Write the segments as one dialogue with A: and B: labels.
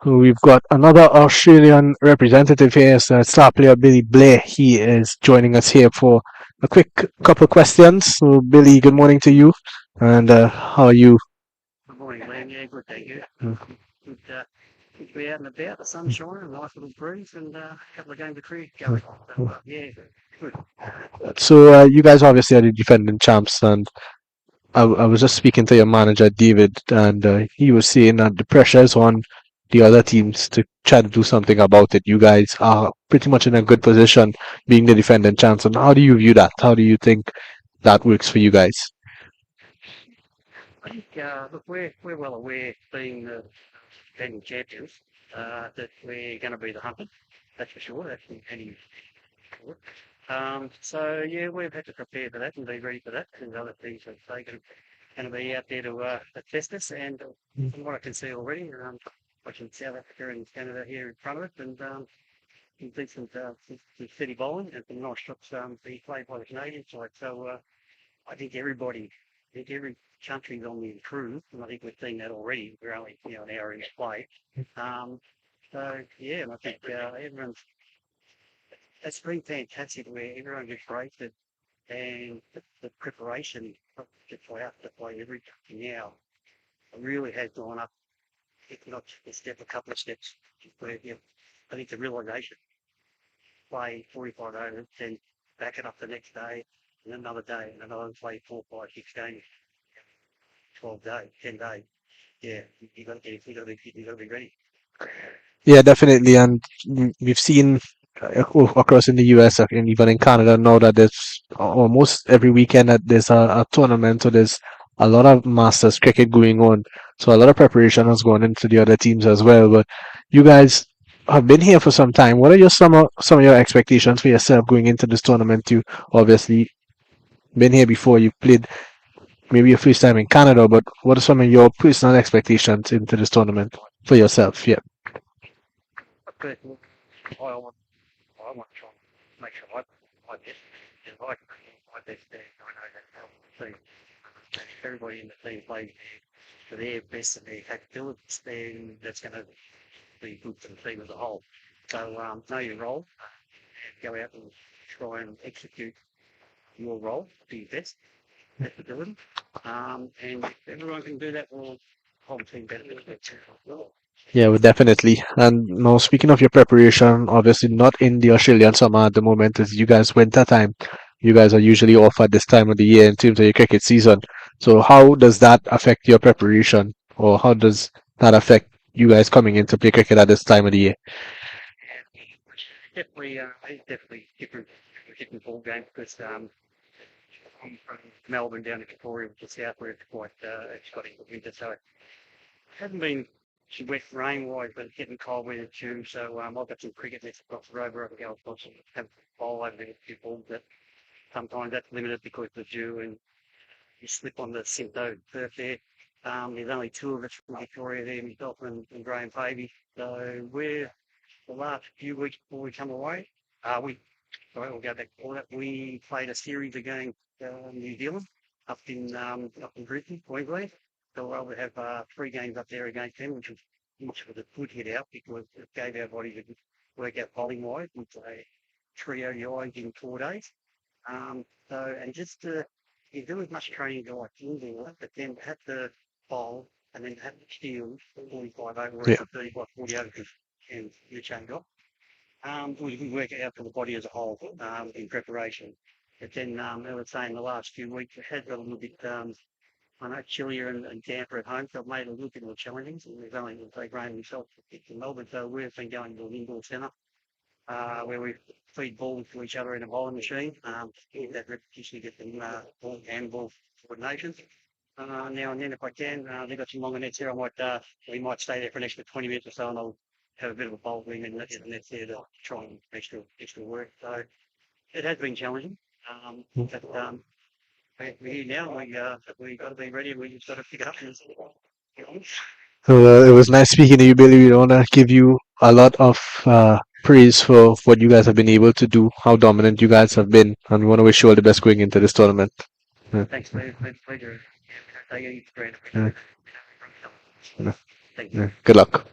A: We've got another Australian representative here, so star player Billy Blair. He is joining us here for a quick couple questions. So, Billy, good morning to you. And how are you?
B: Good morning, Liam. Yeah, good, thank you.
A: Mm.
B: Good, good to be out and about, the sun's shining, a nice little breeze, and a couple of games of cricket going. So, yeah, good.
A: So, you guys obviously are the defending champs, and I was just speaking to your manager, David, and he was saying that the pressure is on the other teams to try to do something about it. You guys are pretty much in a good position being the defending champs. And how do you view that? How do you think that works for you guys?
B: I think, look, we're well aware, being the defending champions, that we're going to be the hunted. That's for sure. That's any sure. So, yeah, we've had to prepare for that and be ready for that. And other things that they're going to be out there to test us. And from what I can see already, watching South Africa and Canada here in front of it, and some decent, some steady bowling and some nice shots being played by the Canadian side. So I think every country's on the improve, and I think we're seeing that already. We're only an hour into play. So yeah, and I think everyone's it's been fantastic where everyone gets rated and the preparation to play out to play every country now really has gone up, if not a step, a couple of steps. Where I think the realisation play 45 overs, then back it up the next day, and another day, and another play 4, 5, 6 games, 12 days, 10 days. Yeah, you got to get, you got to be ready.
A: Yeah, definitely. And we've seen across in the US and even in Canada now that there's almost every weekend that there's a tournament. So there's a lot of Masters cricket going on. So a lot of preparation has gone into the other teams as well. But you guys have been here for some time. What are your some of your expectations for yourself going into this tournament? You obviously been here before. You played maybe your first time in Canada, but what are some of your personal expectations into this tournament for yourself? Yeah.
B: But I want to try and make sure I best, and I my best there. I know that the team, everybody in the team plays to their best and their capabilities, then that's going to be good for the team as a whole. So know your role, go out and try and execute your role to your best capability. And if everyone can do that, well, the whole team benefits.
A: Yeah, well, definitely. And now, speaking of your preparation, obviously not in the Australian summer at the moment, it's you guys winter time. You guys are usually off at this time of the year in terms of your cricket season. So how does that affect your preparation, or how does that affect you guys coming in to play cricket at this time of the year?
B: Definitely, it's definitely different ball game because from Melbourne down to Victoria, which is south, where it's quite it's got into winter, so it hasn't been too wet rain wise, but it's getting cold weather too. So I've got some cricket nets across the road where I can go across and have a bowl over there, a few balls, but sometimes that's limited because of the dew and you slip on the Sinto turf there. There's only two of us from Victoria there, myself and Graham Pavey. So we're the last few weeks before we come away. We'll go back before that. We played a series against New Zealand up in Brisbane, Queensland. So we're able to have 3 games up there against them, which was a good hit out because it gave our bodies a good workout bowling wise with a 3 ODIs in 4 days. And just you do as much training as I can do, but then have to bowl and then have to steal 45 over,
A: Yeah.
B: whereas 35, 40 overs and you change off. We work it out for the body as a whole in preparation. But then I would say in the last few weeks it has got a little bit, I know, chillier and damper at home, so it made it a little bit more challenging. So we've only been take rain himself in Melbourne, so we've been going to an indoor centre where we feed balls to each other in a bowling machine. Get that repetition, get them ball and ball coordination. Now and then, if I can, they've got some longer nets here. We might stay there for an extra 20 minutes or so, and I'll have a bit of a bowl ring and let the nets there to try and extra work. So it has been challenging, but we're here now. We got to be ready. We just got to pick it up and get on.
A: So it was nice speaking to you, Billy. We want to give you a lot of praise for what you guys have been able to do, how dominant you guys have been, and we want to wish you all the best going into this tournament. Yeah.
B: Thanks, man. It's a pleasure. Yeah, take it easy, Brandon.
A: Yeah.
B: Thank you.
A: Yeah. Good luck.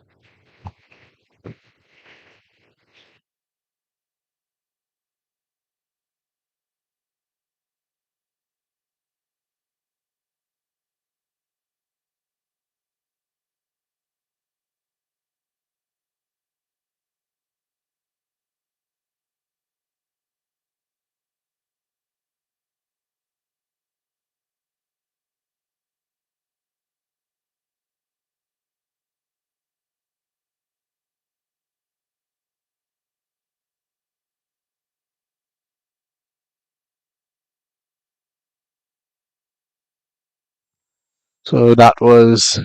A: So that was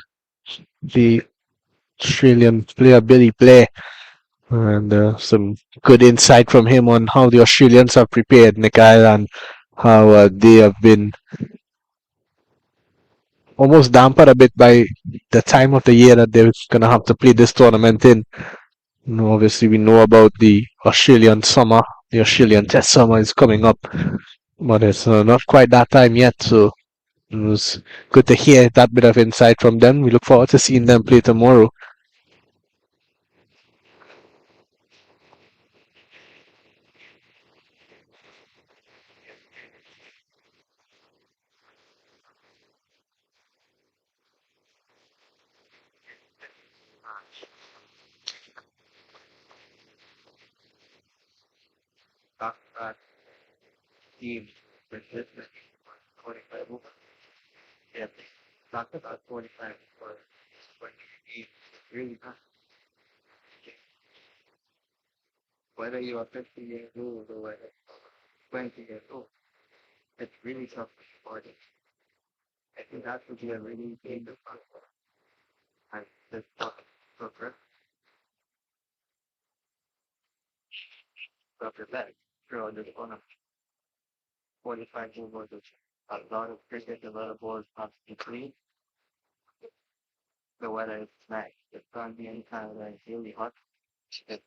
A: the Australian player Billy Blair, and some good insight from him on how the Australians have prepared, Mikhail, and how they have been almost dampered a bit by the time of the year that they're going to have to play this tournament in. You know, obviously, we know about the Australian summer. The Australian Test summer is coming up, but it's not quite that time yet. So it was good to hear that bit of insight from them. We look forward to seeing them play tomorrow.
B: Talk about teams with this 45 over. Yeah, talk about 45 for what you need. Really not. Whether you are 50 years old or whether 20 years old, it's really tough for it. I think that would be a really big factor. And this progress of your leg throughout this one of 45 overs, a lot of cricket, a lot of balls have to be clean. The weather is nice. It's going to be any time that it's really hot. It's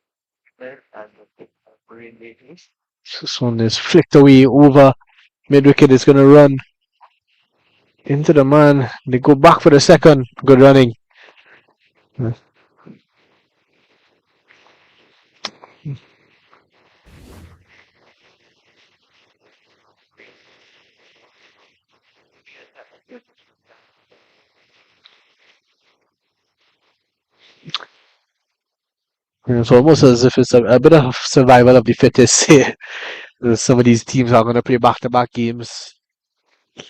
B: there and it's really big.
A: This one is flicked away over mid wicket. Is going to run into the man. They go back for the second. Good running. It's almost as if it's a bit of survival of the fittest here. Some of these teams are going to play back-to-back games.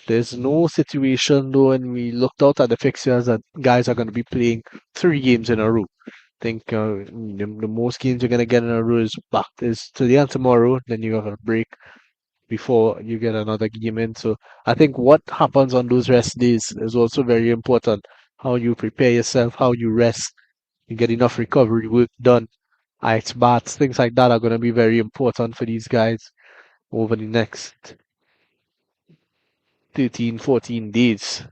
A: There's no situation though, when we looked out at the fixtures that guys are going to be playing 3 games in a row. I think the most games you're going to get in a row is today and tomorrow. Then you have a break before you get another game in. So I think what happens on those rest days is also very important. How you prepare yourself, how you rest, you get enough recovery work done. Ice baths, things like that are going to be very important for these guys over the next 13, 14 days.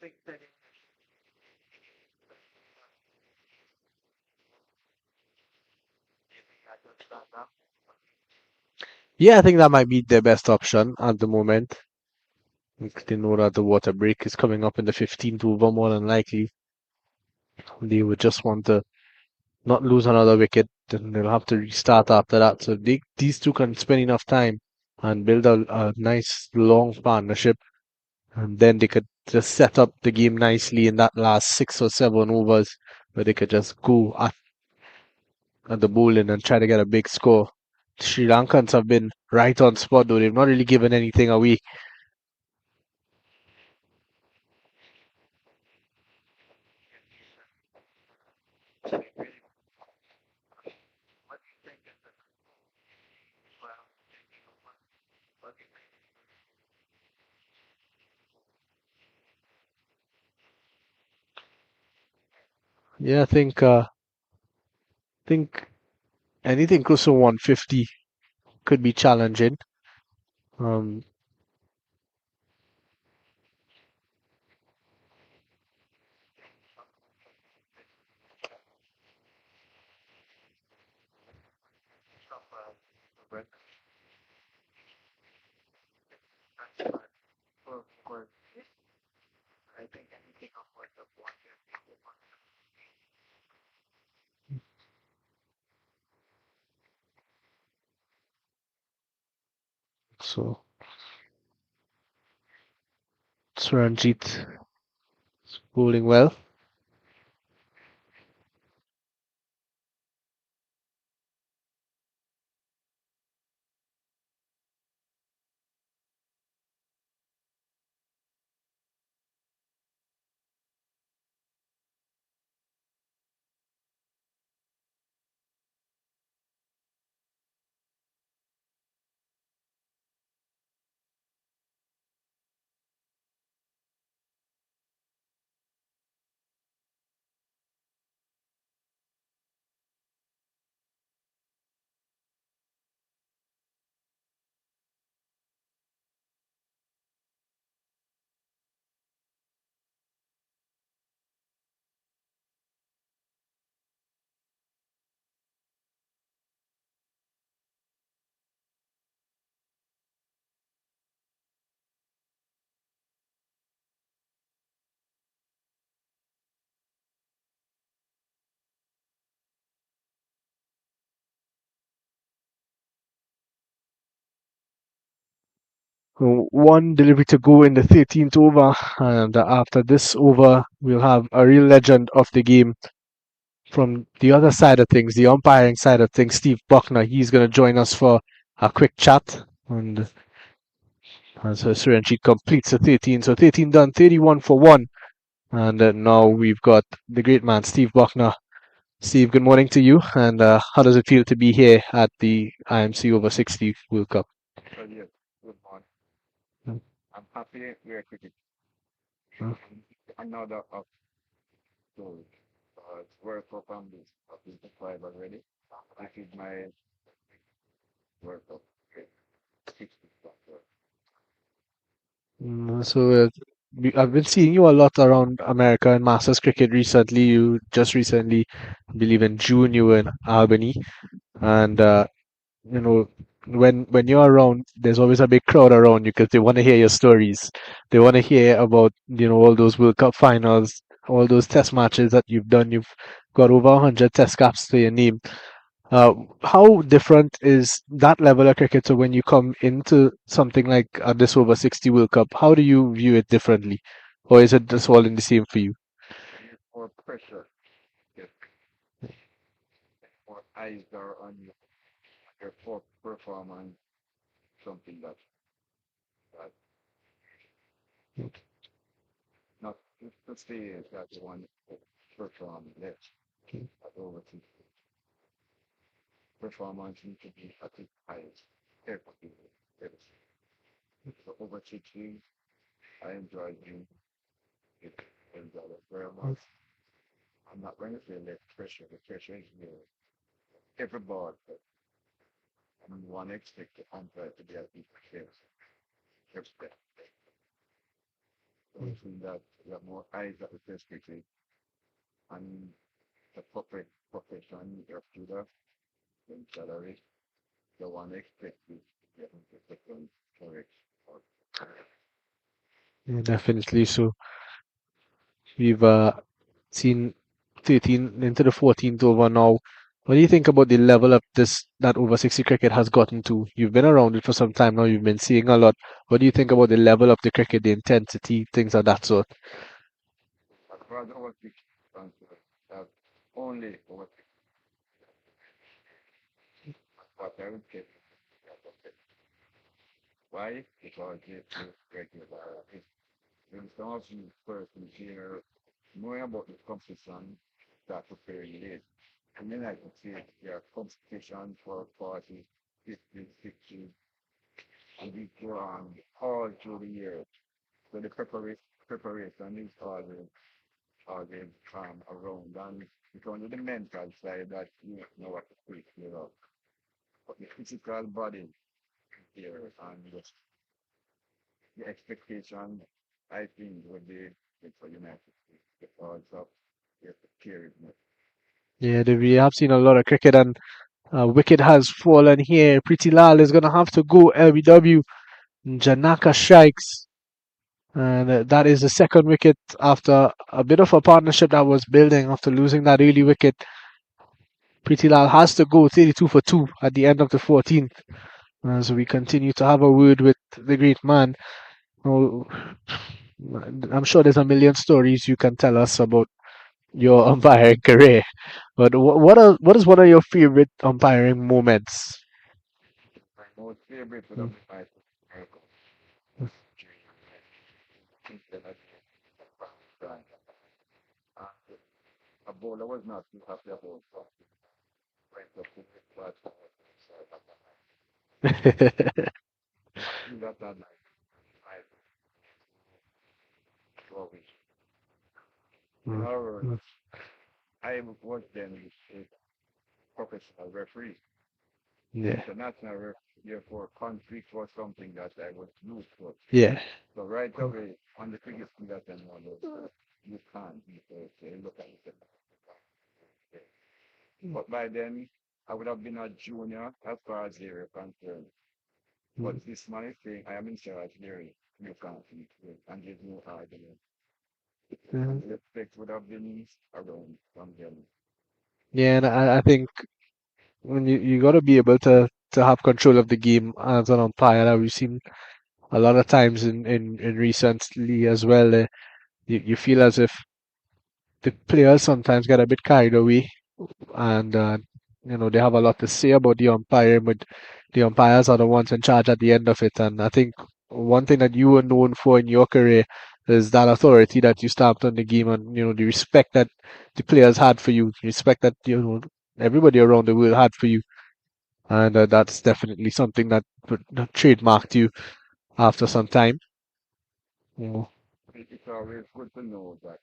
B: Think that I could start now.
A: Yeah, I think that might be their best option at the moment. They know that the water break is coming up in the 15th over more than likely. They would just want to not lose another wicket, then they'll have to restart after that. So these two can spend enough time and build a nice long partnership, and then they could just set up the game nicely in that last 6 or 7 overs where they could just go at the bowling and try to get a big score. Sri Lankans have been right on spot though. They've not really given anything away.
B: What do you think is the well, what do you think?
A: Yeah, I think anything close to 150 could be challenging. Um,
B: Stuff, progress. That's for I think anything upwards of 150.
A: so Swaranjit bowling well. One delivery to go in the 13th over, and after this over, we'll have a real legend of the game from the other side of things, the umpiring side of things, Steve Buckner. He's going to join us for a quick chat. And as Surenchi completes the 13, so 13 done, 31 for 1. And now we've got the great man, Steve Buckner. Steve, good morning to you. And how does it feel to be here at the IMC Over 60 World Cup?
C: Well, yes, good morning.
A: Mm,
C: I'm happy we're cricket.
A: mm.
C: Another up story. It's World Cup and this up is the five already. This is my World Cup. Okay, 60 plus World
A: I've been seeing you a lot around America and Masters cricket recently. You just recently, I believe in June, you were in Albany, and you know, when you're around, there's always a big crowd around you because they want to hear your stories. They want to hear about all those World Cup finals, all those Test matches that you've done. You've got over 100 Test caps to your name. Uh, how different is that level of cricket to when you come into something like this over 60 World Cup? How do you view it differently? Or is it just all in the same for you?
C: Cup. More pressure, yes, more eyes are on you. Your performance, something that not to say that you want to perform less, but over to performance need to be at its highest. Everything, everything. So over 60, I enjoy doing it. Enjoy it very much. I'm not going to say less pressure. The pressure is there. Every ball, but I mean, one expect the umpire to be at each place. Respect. So I think that we have more eyes at the test cricket and the perfect profession of Judah and salary. The one expect is to get the second correct. Or,
A: Yeah, definitely. So we've seen 13 into the 14th over now. What do you think about the level of this that over 60 cricket has gotten to? You've been around it for some time now. You've been seeing a lot. What do you think about the level of the cricket, the intensity, things of that sort?
C: as far as our six concerned, that only over six, what I would get. Why? Because it's regular. When some of you person hear more about the competition that prepare you late. And then I could say there are competition for 40, 50, 60, and we go on all through the year. So the preparation is always around and it's only the mental side that you know what to take care of. But the physical body here and the expectation I think would be good for United States because of their preparedness.
A: Yeah, we have seen a lot of cricket, and wicket has fallen here. Pretty Lal is going to have to go. LBW. Janaka strikes. And that is the second wicket after a bit of a partnership that was building after losing that early wicket. Pretty Lal has to go 32 for 2 at the end of the 14th. So we continue to have a word with the great man. Oh, I'm sure there's a million stories you can tell us about your umpiring career. But what is one of your favorite umpiring moments?
C: My most favorite would
A: Mm,
C: have been my miracle.
A: mm,
C: That I done. And a bowler was not too happy about something. Went up to the but after that done, I drove it. In
A: mm,
C: other words,
A: mm.
C: I was then a professional referee,
A: Yeah,
C: international referee, therefore conflict was something that I was used to.
A: yeah.
C: So right away, on the biggest thing that I know was you can't because they look at it. But by then, I would have been a junior as far as they were concerned.
A: Mm,
C: But this man is saying, I am in charge, Larry. You can't eat it. And there's no argument.
A: mm.
C: And the respect would have been around from them.
A: Yeah, and I think when you got to be able to have control of the game as an umpire. That we've seen a lot of times in recently as well, you feel as if the players sometimes get a bit carried away and they have a lot to say about the umpiring, but the umpires are the ones in charge at the end of it. And I think one thing that you were known for in your career is that authority that you stamped on the game, and the respect that the players had for you, respect that everybody around the world had for you, and that's definitely something that trademarked you after some time. You know.
C: It's always good to know that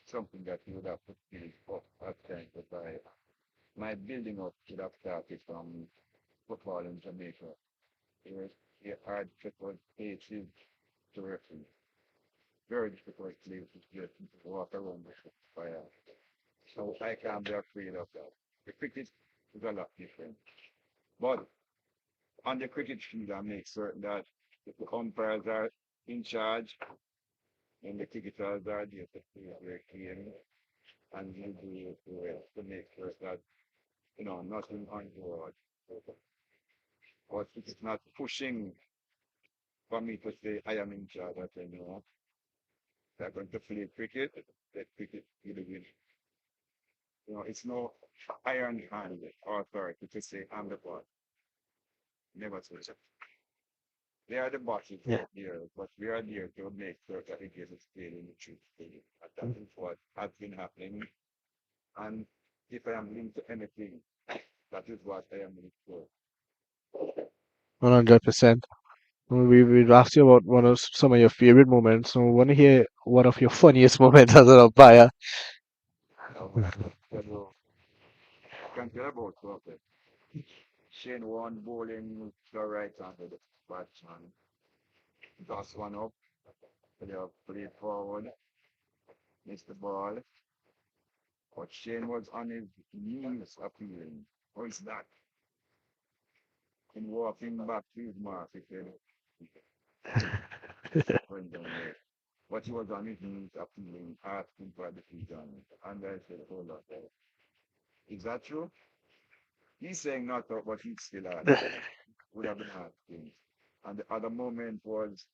C: something that you would have to build up at times, but my building up would have started from football in Jamaica. It was a hard, difficult places to referee. Very difficult places to walk around the fire. So I can't be afraid of that. The cricket is a lot different. But on the cricket field, I make certain that the umpires are in charge and the cricketers are there to play their game and you do to make sure that, nothing untoward. But it's not pushing for me to say I am in charge. I say, no, they're going to play cricket, let cricket be the win. It's no iron hand or authority to say I'm the boss. Never say that. They are the bosses
A: Yeah.
C: out there, but we are there to make sure that the game is played in the truth. And that is what has been happening. And if I am linked to anything, that is what I am linked for.
A: 100%. We've asked you about one of some of your favorite moments. So we want to hear one of your funniest moments as an umpire.
C: I can tell about two of them. Shane one bowling to the right hand of the batsman. Toss one up, play it forward, missed the ball. But Shane was on his knees appealing. What is that? And walking back to his mark, he said, going down there. But he was on his knees appealing, asking for the season. And I said, hold on. Is that true? He's saying not, but he's still asking. Would have been asking. And the other moment was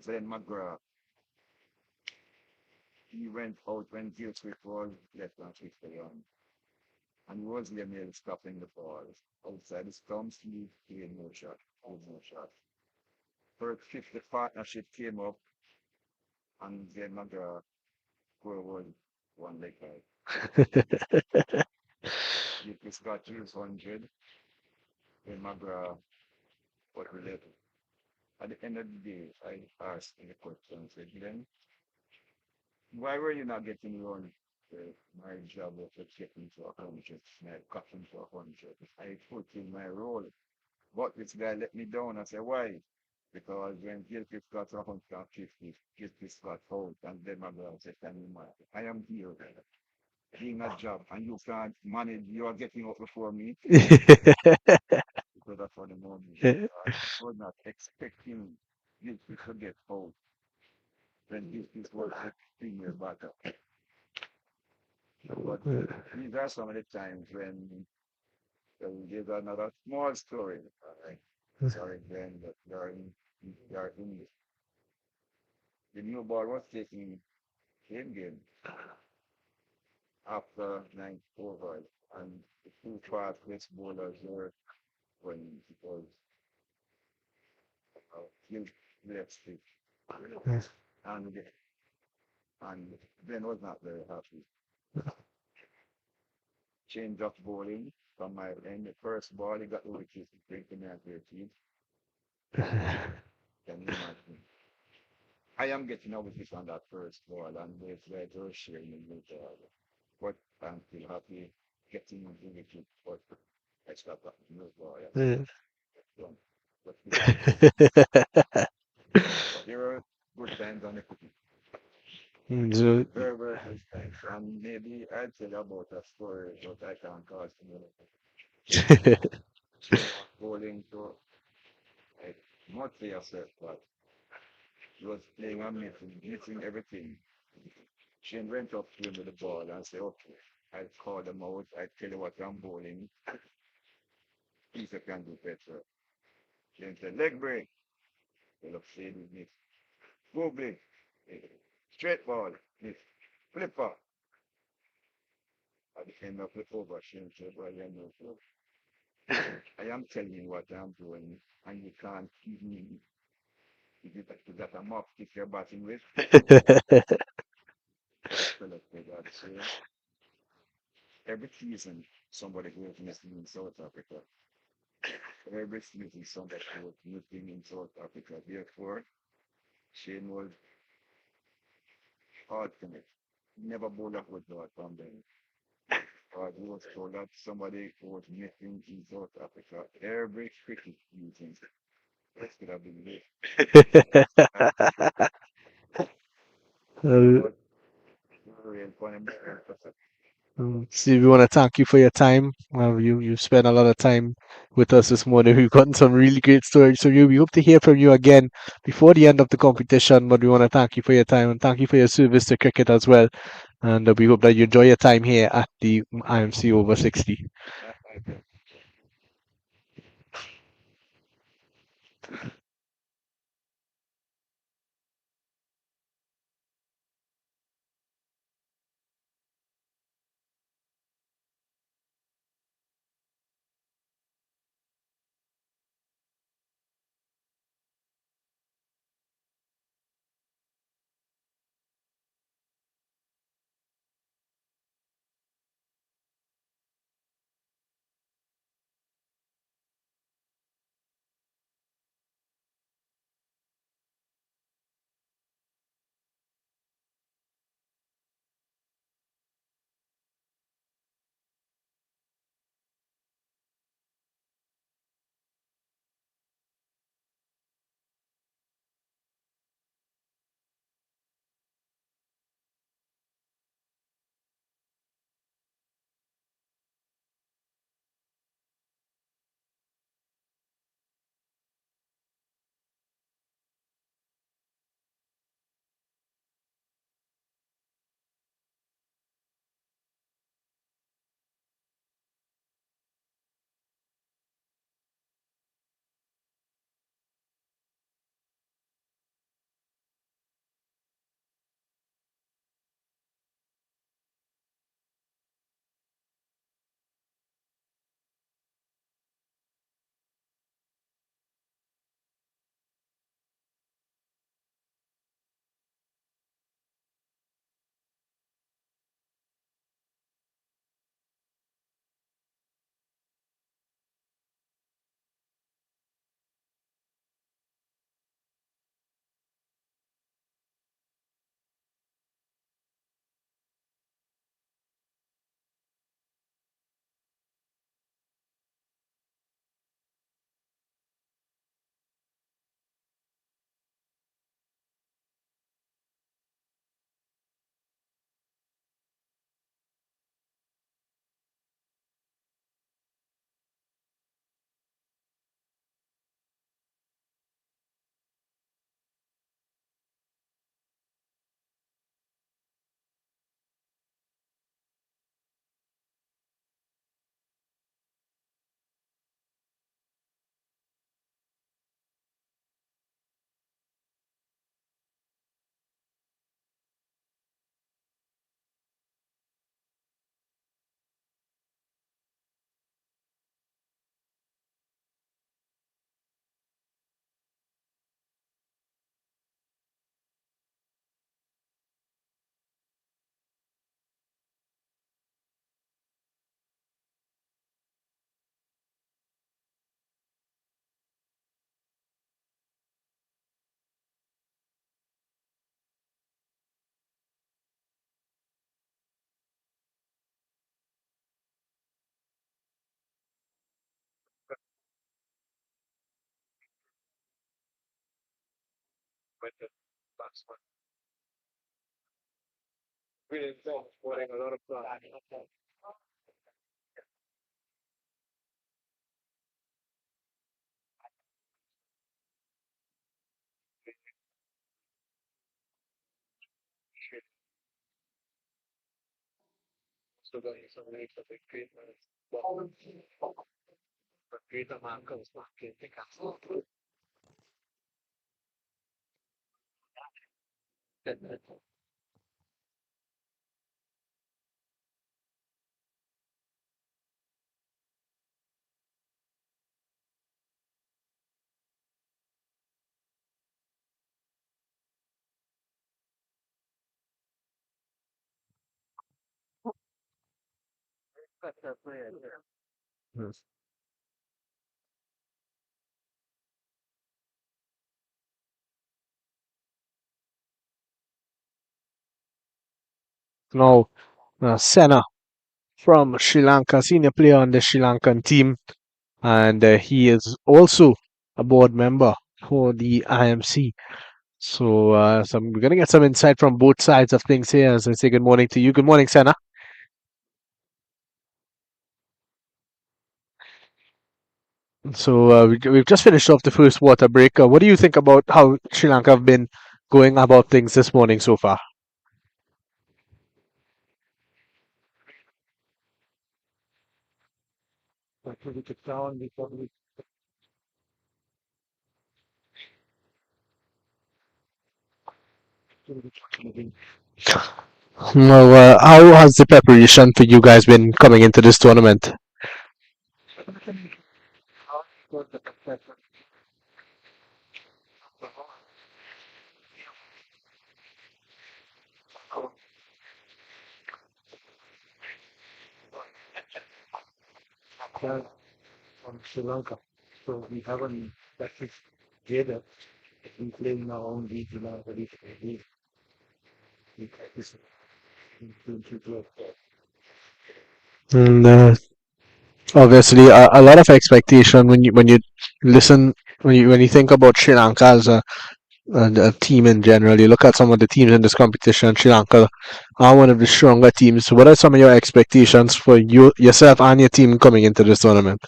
C: Glenn McGrath. He went out when Gilchrist was left and switched around. And he was near stopping the ball. Outside the stumps, he played no shot. No shot. First fifth, the partnership came up, and then McGrath forward one leg out. Gilchrist got to his 100, then McGrath was related. At the end of the day, I asked him the question, said, Glenn, why were you not getting on my job of getting to 100, my cutting to 100? I put in my role, but this guy let me down. I said, why? Because when Gilchrist got 150, Gilchrist got out, and then my brother said, I am here doing a job, and you can't manage, you are getting out before me. Because that's what the moment. I was not expecting Gilchrist to get out when Gilchrist was extremely back up. But these are some of the times when there's another small story. Right? Sorry, Glenn, but you're in the new ball was taking game after 9 overs, and the two fast bowlers were when it was field left stick, and and Glenn was not very happy. Change of bowling from my end. The first ball, he got the wicket, breaking at 13. Can you imagine? I am getting over this on that first ball, and they're just sharing the new ball. But I'm still happy getting the wicket, but I stopped at the new ball. Yeah, done. But there are good times on the cooking.
A: So,
C: Very, very good times. And maybe I'd tell you about a story, but I can't cause bowling to like not play yourself, but he was playing on missing everything. Shane went up to him with the ball and said, okay, I'll call them out. I tell you what I'm bowling. Please, I can do better. Shane said, leg break. They love saying with me, go big, eh, straight ball, miss, flipper. At the end of the over, she said, well, you know, I am telling you what I'm doing, and you can't give me, is that a mop kick you're batting with? So let's say that. So every season, somebody goes missing in South Africa. Every season, somebody goes missing in South Africa. Therefore, Shane was alternate. Never bowled up with that from them. He was told that somebody was missing in South Africa. Every cricket meeting, this could have been late.
A: Uh,
C: But real funny.
A: Steve, we want to thank you for your time. You've spent a lot of time with us this morning. We've gotten some really great stories from you. We hope to hear from you again before the end of the competition. But we want to thank you for your time and thank you for your service to cricket as well. And we hope that you enjoy your time here at the IMC over 60.
B: But that's what really involves putting a lot of shit. So that is a way to be treatment. But treatment markers not getting
A: Yes. Now, Senna from Sri Lanka, senior player on the Sri Lankan team, and he is also a board member for the IMC. So we're going to get some insight from both sides of things here. As I say good morning to you. Good morning, Senna. We've just finished off the first water break. What do you think about how Sri Lanka have been going about things this morning so far? Well, how has the preparation for you guys been coming into this tournament? And obviously, a lot of expectation when you listen when you think about Sri Lanka as a team in general. You look at some of the teams in this competition. Sri Lanka are one of the stronger teams. What are some of your expectations for yourself and your team coming into this tournament?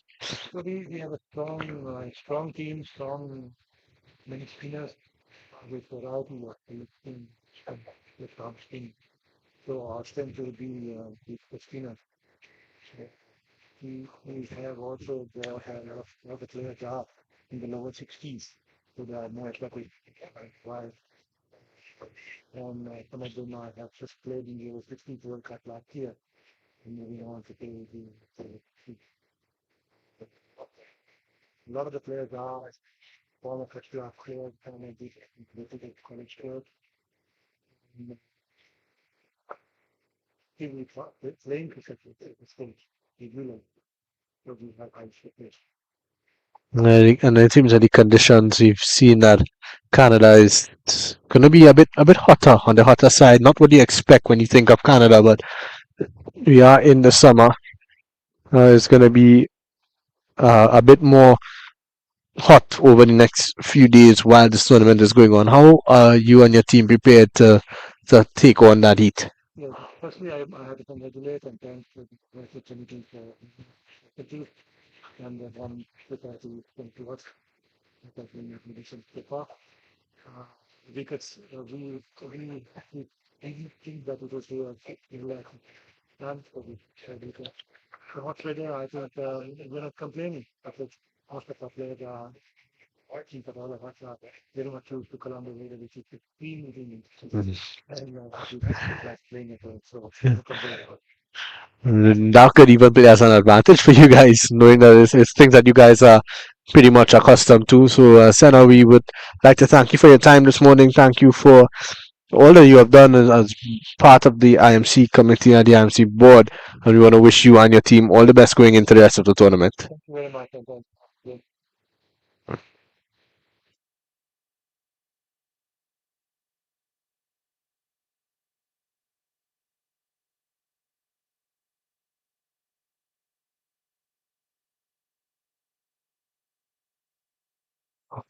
A: And it seems that the conditions we've seen that Canada is going to be a bit hotter on the hotter side. Not what you expect when you think of Canada, but we are in the summer. It's going to be a bit more hot over the next few days while this tournament is going on. How are you and your team prepared to take on that heat? That could even play as an advantage for you guys, knowing that it's things that you guys are pretty much accustomed to. So, Senna, we would like to thank you for your time this morning. Thank you for all that you have done as part of the IMC committee and the IMC board. And we want to wish you and your team all the best going into the rest of the tournament.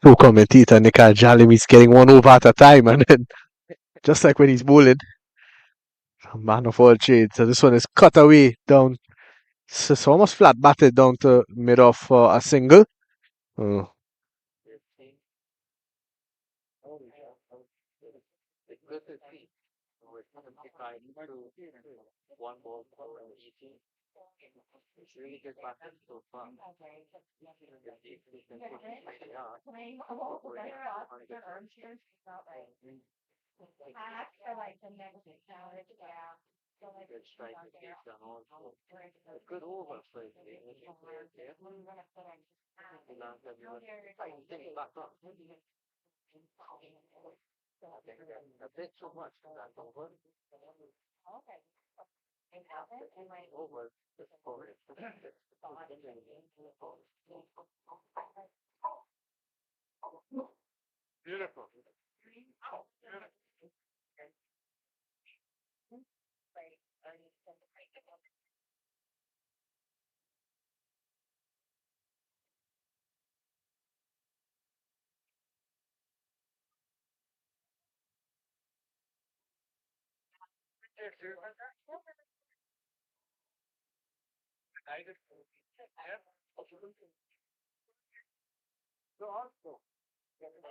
A: Pro commentator Nikal Jalim is getting one over at a time, and then just like when he's bowling, a man of all trades. So this one is cut away down. It's almost flat batted down to mid off for a single. Oh,
D: After like the next hour, yeah. So like
B: Good strike the
D: there.
B: case on all. A good over play. Yeah. Lanka, you think back up. I think a bit too much for that over.
D: Okay. And like,
B: Over the score. Beautiful.
D: like,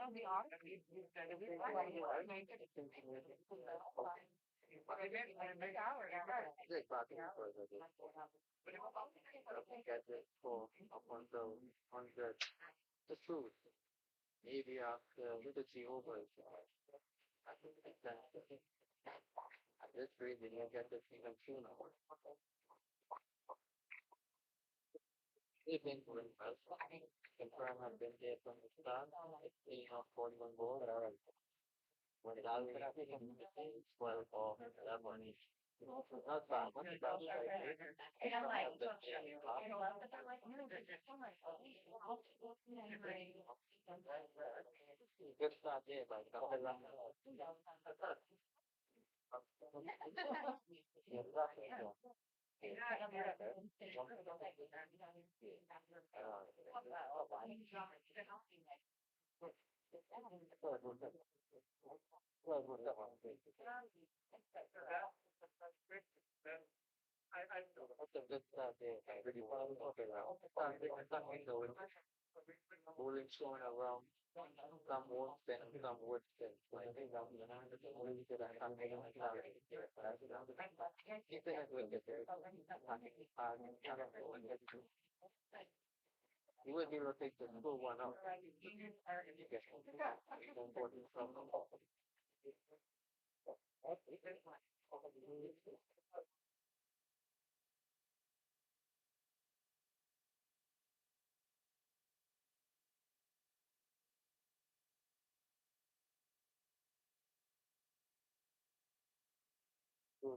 D: I'll be honest.
B: Get it for on the truth. Maybe after liberty over. I think that at this rate, they will get this even sooner. They've been doing well. Confirm have been there from the start. It's 41 goals. When it all it's 12 or 11. Not bad. Not bad.
D: And I'm like, I love that they're like, no, it's so much.
B: Good start there, but that's a good start there. I really want to talk around. I know bowling showing around some words and some words and I think that we are really good at something like that. Keep it with it. You will be rotated to pull one out. Yes. Important from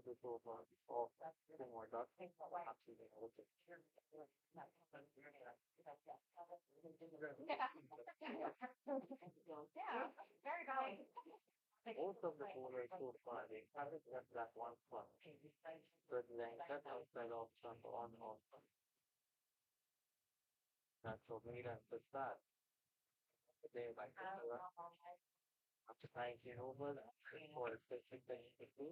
B: to pull one or more dot. Actually,
D: Yeah, very nice.
B: most of the bowlers so far, they haven't got that one fun. But Lanka outside of some on natural made at the start. They like after 19 overs, or 50 to do.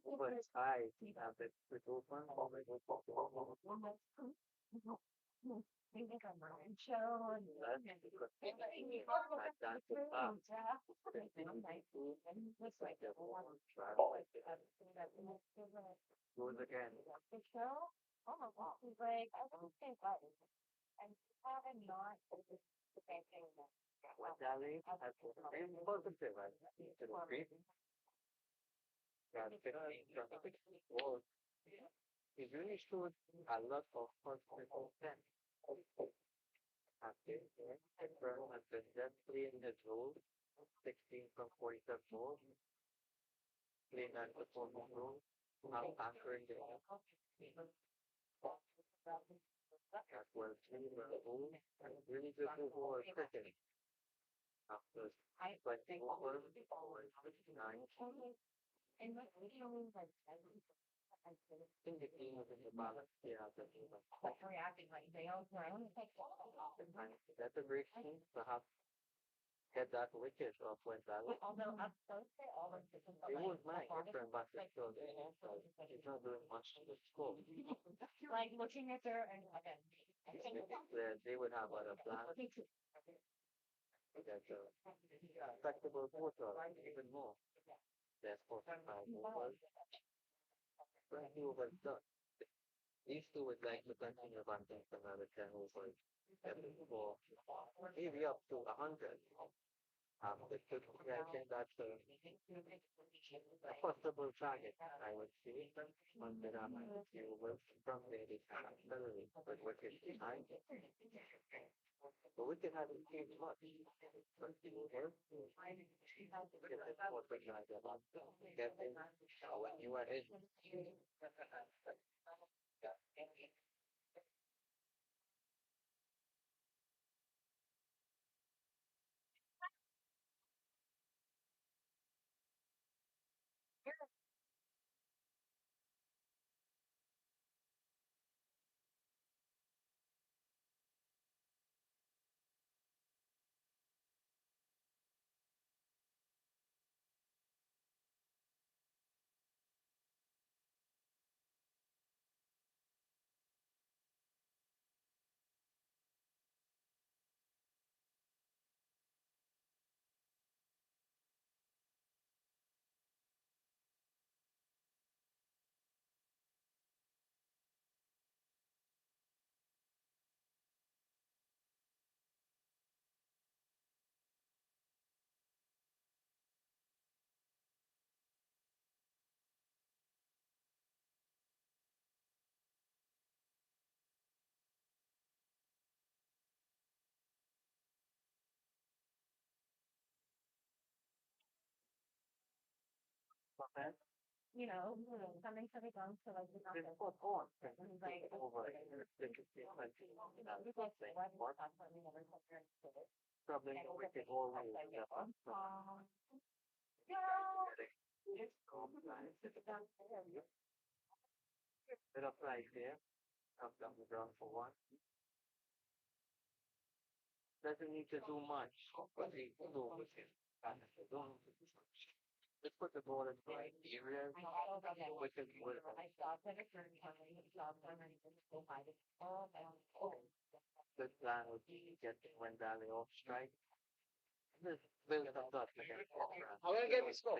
B: But I have it with open.
D: Think like a Merlin show and
B: That's because I've done the past.
D: and it's like
B: The
D: one
B: travel like
D: everything that we have to do.
B: goes again.
D: The show, oh my god, he's like, I don't think that is. And having not, it's the same thing.
B: What Dali has the same positive as to the street. That 15 from 60 was it really showed a lot of personal sense. After Brown has been then playing his role, 16 from 47 goals, playing that performance role, now anchoring the as well as playing the role, and really good overall cricket after
D: I
B: 20
D: think
B: overs,
D: always
B: 9.
D: and like we don't like I
B: think the team was in the balance here after the game.
D: like reacting like they all grown. It's like
B: And that's a great team to have get that wicket off when that
D: although I'm supposed to all of this
B: it was nice for Ambassador so he's not doing much to the score.
D: like looking at their and again.
B: They would have other plans. That's respectable quarter, even more. That's 45 overs. 20 overs done. These two would like to continue bunting for another 10 overs. For maybe up to 100. I think that's a possible target, I would say. On the few overs from there, they can accelerate, but wicket behind. But wicket hasn't changed much. But what we like about getting when you are in.
D: Something to be done so like
B: Then put on.
D: like
B: Over.
D: it's like what I'm probably never considered.
B: Probably the wicket always.
D: It's
B: Bit of right there. Comes down the ground for one. Doesn't need to do much, but they do with it. Let's put the ball in the right area. Wicket will
D: I thought that it turned coming, job done, and it's so high.
B: good plan would be to get when Dali off strike. Just build some thoughts again.
C: I'm gonna get this go.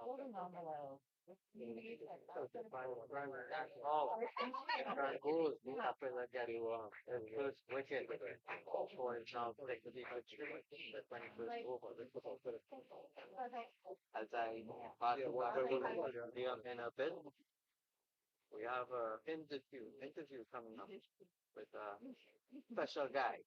D: Holding on below.
B: So the final primary oh, and goes after that Gary the first wicket for it now take the defense the 21st over as I pass the back in a bit. We have a interview coming up with a special guy.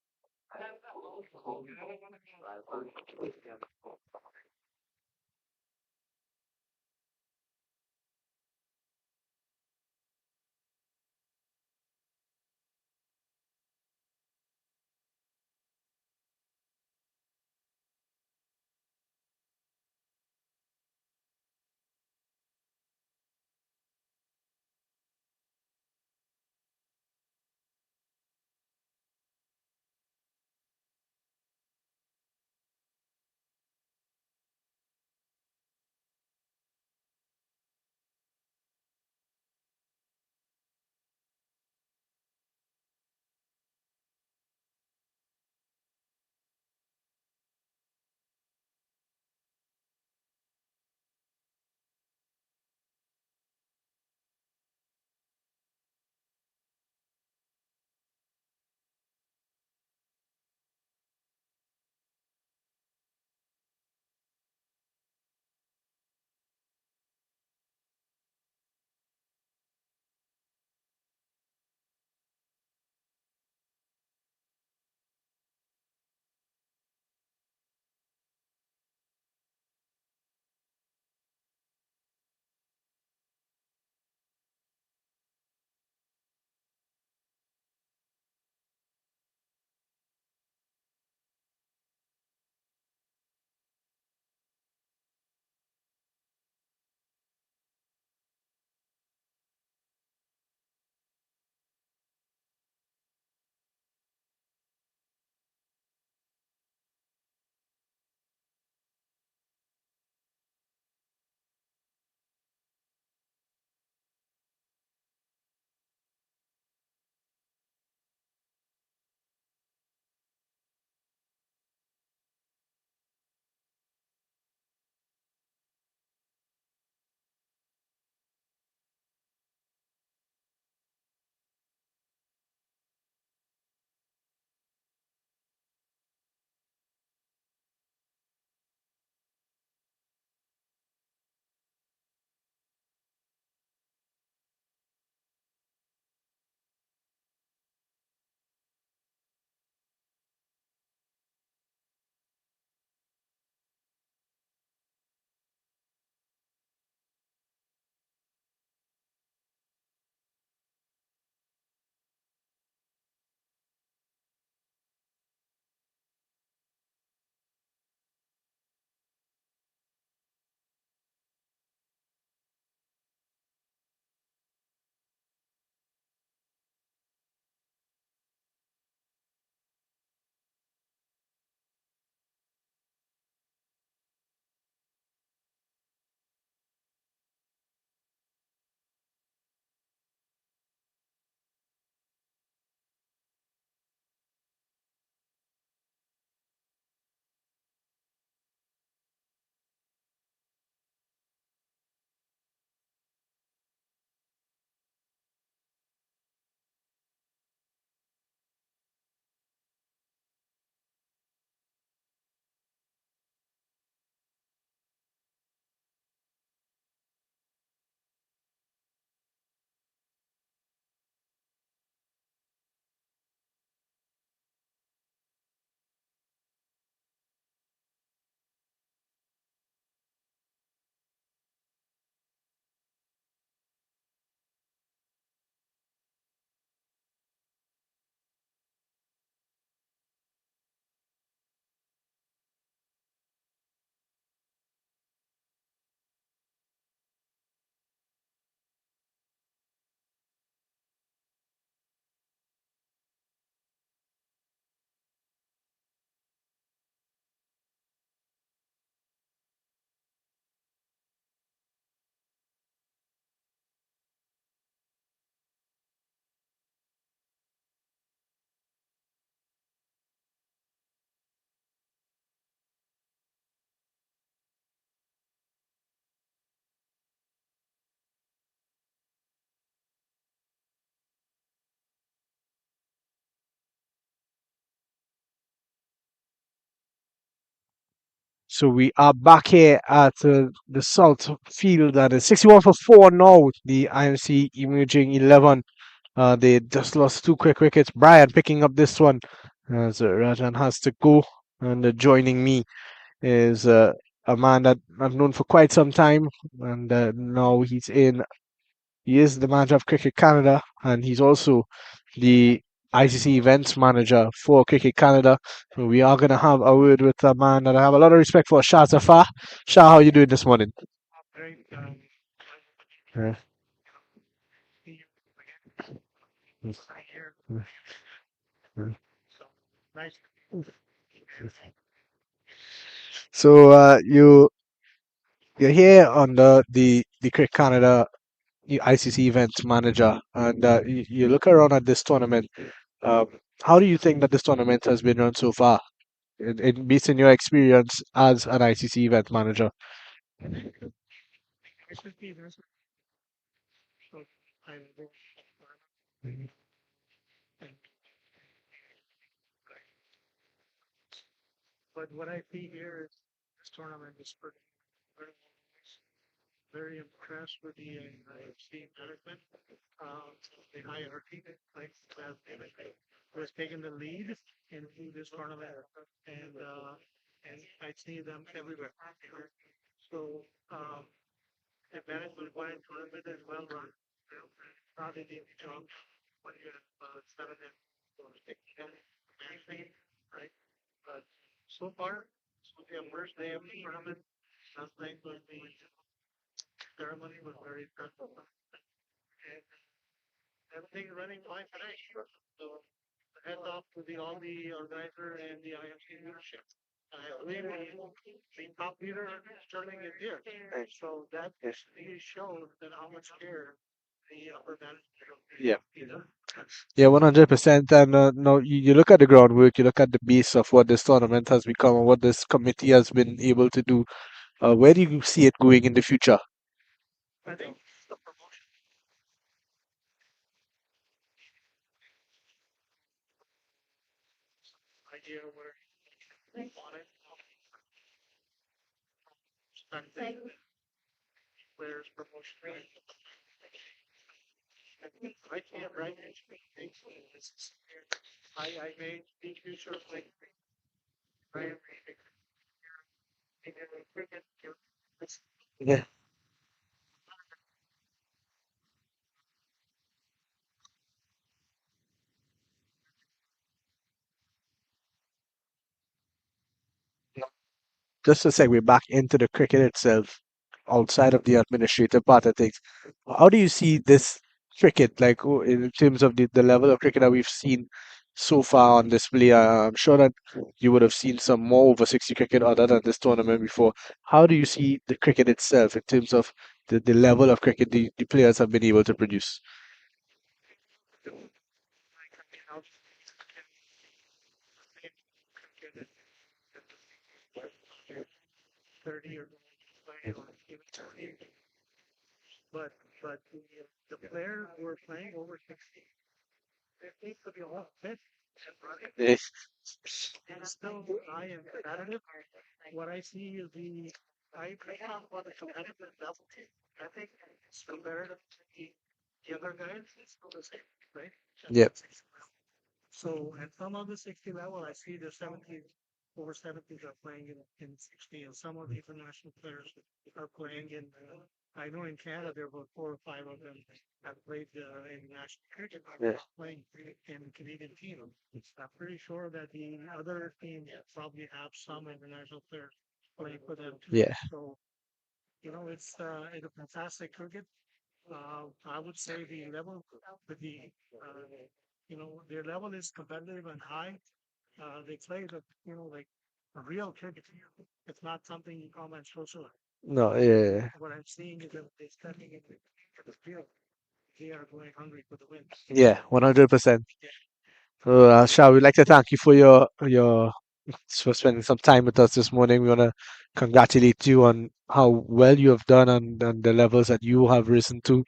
A: So we are back here at the South Field and it's 61 for 4 now. The IMC emerging 11. They just lost two quick wickets. Brian picking up this one as Rajan has to go. And joining me is a man that I've known for quite some time. And now he is the manager of Cricket Canada, and he's also the ICC events manager for Cricket Canada. So we are going to have a word with a man that I have a lot of respect for, Shah Zafar. Shah, how are you doing this morning?
B: Great.
A: Yeah.
B: See you
A: Mm,
B: again. Right here.
A: mm, mm.
B: So nice.
A: So you're here on the Cricket Canada ICC events manager, and you look around at this tournament. Um, how do you think that this tournament has been run so far, based on your experience as an ICC event manager?
B: I should be there. So I'm very
A: Mhm.
B: and but what I see here is this tournament is very very impressed with the IMC management. The hierarchy, like who has taken the lead in this tournament, and I see them everywhere. So the management wide tournament is well run. Not an easy job when you have seven and or six and management, right? But so far, so the first day of the tournament, last night was the ceremony was very impressive, and everything is running fine today. So heads off to the all the organizer and the IMC leadership. I believe the top leader Sterling is here. So that really shows that how much care the upper management
A: Yeah.
B: you know.
A: Yeah, 100%. And no, you look at the groundwork, you look at the base of what this tournament has become and what this committee has been able to do. Where do you see it going in the future?
B: I think the promotion idea where they want it, spending players promotion. I can't write anything. I made big future like I cricket.
A: Yeah. Just to segue back into the cricket itself, outside of the administrative part of things, how do you see this cricket, like in terms of the level of cricket that we've seen so far on display? I'm sure that you would have seen some more over 60 cricket other than this tournament before. How do you see the cricket itself in terms of the level of cricket the players have been able to produce?
B: How cricket 30 or 20 or even 20. But the players who are playing over 60, they need to be all fit and running.
A: Yes.
B: And still high and competitive. What I see is I talk about the competitive level. I think it's comparative to the other guys, it's still the same, right?
A: Yep.
B: So at some of the 60 level, I see the 70s, over 70s are playing in 60, and some of the international players are playing in. I know in Canada there were four or five of them that played in national cricket,
A: Yeah.
B: playing in Canadian team. I'm pretty sure that the other teams probably have some international players playing for them too.
A: Yeah.
B: So it's a fantastic cricket. I would say the level with their level is competitive and high. They play like a real cricket. It's not something you call on social.
A: No, yeah.
B: What I'm seeing is that they're stepping into the field. They are going hungry for the win.
A: Yeah, 100%.
B: Yeah.
A: So, Shah, we'd like to thank you for your for spending some time with us this morning. We want to congratulate you on how well you have done and the levels that you have risen to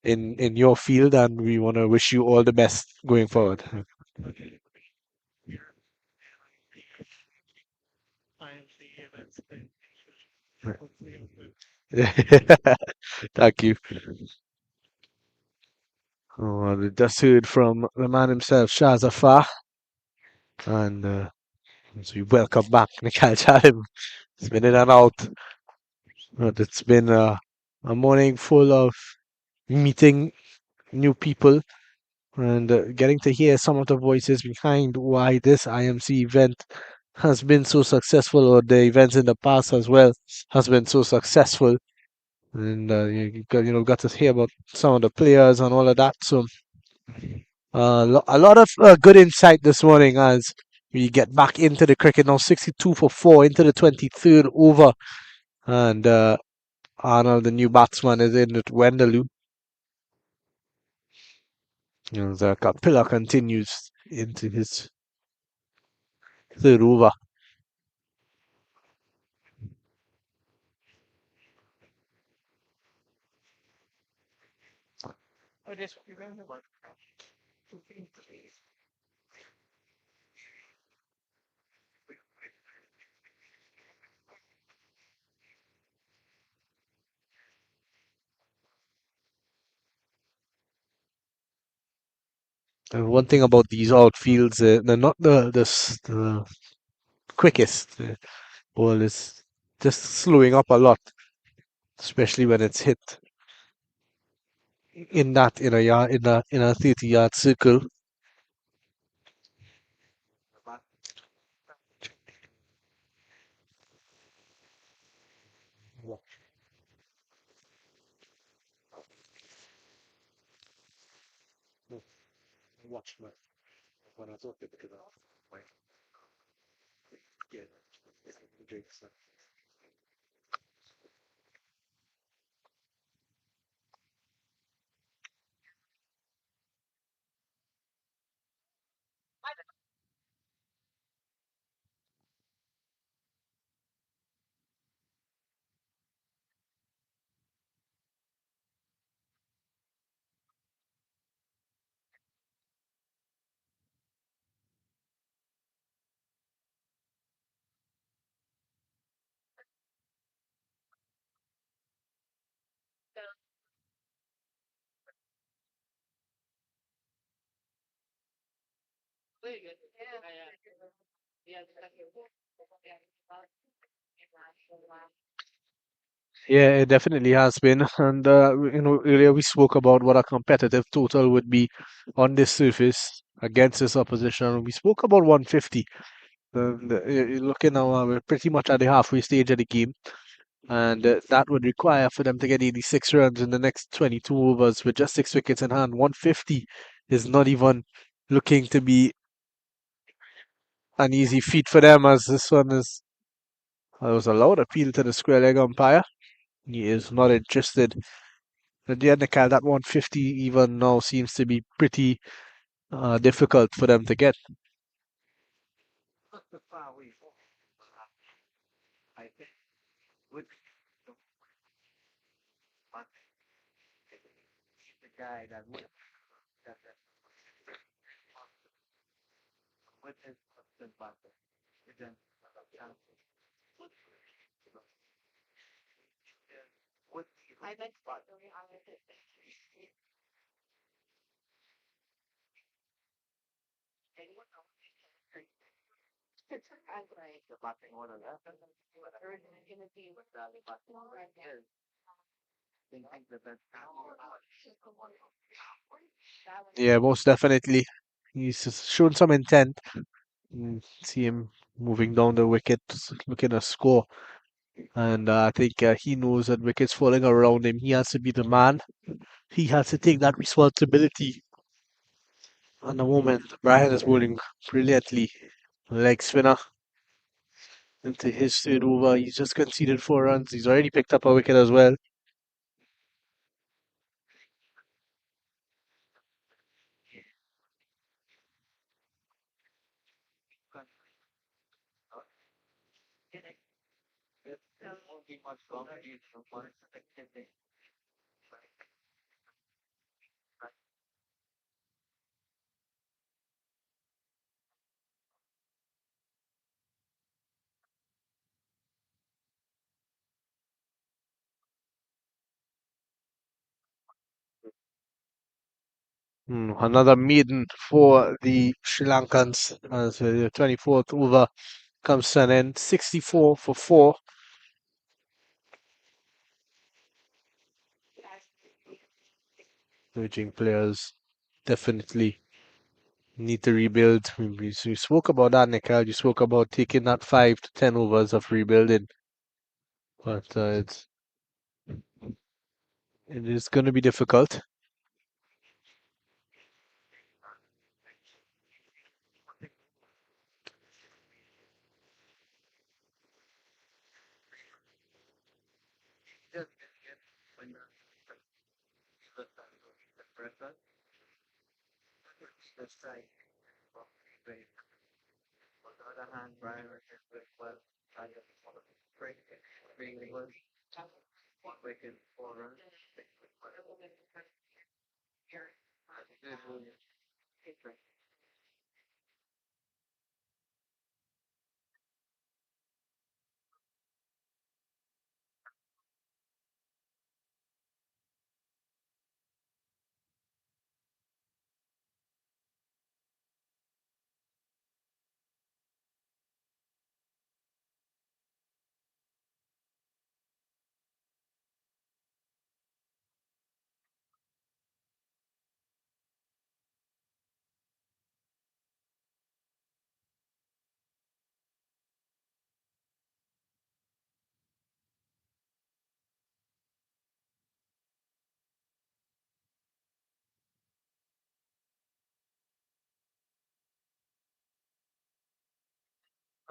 A: in your field, and we want to wish you all the best going forward.
B: IMC events. Then
A: Right.
B: hopefully it'll move.
A: Thank you. Oh, we just heard from the man himself, Shazafar, and so we welcome back Nikhil Chalim. It's been in and out, but it's been a morning full of meeting new people and getting to hear some of the voices behind why this IMC event has been so successful, or the events in the past as well has been so successful. And got to hear about some of the players and all of that. So a lot of good insight this morning as we get back into the cricket now. 62 for 4 into the 23rd over, and Arnold, the new batsman, is in with Wendeloo. The Kapila continues into his third over.
B: I just remember like 15 days.
A: And one thing about these outfields, they're not the quickest. The ball is just slowing up a lot, especially when it's hit in a yard in a 30-yard circle.
B: Watch my when I thought it because I my yeah drinks.
A: Yeah, it definitely has been. And earlier we spoke about what a competitive total would be on this surface against this opposition. We spoke about 150. You're looking now, we're pretty much at the halfway stage of the game, and that would require for them to get 86 runs in the next 22 overs with just 6 wickets in hand. 150 is not even looking to be an easy feat for them, as this one is. There was a loud appeal to the square leg umpire. He is not interested. But yeah, Nikal, that 150 even now seems to be pretty difficult for them to get.
B: I think with the guy that would that with his the button. Then with I bet anyone else the button one on that. Think the best
A: Yeah, most definitely. He's just shown some intent. See him moving down the wicket, looking to score. And I think he knows that wickets falling around him. He has to be the man. He has to take that responsibility. And the moment Brian is bowling brilliantly, leg spinner into his third over. He's just conceded 4 runs. He's already picked up a wicket as well. Another maiden for the Sri Lankans as the 24th over comes to an end. 64 for 4. Emerging players definitely need to rebuild. We spoke about that, Nikhil. You spoke about taking that 5 to 10 overs of rebuilding, but it is going to be difficult.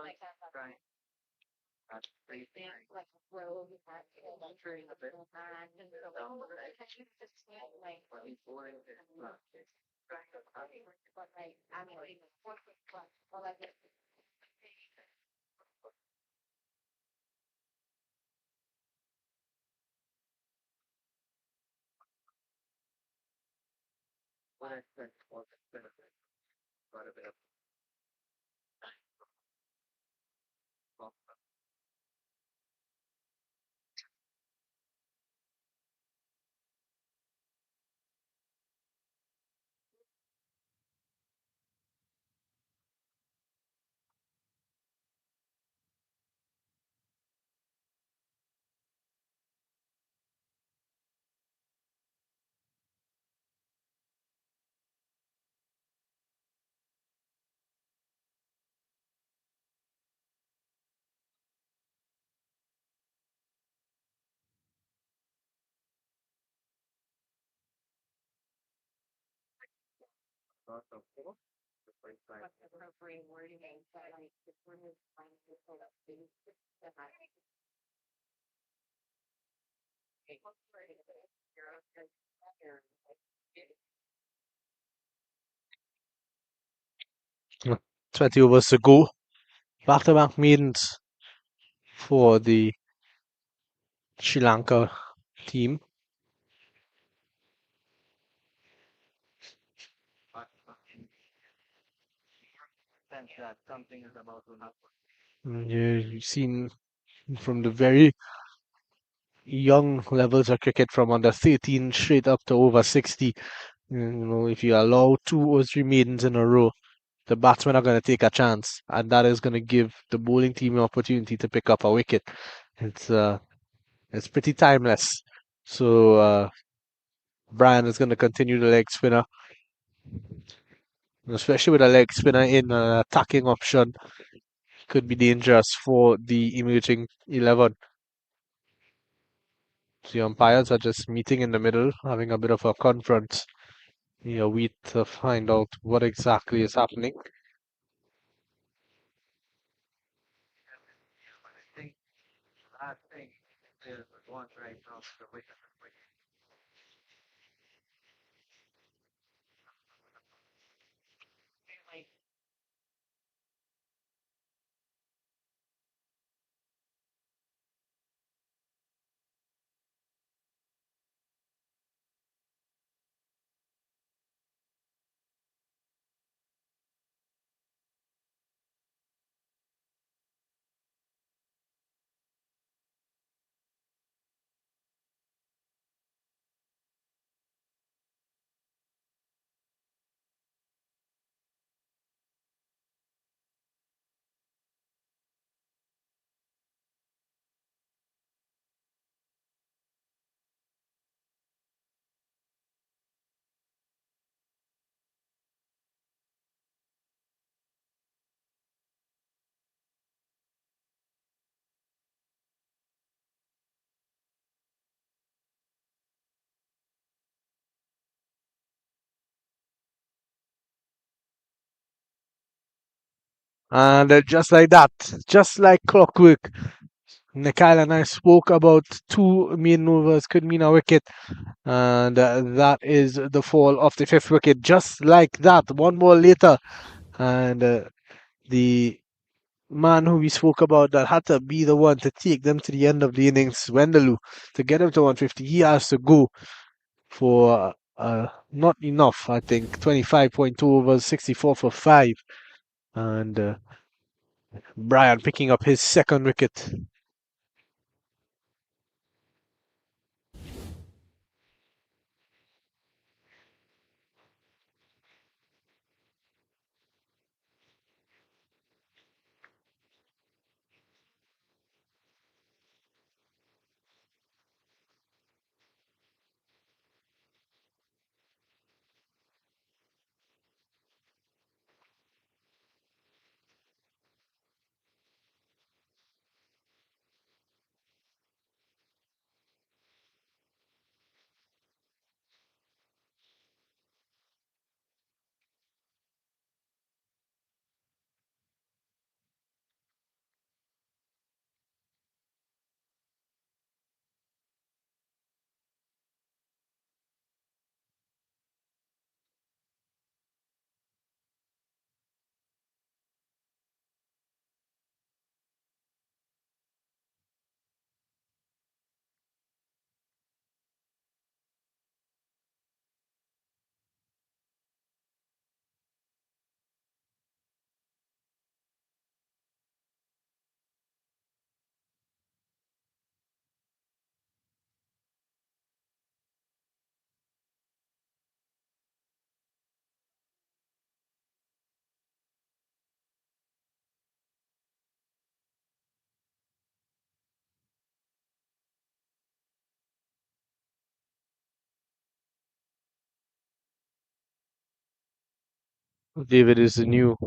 D: Like like road and but like I mean well like appropriate wording but like the word is trying to pull up things that I
A: 20 overs to go. Back-to-back maidens for the Sri Lanka team. You've seen from the very young levels of cricket from under 13 straight up to over 60. If you allow 2 or 3 maidens in a row, the batsmen are going to take a chance, and that is going to give the bowling team an opportunity to pick up a wicket. It's pretty timeless. So Brian is going to continue the leg spinner, especially with a leg spinner in an attacking option. Could be dangerous for the emerging 11. The umpires are just meeting in the middle, having a bit of a conference. Wait to find out what exactly is happening. And just like that, just like clockwork, Nikyle and I spoke about two main overs could mean a wicket, and that is the fall of the fifth wicket. Just like that, one more later, and the man who we spoke about that had to be the one to take them to the end of the innings, Wendeloo, to get him to 150. He has to go for not enough, I think. 25.2 overs, 64 for 5. And Brian picking up his second wicket. David is the new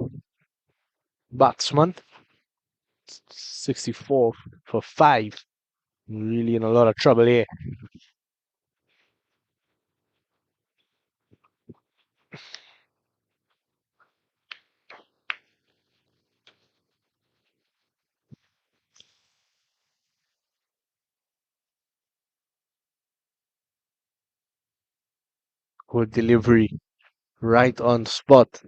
A: batsman. 64 for 5. Really in a lot of trouble here. Good delivery. Right on spot.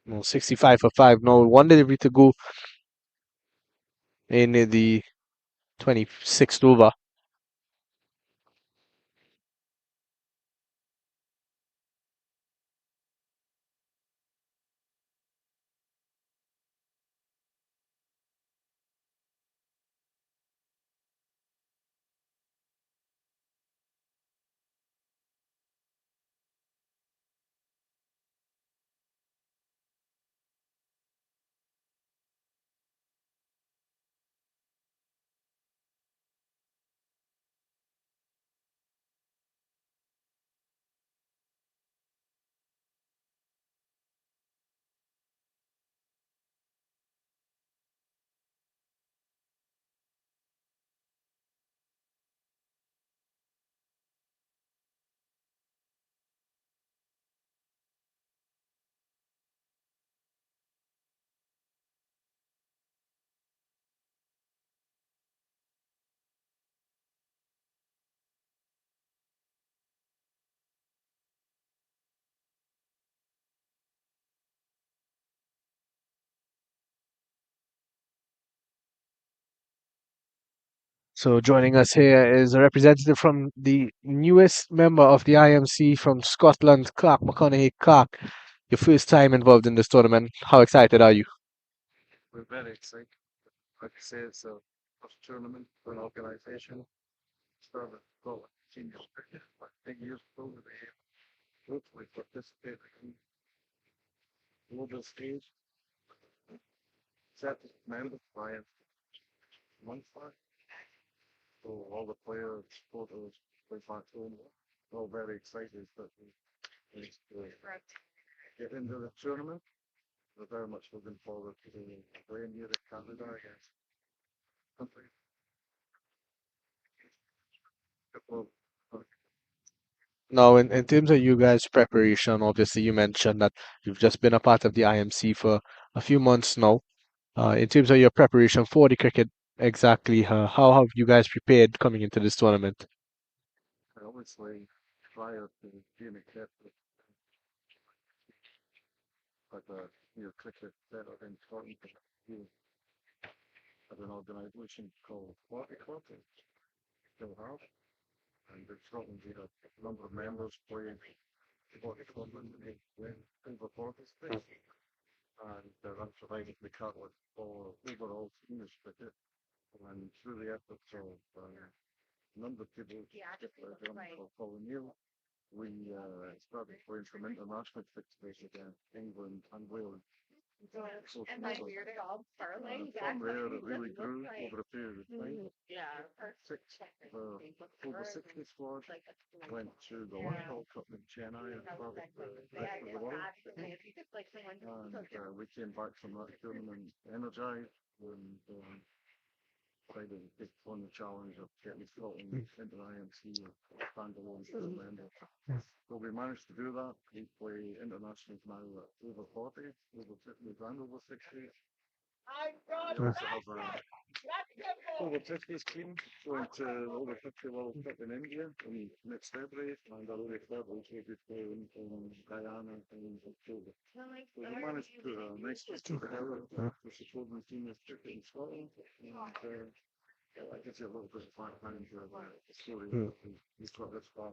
A: No, 65 for 5. No, one delivery to go in the 26th over. So joining us here is a representative from the newest member of the IMC from Scotland, Clark McConaughey. Clark, your first time involved in this tournament. How excited are you?
E: We're very excited. Like I say, it's a first tournament for an organisation. Started well, senior cricket, like 10 years ago, where they hopefully participate in global stage. Set member by one flag. So all the players, photos, play back home, we're all very excited that we get into the tournament. We're very much looking forward to playing here in Canada against country. Well,
A: Now, in terms of you guys' preparation, obviously you mentioned that you've just been a part of the IMC for a few months now. In terms of your preparation for the cricket, exactly how have you guys prepared coming into this tournament?
E: I obviously prior to being accepted at the cricket center in Scotland, we had an organisation called Party Club, still have, and in Scotland we had a number of members playing Party Club in over 40 states, and that provided the catalyst for overall senior cricket, and through the efforts of a number of people, for Colin Neal, we started playing some international fixtures against England and Wales. So
D: And then weird at all parlay.
E: from there, it really grew over a period of time.
D: Yeah.
E: Six, over 60 squads went to the World Cup in Chennai and started the rest of the world. And we came back from that tournament energized and decided to take on the challenge of getting Scotland into the IMC or standalone tournament. So we managed to do that. We play internationals now at over 40, over 50 and over 60. We also have a over 50s team going to the over 50 World Cup in India in next February, and our only February will be playing in Guyana in October. So we managed to put a nice system together to support the team with cricket in Scotland, and I can see a little bit of background to the story that we've got this far.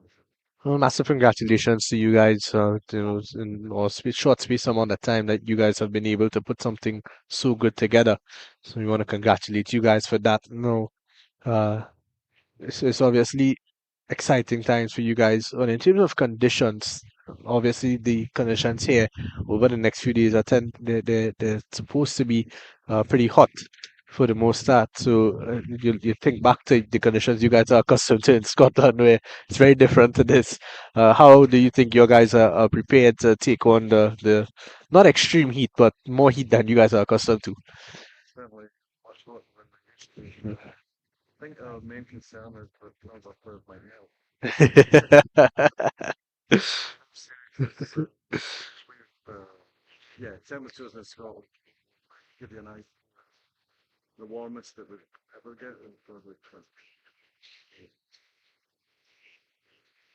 A: Well, massive congratulations to you guys. In short space amount of time that you guys have been able to put something so good together. So we want to congratulate you guys for that. No, uh, it's obviously exciting times for you guys. And in terms of conditions, obviously the conditions here over the next few days they're supposed to be pretty hot for the most part. So you think back to the conditions you guys are accustomed to in Scotland, where it's very different to this. How do you think your guys are prepared to take on the not extreme heat, but more heat than you guys are accustomed to?
E: Certainly much more than we used to. I think our main concern is that number of my nail. Yeah, temperatures in Scotland give you an idea. The warmest that we ever get is probably 20.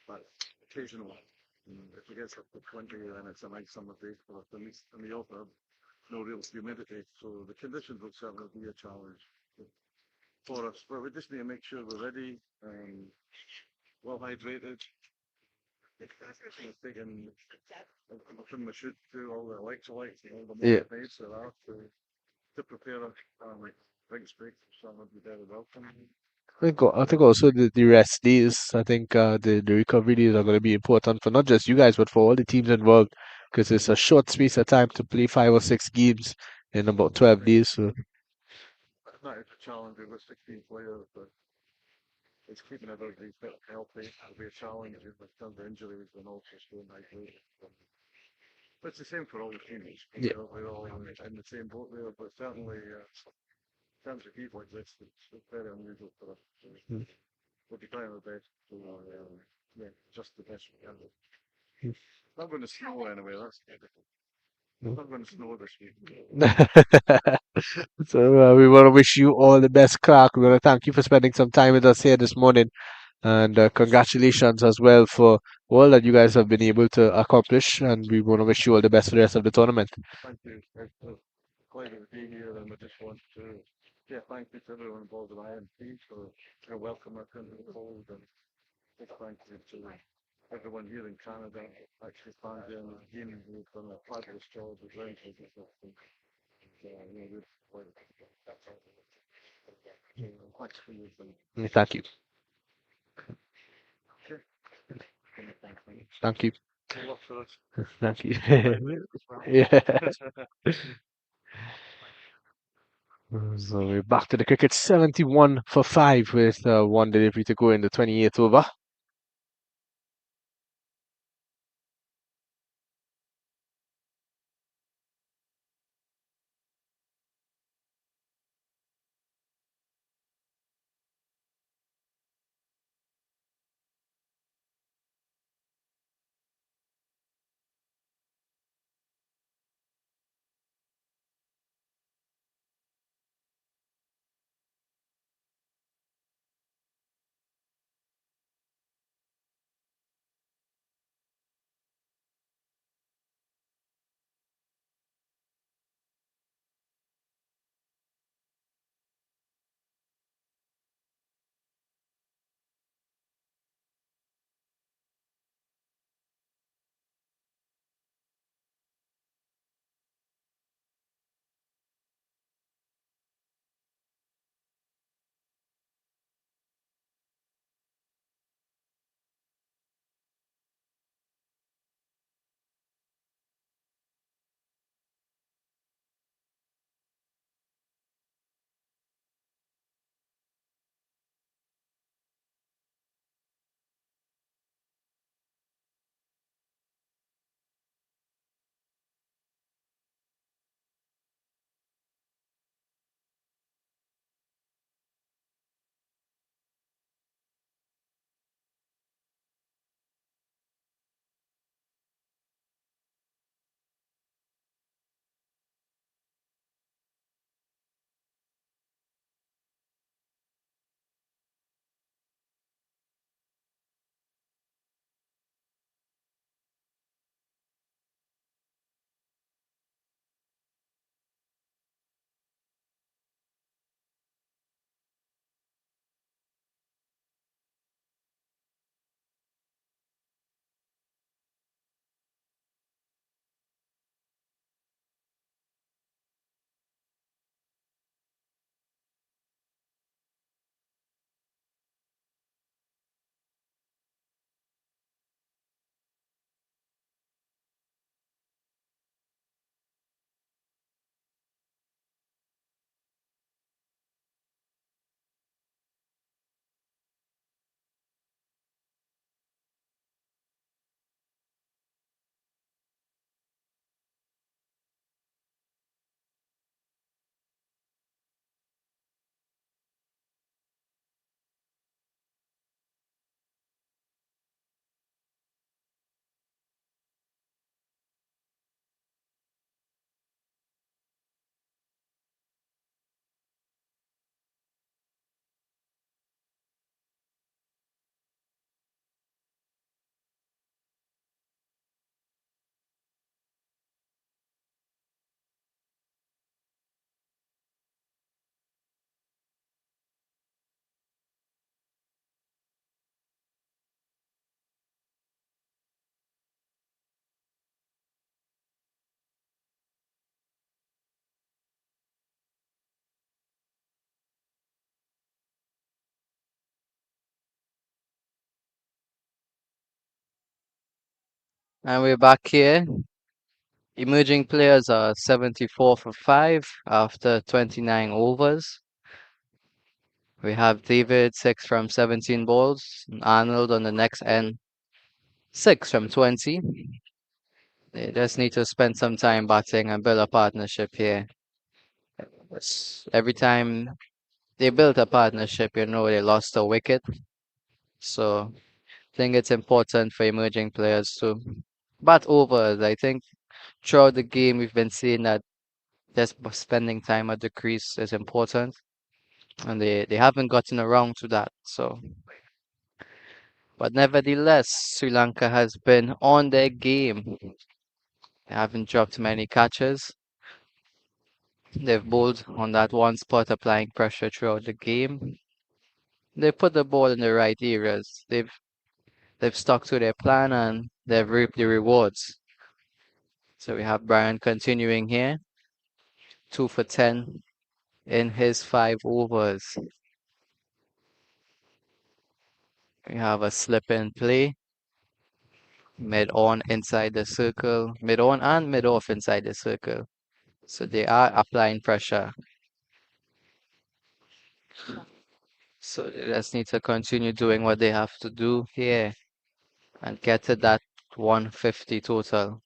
E: But occasionally, if it gets up to 20, then it's a nice summer day for us. And we also have no real humidity, so the conditions will certainly be a challenge for us. But we just need to make sure we're ready, well hydrated, taking everything we should do, all the electrolytes and all the
A: Yeah.
E: motivates that are to prepare drinks break, so that would be very welcome.
A: I think also the rest days. I think the recovery days are going to be important for not just you guys, but for all the teams involved, because it's a short space of time to play 5 or 6 games in about 12 days. So
E: That is a challenge. We've got 16 players, but it's keeping everybody fit and healthy. It'll be a challenge in terms of injuries and also staying hydrated. But it's the same for all the teams.
A: Yeah.
E: We're all in the same boat there, but certainly in terms of heat like this, it's very unusual for us.
A: Mm.
E: We'll be trying our best to just the best we can.
A: Mm.
E: It's not going to snow anyway, that's good.
A: Mm.
E: It's not going to snow this week.
A: So we want to wish you all the best, Clark. We want to thank you for spending some time with us here this morning, and congratulations as well for all that you guys have been able to accomplish. And we want to wish you all the best for the rest of the tournament.
E: Thank you. It's a pleasure to be here, and we just want to thank you to everyone involved in IMC for your welcome us into the fold, and big thank you to everyone here in Canada, actually Sanjay and his team who've done a fabulous job with rentals and stuff. And, thanks for your time.
A: Thank you. Thank you.
E: Good luck for us.
A: Thank you.
E: Well.
A: Yeah. So we're back to the cricket 71 for 5 with one delivery to go in the 28th over.
F: And we're back here. Emerging players are 74 for 5 after 29 overs. We have David 6 from 17 balls, and Arnold on the next end 6 from 20. They just need to spend some time batting and build a partnership here. Every time they built a partnership, they lost a wicket. So I think it's important for emerging players to bat overs. I think throughout the game, we've been seeing that just spending time at the crease is important, and they haven't gotten around to that. So, but nevertheless, Sri Lanka has been on their game. They haven't dropped many catches. They've bowled on that one spot, applying pressure throughout the game. They put the ball in the right areas. They've stuck to their plan and they've reaped the rewards. So we have Brian continuing here, 2 for 10 in his 5 overs. We have a slip in play, mid on inside the circle, mid on and mid off inside the circle. So they are applying pressure. So they just need to continue doing what they have to do here and get to that 150 total.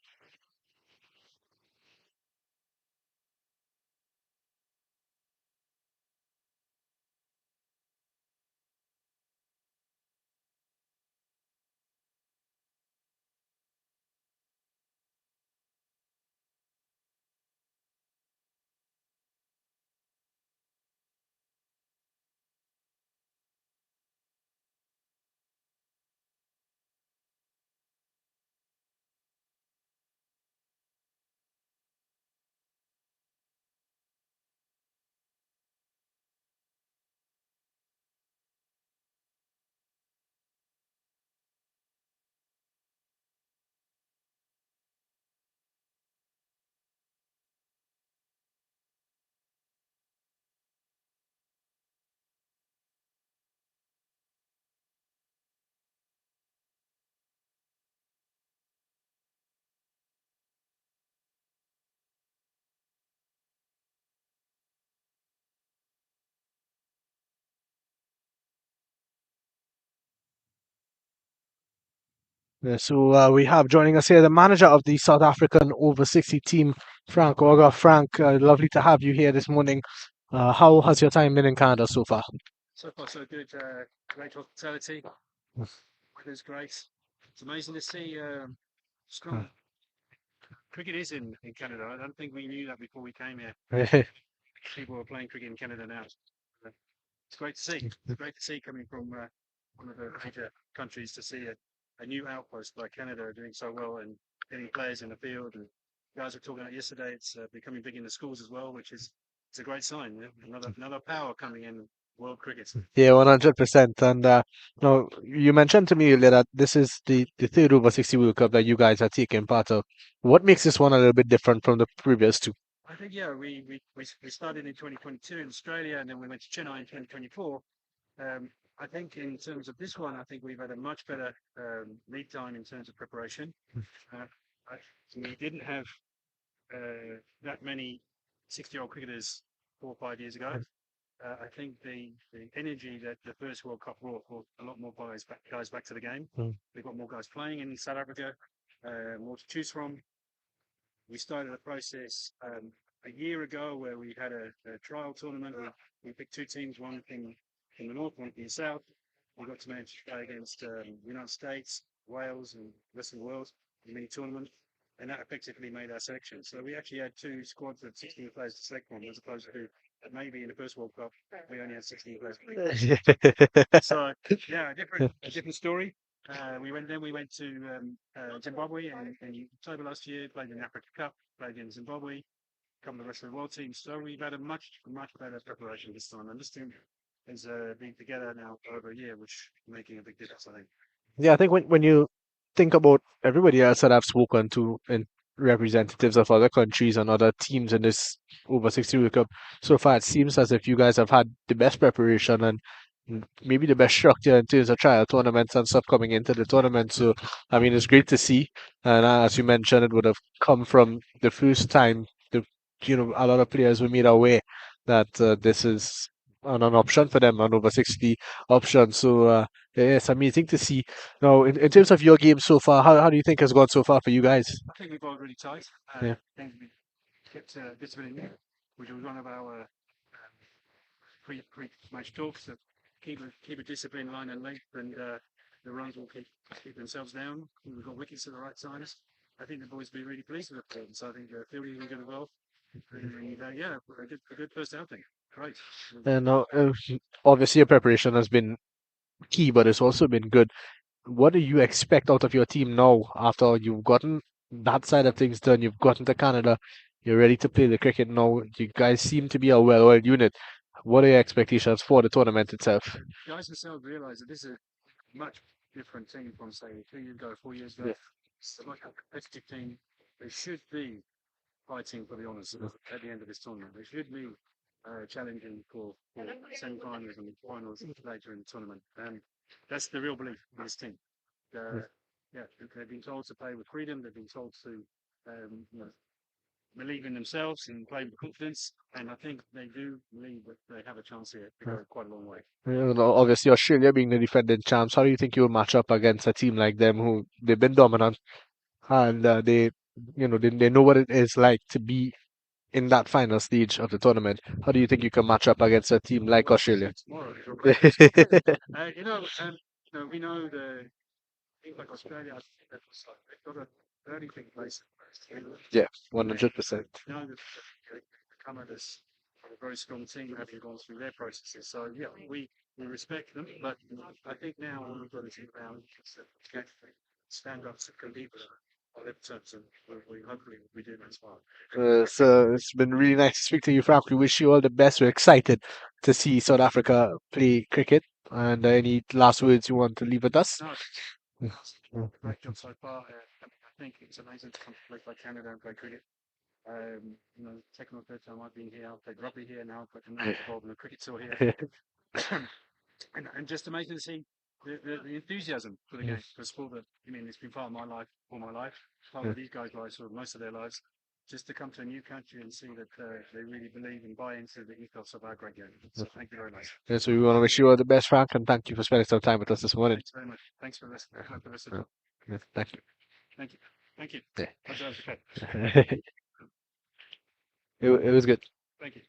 A: Yeah, so we have joining us here the manager of the South African over 60 team, Frank Oga. Frank, lovely to have you here this morning. How has your time been in Canada so far?
B: So far, so good. Great hospitality. Weather's great. It's amazing to see strong cricket is in Canada. I don't think we knew that before we came here. People are playing cricket in Canada now. It's great to see. It's great to see coming from one of the major countries to see a new outpost like Canada doing so well and getting players in the field. And guys were talking about yesterday. It's becoming big in the schools as well, which is it's a great sign. Another power coming in world cricket.
A: Yeah, 100%. And no, you mentioned to me earlier that this is the third over 60 World Cup that you guys are taking part of. What makes this one a little bit different from the previous two?
B: I think yeah, we started in 2022 in Australia, and then we went to Chennai in 2024. I think in terms of this one, I think we've had a much better lead time in terms of preparation. We didn't have that many 60-year-old cricketers 4 or 5 years ago. I think the energy that the first World Cup brought a lot more guys back to the game. We've got more guys playing in South Africa, more to choose from. We started a process a year ago where we had a trial tournament. We picked 2 teams, one from the north, one from the south. We got to manage to play against the United States, Wales, and the rest of the world in mini tournament. And that effectively made our selection. So we actually had 2 squads of 16 players to select from, as opposed to maybe in the first World Cup we only had 16 players. So yeah, a different story. We went to Zimbabwe in October last year, played in the Africa Cup, played in Zimbabwe, come to the rest of the world team. So we've had a much better preparation this time. And this team has been together now for over a year, which is making a big difference, I think.
A: Yeah, I think when you think about everybody else that I've spoken to and representatives of other countries and other teams in this over 60 World Cup, so far it seems as if you guys have had the best preparation and maybe the best structure in terms of trial tournaments and stuff coming into the tournament. So, I mean, it's great to see. And as you mentioned, it would have come from the first time a lot of players were made aware that this is an option for them, an over 60 option. So, yeah, it's amazing to see. Now, in terms of your game so far, how do you think has gone so far for you guys?
B: I think we've got really tight.
A: Yeah.
B: I think we kept discipline in there, which was one of our pre-match talks. That keep a disciplined line and length, and the runs will keep themselves down. We've got wickets at the right times. I think the boys will be really pleased with it. So I think fielding will go well. And yeah, a good first outing. Great.
A: And now, obviously, your preparation has been key, but it's also been good. What do you expect out of your team now after you've gotten that side of things done? You've gotten to Canada, you're ready to play the cricket now. You guys seem to be a well-oiled unit. What are your expectations for the tournament itself?
B: Guys themselves realise that this is a much different team from, say, 2 years ago, 4 years ago.
A: Yeah.
B: It's a much more competitive team. They should be fighting for the honours at the end of this tournament. They should be challenging for semi-finals and finals later in the tournament. And that's the real belief in this team. Yeah, they've been told to play with freedom. They've been told to believe in themselves and play with confidence. And I think they do believe that they have a chance here to go quite a long way.
A: Obviously, Australia being the defending champs, how do you think you'll match up against a team like them who they've been dominant and they know what it is like to be in that final stage of the tournament? How do you think you can match up against a team like Australia?
B: Tomorrow, we know the things like Australia. I think that was like they've got a very big place.
A: Yeah, 100%.
B: You know that Canada's a very strong team, having gone through their processes. So yeah, we respect them, but I think now we've got to sit around and stand up to compete with them on their terms, and we hopefully we do as well.
A: So it's been really nice to speak to you, Frank. We wish you all the best. We're excited to see South Africa play cricket. And any last words you want to leave with us?
B: No, great job so far. I think it's amazing to come to a place like Canada and play cricket. Second or third time I've been here, I've played rugby here, now I've got involved in the cricket tour here. and just amazing to see the enthusiasm for the game, for sport that, it's been part of my life all my life, part of these guys' lives for most of their lives. Just to come to a new country and see that they really believe and buy into the ethos of our great game. So thank you very much.
A: Yeah, so we want to wish you all the best, Frank, and thank you for spending some time with us this morning.
B: Thanks very much. Thanks for listening.
A: Yeah, thank you.
B: Thank you. Thank you.
A: Yeah. It was good.
B: Thank you.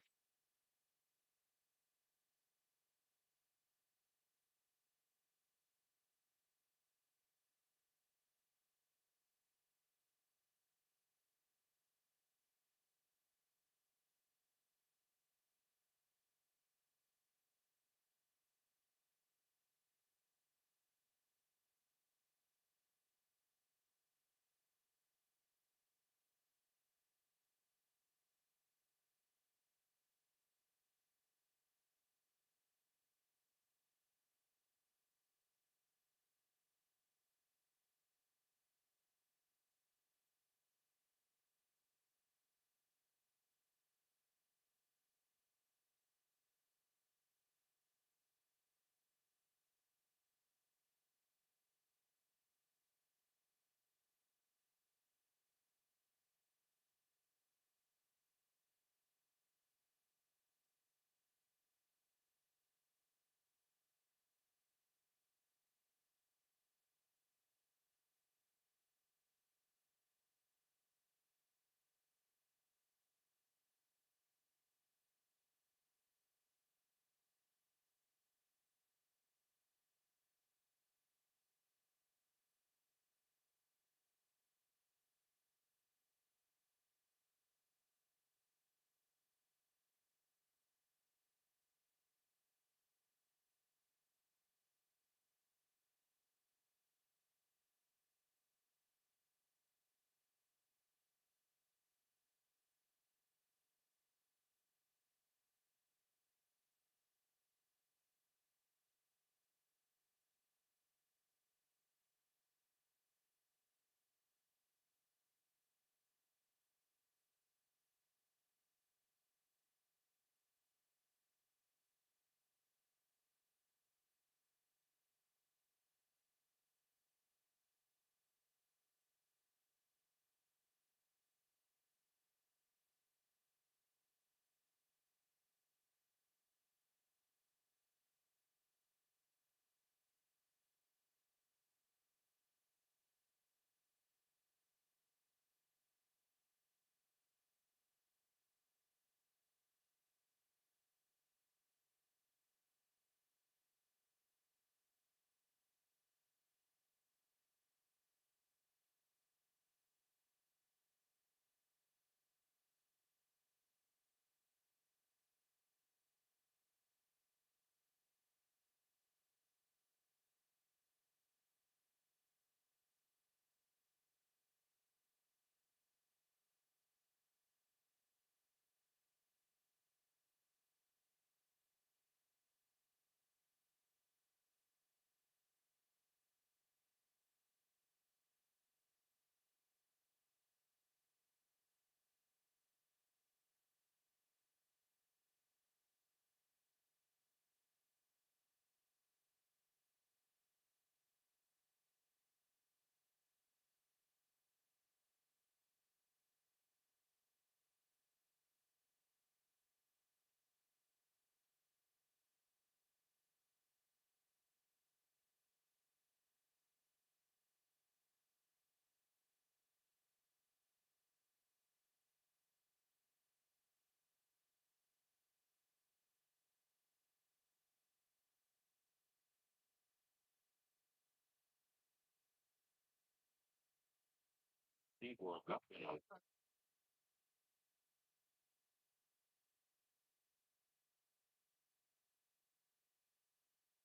C: League World Cup, you know.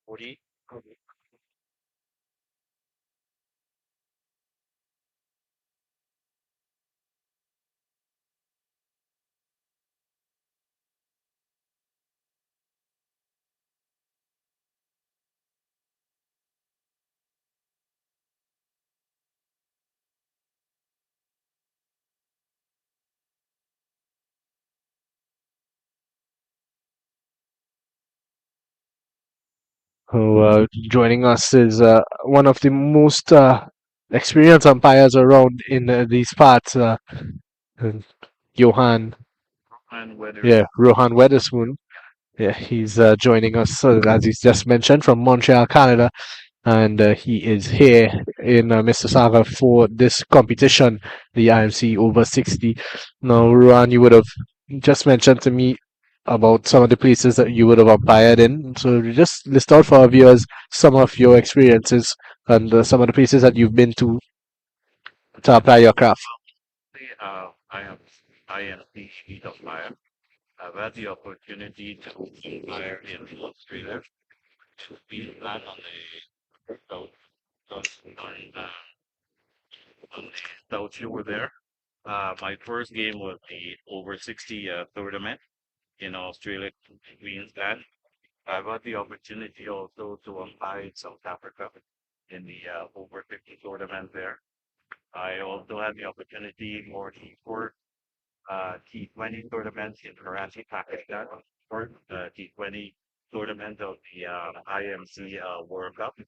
C: Woody,
A: who joining us is one of the most experienced umpires around in these parts, uh, Johan,
C: and whether
A: yeah, Rohan Weatherspoon. Yeah, he's joining us, as he's just mentioned, from Montreal, Canada, and he is here in Mississauga for this competition, the IMC over 60. Now, Rohan, you would have just mentioned to me about some of the places that you would have umpired in. So just list out for our viewers some of your experiences and some of the places that you've been to apply your craft.
C: I am IMC sheet of fire. I've had the opportunity to hire in Australia to be land on the south, south on the south shore there. My first game was the over 60 tournament in Australia, Queensland. I've had the opportunity also to umpire in South Africa in the over 50 tournament there. I also had the opportunity for the fourth T20 tournaments in Karachi, Pakistan, or T20 tournament of the IMC World Cup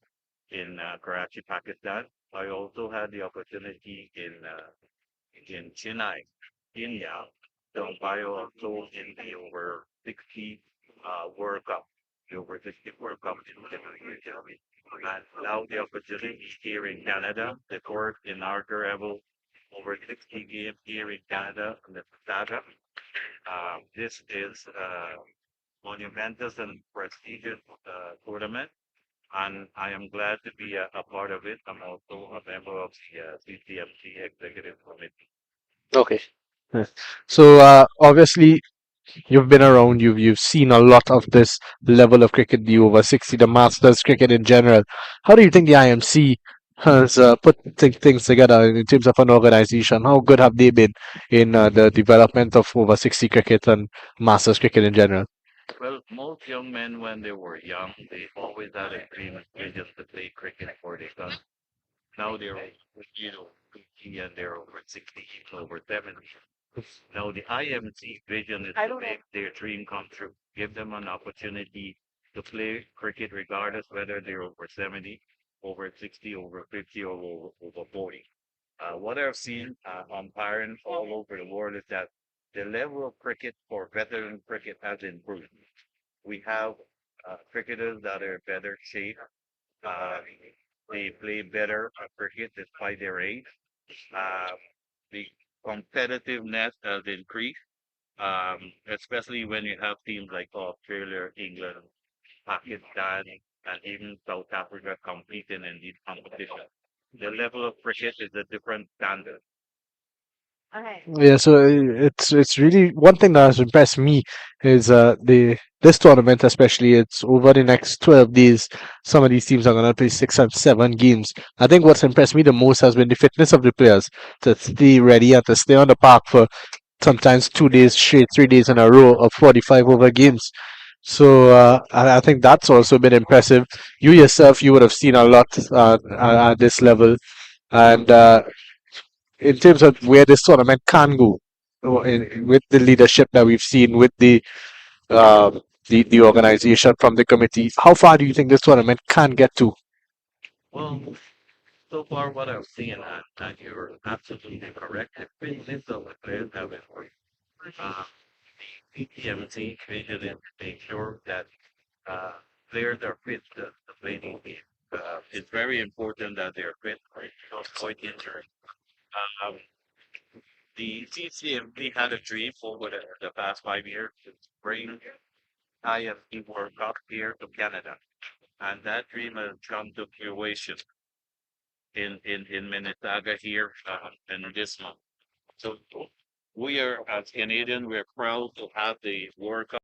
C: in Karachi, Pakistan. I also had the opportunity in Chennai, India, to umpire also in the over 60 World Cup, the over 60 World Cup in Chennai. And now the opportunity here in Canada, the court in Arthur Evel over 60 games here in Canada in the Mississauga. This is monumentous and prestigious tournament, and I am glad to be a part of it. I'm also a member of the CCMC Executive Committee.
A: Okay. Yes. So obviously you've been around, you've seen a lot of this level of cricket, the over 60, the Masters cricket in general. How do you think the IMC has put things together in terms of an organization? How good have they been in the development of over 60 cricket and Masters cricket in general?
C: Well, most young men, when they were young, they always had a dream and vision to play cricket for their country. Now they're, 50 and they're over 60, even over 70. Now the IMC vision is to make their dream come true. Give them an opportunity to play cricket regardless whether they're over 70, over 60, over 50, or over 40. What I've seen umpiring all over the world is that the level of cricket for veteran cricket has improved. We have cricketers that are better shape. Uh, they play better cricket despite their age. Uh, the competitiveness has increased, especially when you have teams like Australia, England, Pakistan, and even South Africa competing in these competitions. The level of cricket is a different standard.
A: Yeah, so it's really one thing that has impressed me is the this tournament especially. It's over the next 12 days. Some of these teams are gonna play 6 and 7 games. I think what's impressed me the most has been the fitness of the players to stay ready and to stay on the park for sometimes 2 days straight, 3 days in a row of 45 over games. So I think that's also been impressive. You yourself, you would have seen a lot at this level, and in terms of where this tournament can go, with the leadership that we've seen, with uh, the organization from the committee, how far do you think this tournament can get to?
C: Well, so far what I've seen, and you're absolutely correct, the fitness of the players have improved. Uh, the PTMT vision is to make sure that uh, players are fit to play the game. It's very important that they're fit to avoid injury. Um, the CCMP had a dream over the past 5 years to bring IFC World Cup here to Canada, and that dream has come to fruition.
E: in Mississauga here in this month. So we are as Canadian, we're proud to have the World Cup.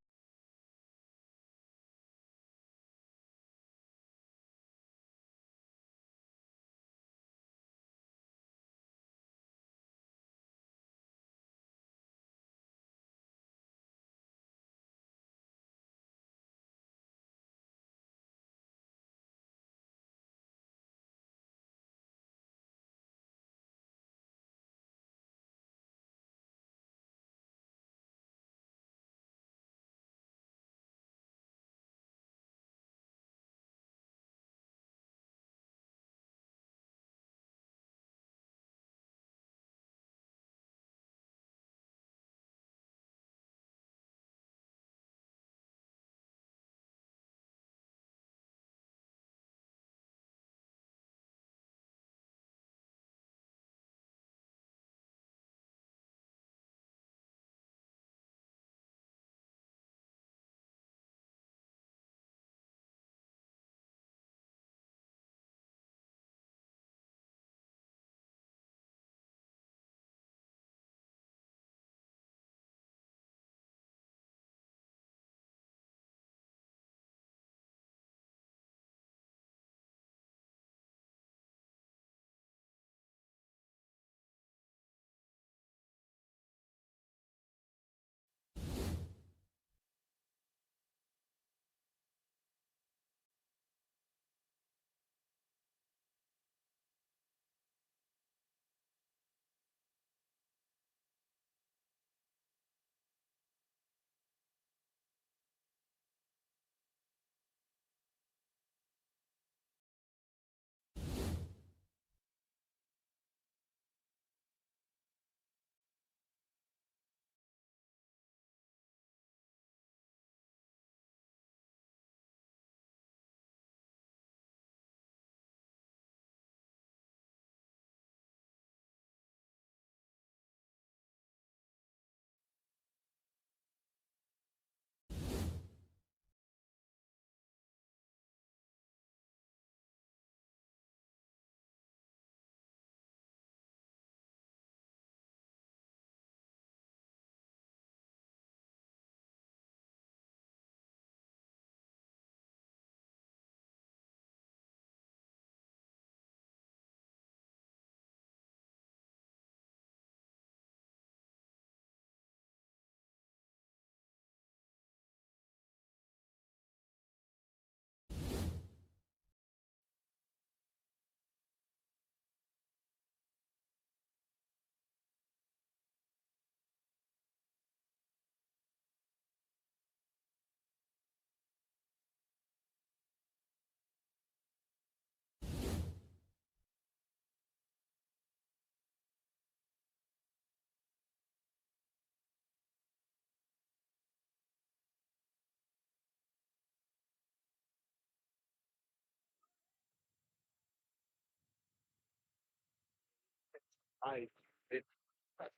A: I it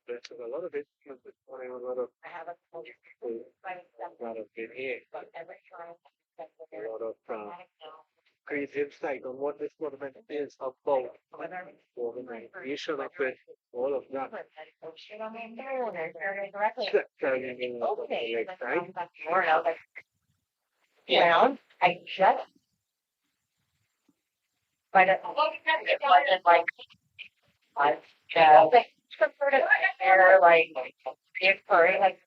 A: there's a lot of it this morning,
D: I have a
A: lot of it here,
D: every time.
A: a lot of great insight on what this tournament is about organization of it, all of that.
D: Shit on my phone or directly.
A: Turning in
D: Okay,
A: like, right?
D: more out like round. I just but it wasn't like like prefer to compare like reoccurring like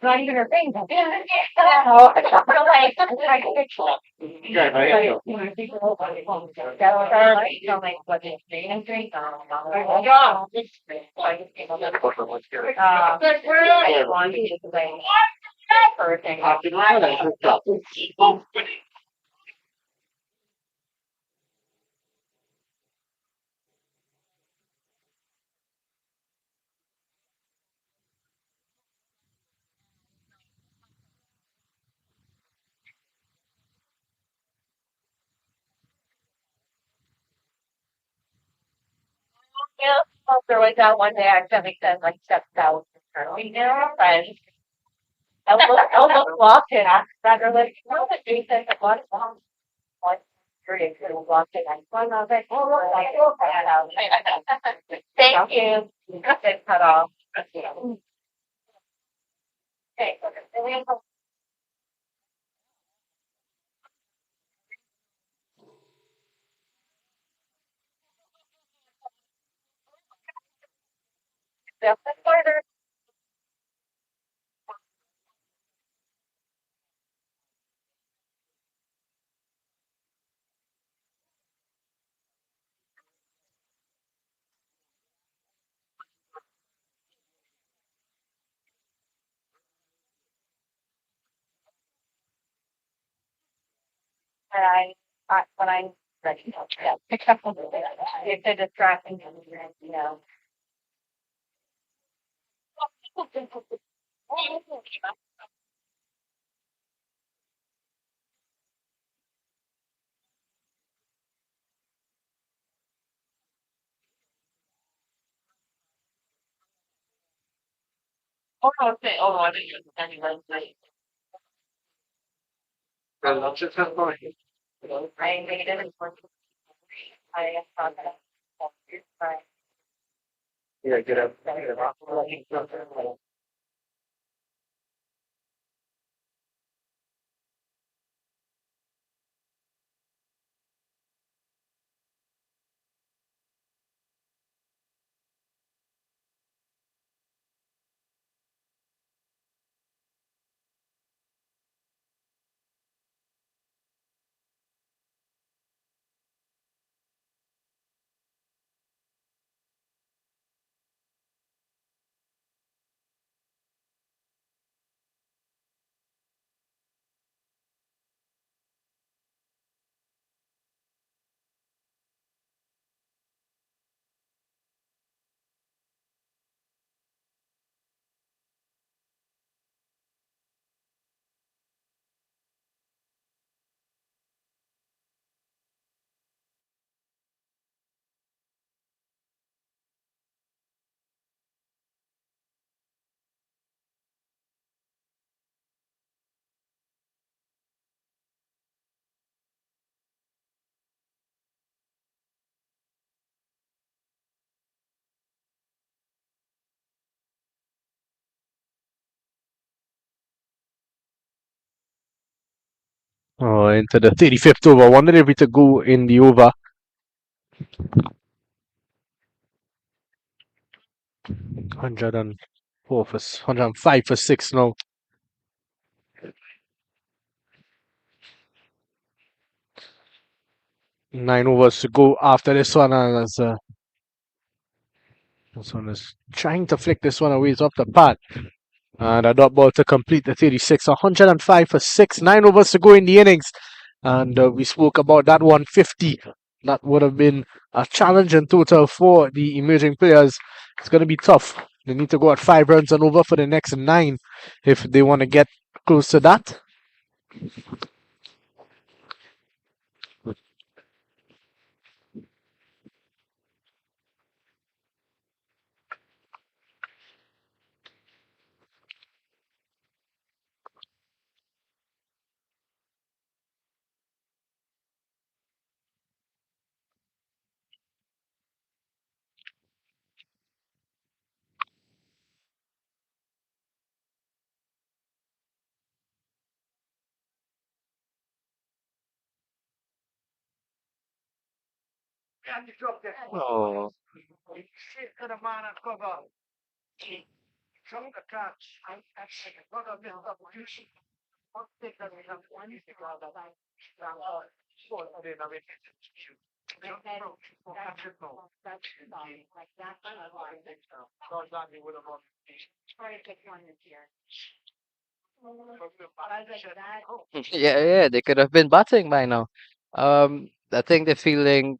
D: not even her thing. Yeah, oh, like
A: Yeah, I know.
D: what they and drink. Yeah. You know, there was that one day I accidentally said like 7,000 early now, and I almost lost it. I rather like, you know, the Jason, the one period could have lost it. And I was like, oh, look, like, oh, thank you. It's cut off. Okay, so we have the further. And when I'm ready, yeah, pick up on it. It's a distraction, you know. Oh, okay. Oh, I didn't anyway. I made it. I thought that.
B: Yeah, get up.
A: Oh, into the 35th over. Wonder if we to go in the over. 104 for 105 for 6 now. 9 overs to go after this one. And this one is trying to flick this one away. It's up the pad. And a dot ball to complete the 36. 105 for 6. 9 overs to go in the innings. And we spoke about that 150. That would have been a challenge in total for the emerging players. It's going to be tough. They need to go at 5 runs and over for the next 9 if they want to get close to that. Oh,
B: Shit to the man and cover. Drop the catch. Got a bit of juicy. One thing that we have one is short of it, I mean, just approach. Catch it now. So exactly what I'm on.
D: Try to pick one this year.
F: Yeah, yeah, they could have been batting by now. I think the fielding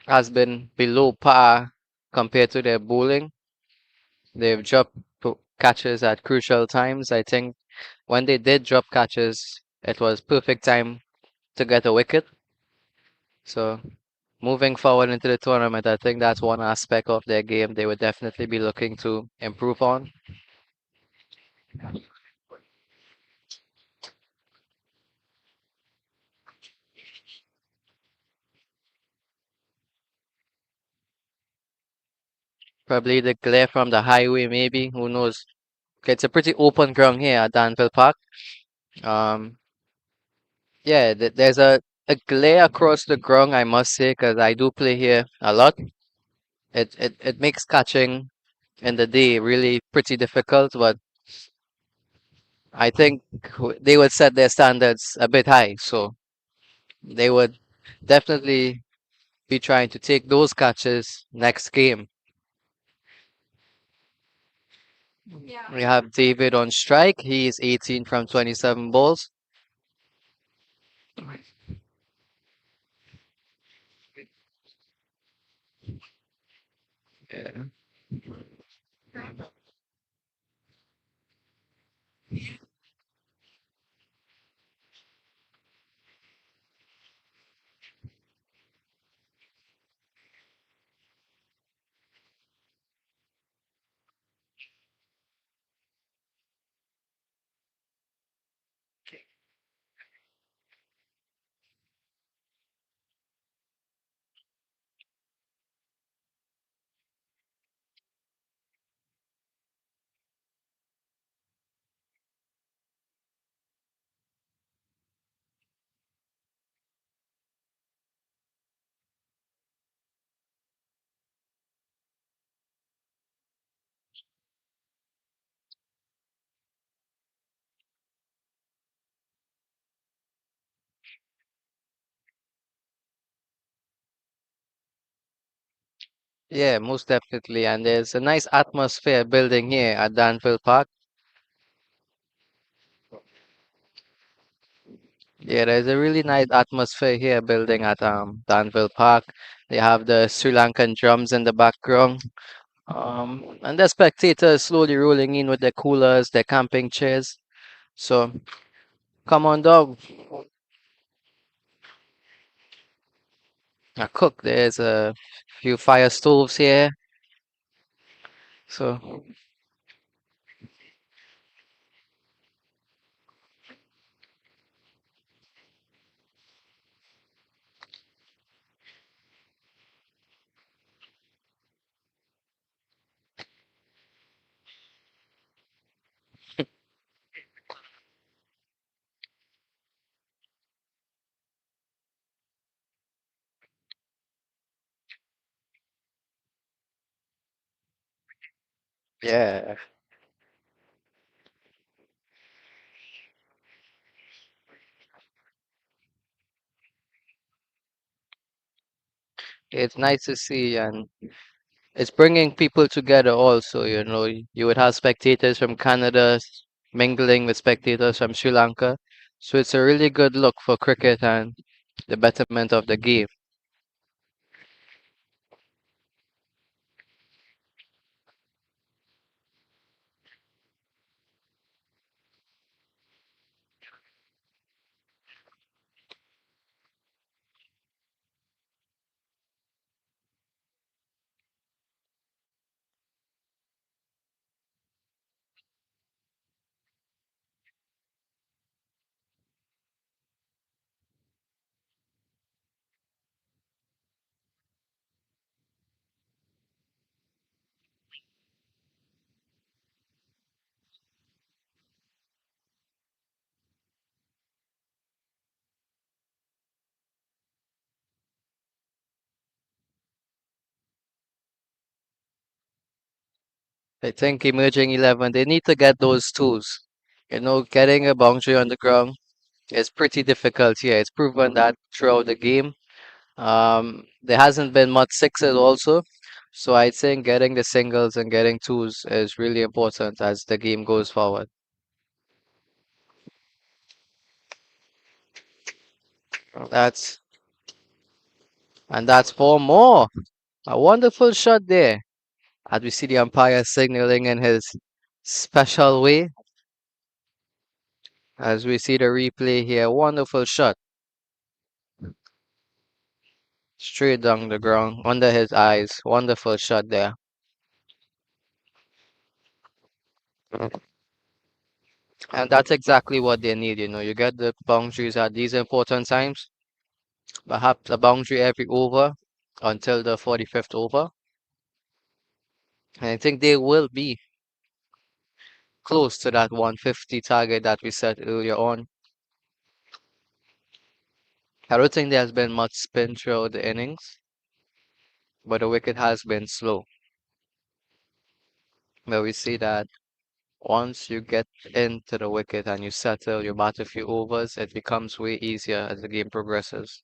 F: has been below par compared to their bowling. They've dropped catches at crucial times. I think when they did drop catches, it was perfect time to get a wicket. So moving forward into the tournament, I think that's one aspect of their game they would definitely be looking to improve on. Probably the glare from the highway, maybe. Who knows? Okay, it's a pretty open ground here at Danville Park. Um, yeah, there's a glare across the ground, I must say, because I do play here a lot. It makes catching in the day really pretty difficult, but I think they would set their standards a bit high, so they would definitely be trying to take those catches next game. We have David on strike. He is 18 from 27 balls. Yeah. Yeah, most definitely. And there's a nice atmosphere building here at Danville Park. Yeah, there's a really nice atmosphere here building at Danville Park. They have the Sri Lankan drums in the background. And the spectators slowly rolling in with their coolers, their camping chairs. So come on, dog. A cook. There's a few fire stoves here. So yeah, it's nice to see, and it's bringing people together also. You would have spectators from Canada mingling with spectators from Sri Lanka. So it's a really good look for cricket and the betterment of the game. I think emerging 11, they need to get those tools. Getting a boundary on the ground is pretty difficult here. It's proven that throughout the game. There hasn't been much sixes also. So I think getting the singles and getting twos is really important as the game goes forward. That's that's four more. A wonderful shot there. As we see the umpire signaling in his special way. As we see the replay here, wonderful shot. Straight down the ground, under his eyes. Wonderful shot there. And that's exactly what they need, you know. You get the boundaries at these important times, perhaps a boundary every over until the 45th over. And I think they will be close to that 150 target that we set earlier on. I don't think there's been much spin throughout the innings, but the wicket has been slow. But we see that once you get into the wicket and you settle, you bat a few overs, it becomes way easier as the game progresses.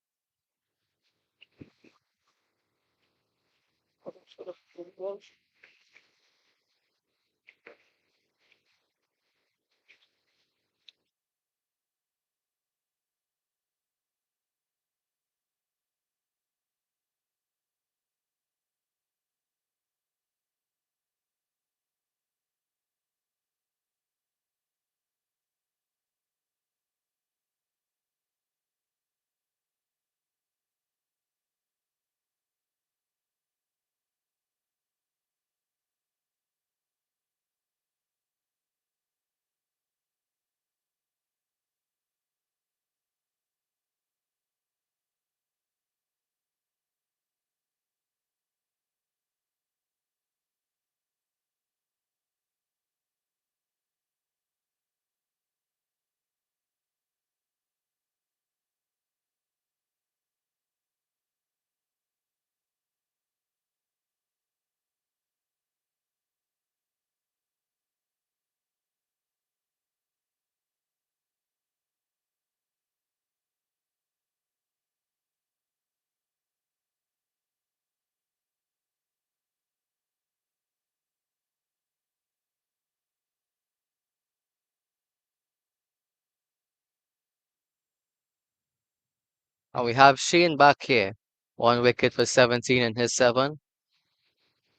F: And we have Shane back here. 1 wicket for 17 in his 7.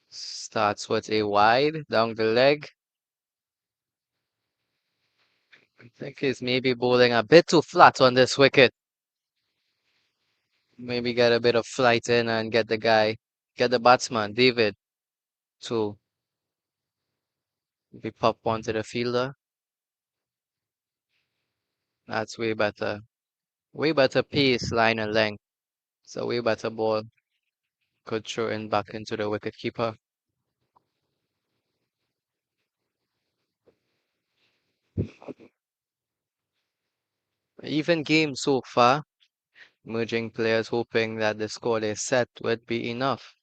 F: Starts with a wide down the leg. I think he's maybe bowling a bit too flat on this wicket. Maybe get a bit of flight in and get the batsman, David, to be pop onto the fielder. That's way better. Way better pace, line and length. So way better ball. Could throw in back into the wicket keeper. Even game so far. Merging players hoping that the score they set would be enough.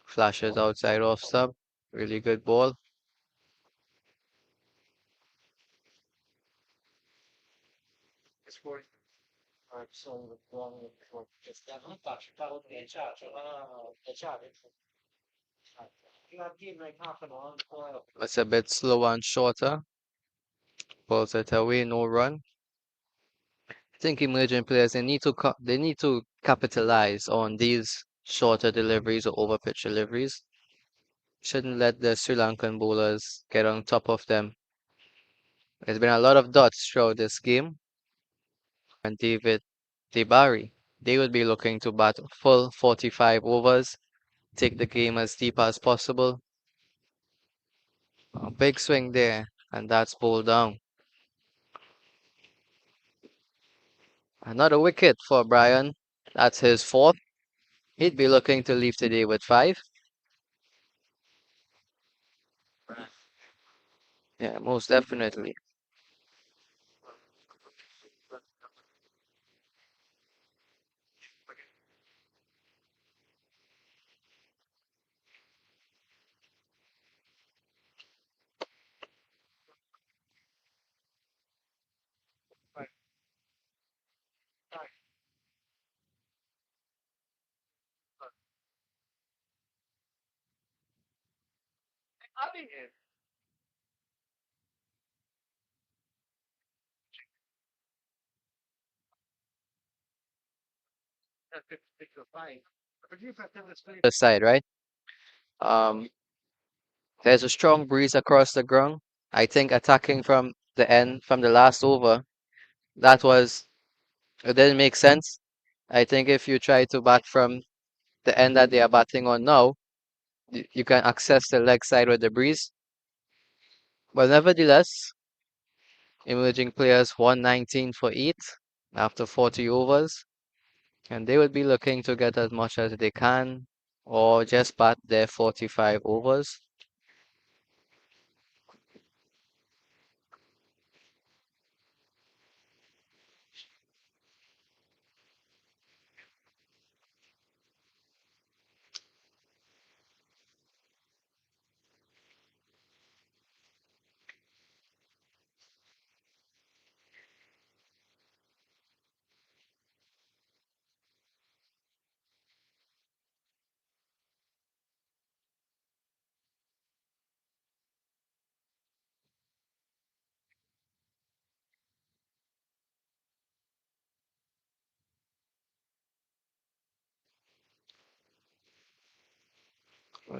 F: Flashes outside off sub. Really good ball. It's a bit slower and shorter. Balls it away, no run. I think emerging players they need to capitalize on these shorter deliveries or over pitch deliveries. Shouldn't let the Sri Lankan bowlers get on top of them. There's been a lot of dots throughout this game. And David Debari, they would be looking to bat full 45 overs, take the game as deep as possible. A big swing there, and that's bowled down. Another wicket for Brian. That's his 4th. He'd be looking to leave today with 5. Yeah, most definitely. The side, right? Um, there's a strong breeze across the ground. I think attacking from the end, from the last over, that was, it didn't make sense. I think if you try to bat from the end that they are batting on now, you can access the leg side with the breeze. But nevertheless, emerging players 119 for 8 after 40 overs, and they would be looking to get as much as they can or just bat their 45 overs.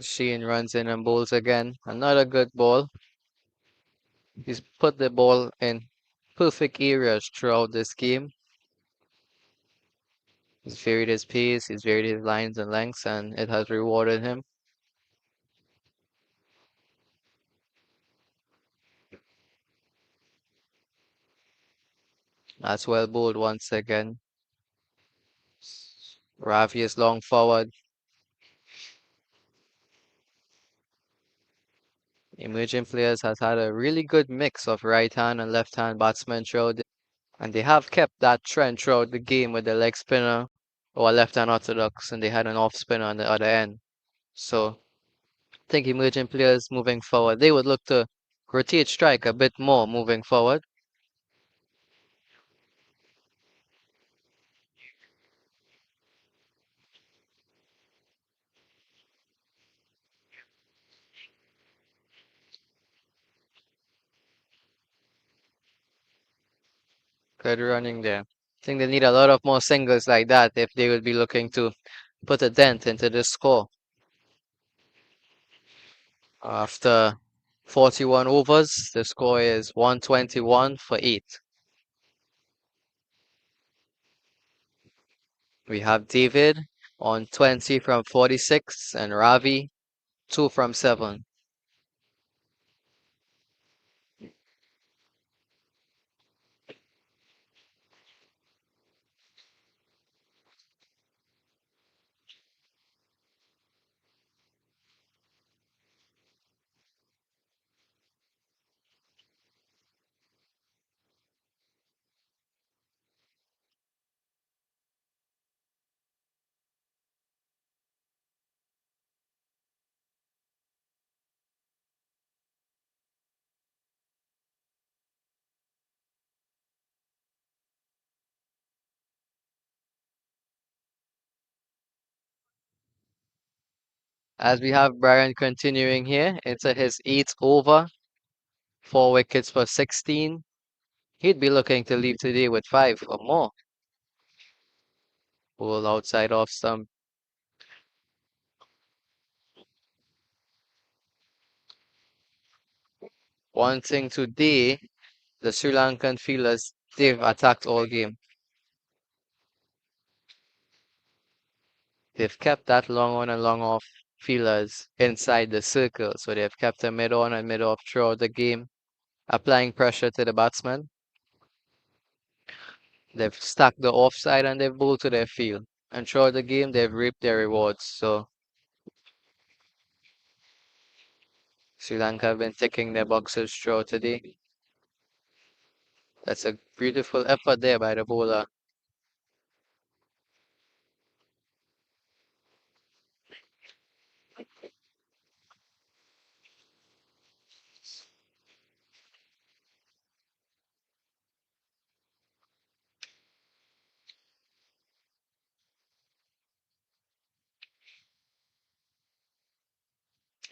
F: Sheen runs in and bowls again. Another good ball. He's put the ball in perfect areas throughout this game. He's varied his pace, he's varied his lines and lengths, and it has rewarded him. That's well bowled once again. Ravi is long forward. Emerging players has had a really good mix of right hand and left hand batsmen throughout, and they have kept that trend throughout the game with the leg spinner or left hand orthodox, and they had an off spinner on the other end. So I think emerging players moving forward, they would look to rotate strike a bit more moving forward. Good running there. I think they need a lot of more singles like that if they would be looking to put a dent into this score. After 41 overs, the score is 121 for 8. We have David on 20 from 46 and Ravi 2 from 7. As we have Brian continuing here, it's his 8th over, 4 wickets for 16. He'd be looking to leave today with 5 or more. Ball outside off stump. One thing today, the Sri Lankan fielders, they've attacked all game. They've kept that long on and long off fielders inside the circle, so they've kept them mid on and mid off throughout the game, applying pressure to the batsman. They've stacked the offside and they've bowled to their field. And throughout the game, they've reaped their rewards. So Sri Lanka have been ticking their boxes throughout today. That's a beautiful effort there by the bowler.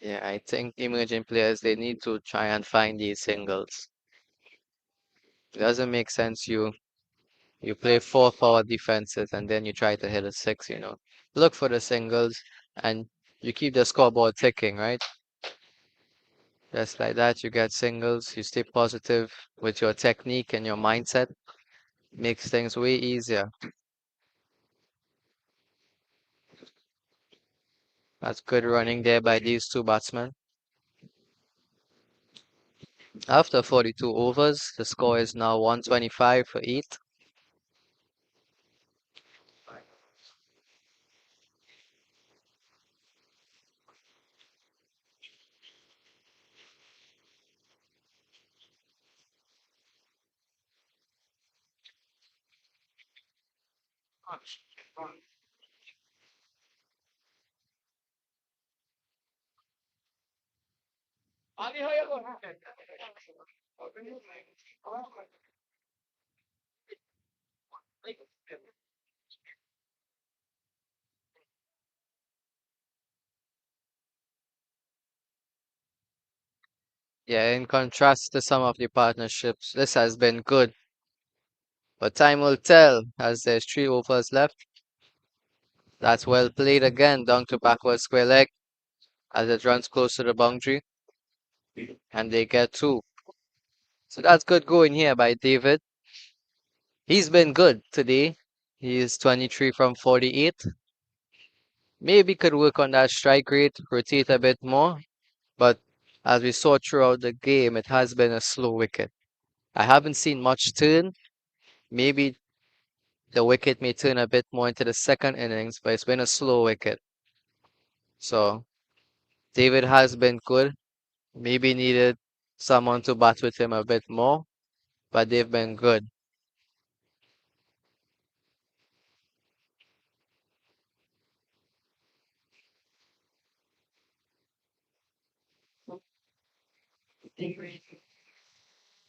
F: Yeah, I think emerging players, they need to try and find these singles. It doesn't make sense you play 4 forward defenses and then you try to hit a 6. Look for the singles and you keep the scoreboard ticking, right? Just like that, you get singles, you stay positive with your technique and your mindset, makes things way easier. That's good running there by these two batsmen. After 42 overs, the score is now 125 for 8. Yeah, in contrast to some of the partnerships, this has been good. But time will tell as there's 3 overs left. That's well played again, down to backward square leg as it runs close to the boundary. And they get 2. So that's good going here by David. He's been good today. He is 23 from 48. Maybe could work on that strike rate, rotate a bit more. But as we saw throughout the game, it has been a slow wicket. I haven't seen much turn. Maybe the wicket may turn a bit more into the second innings, but it's been a slow wicket. So David has been good. Maybe needed someone to bat with him a bit more, but they've been good.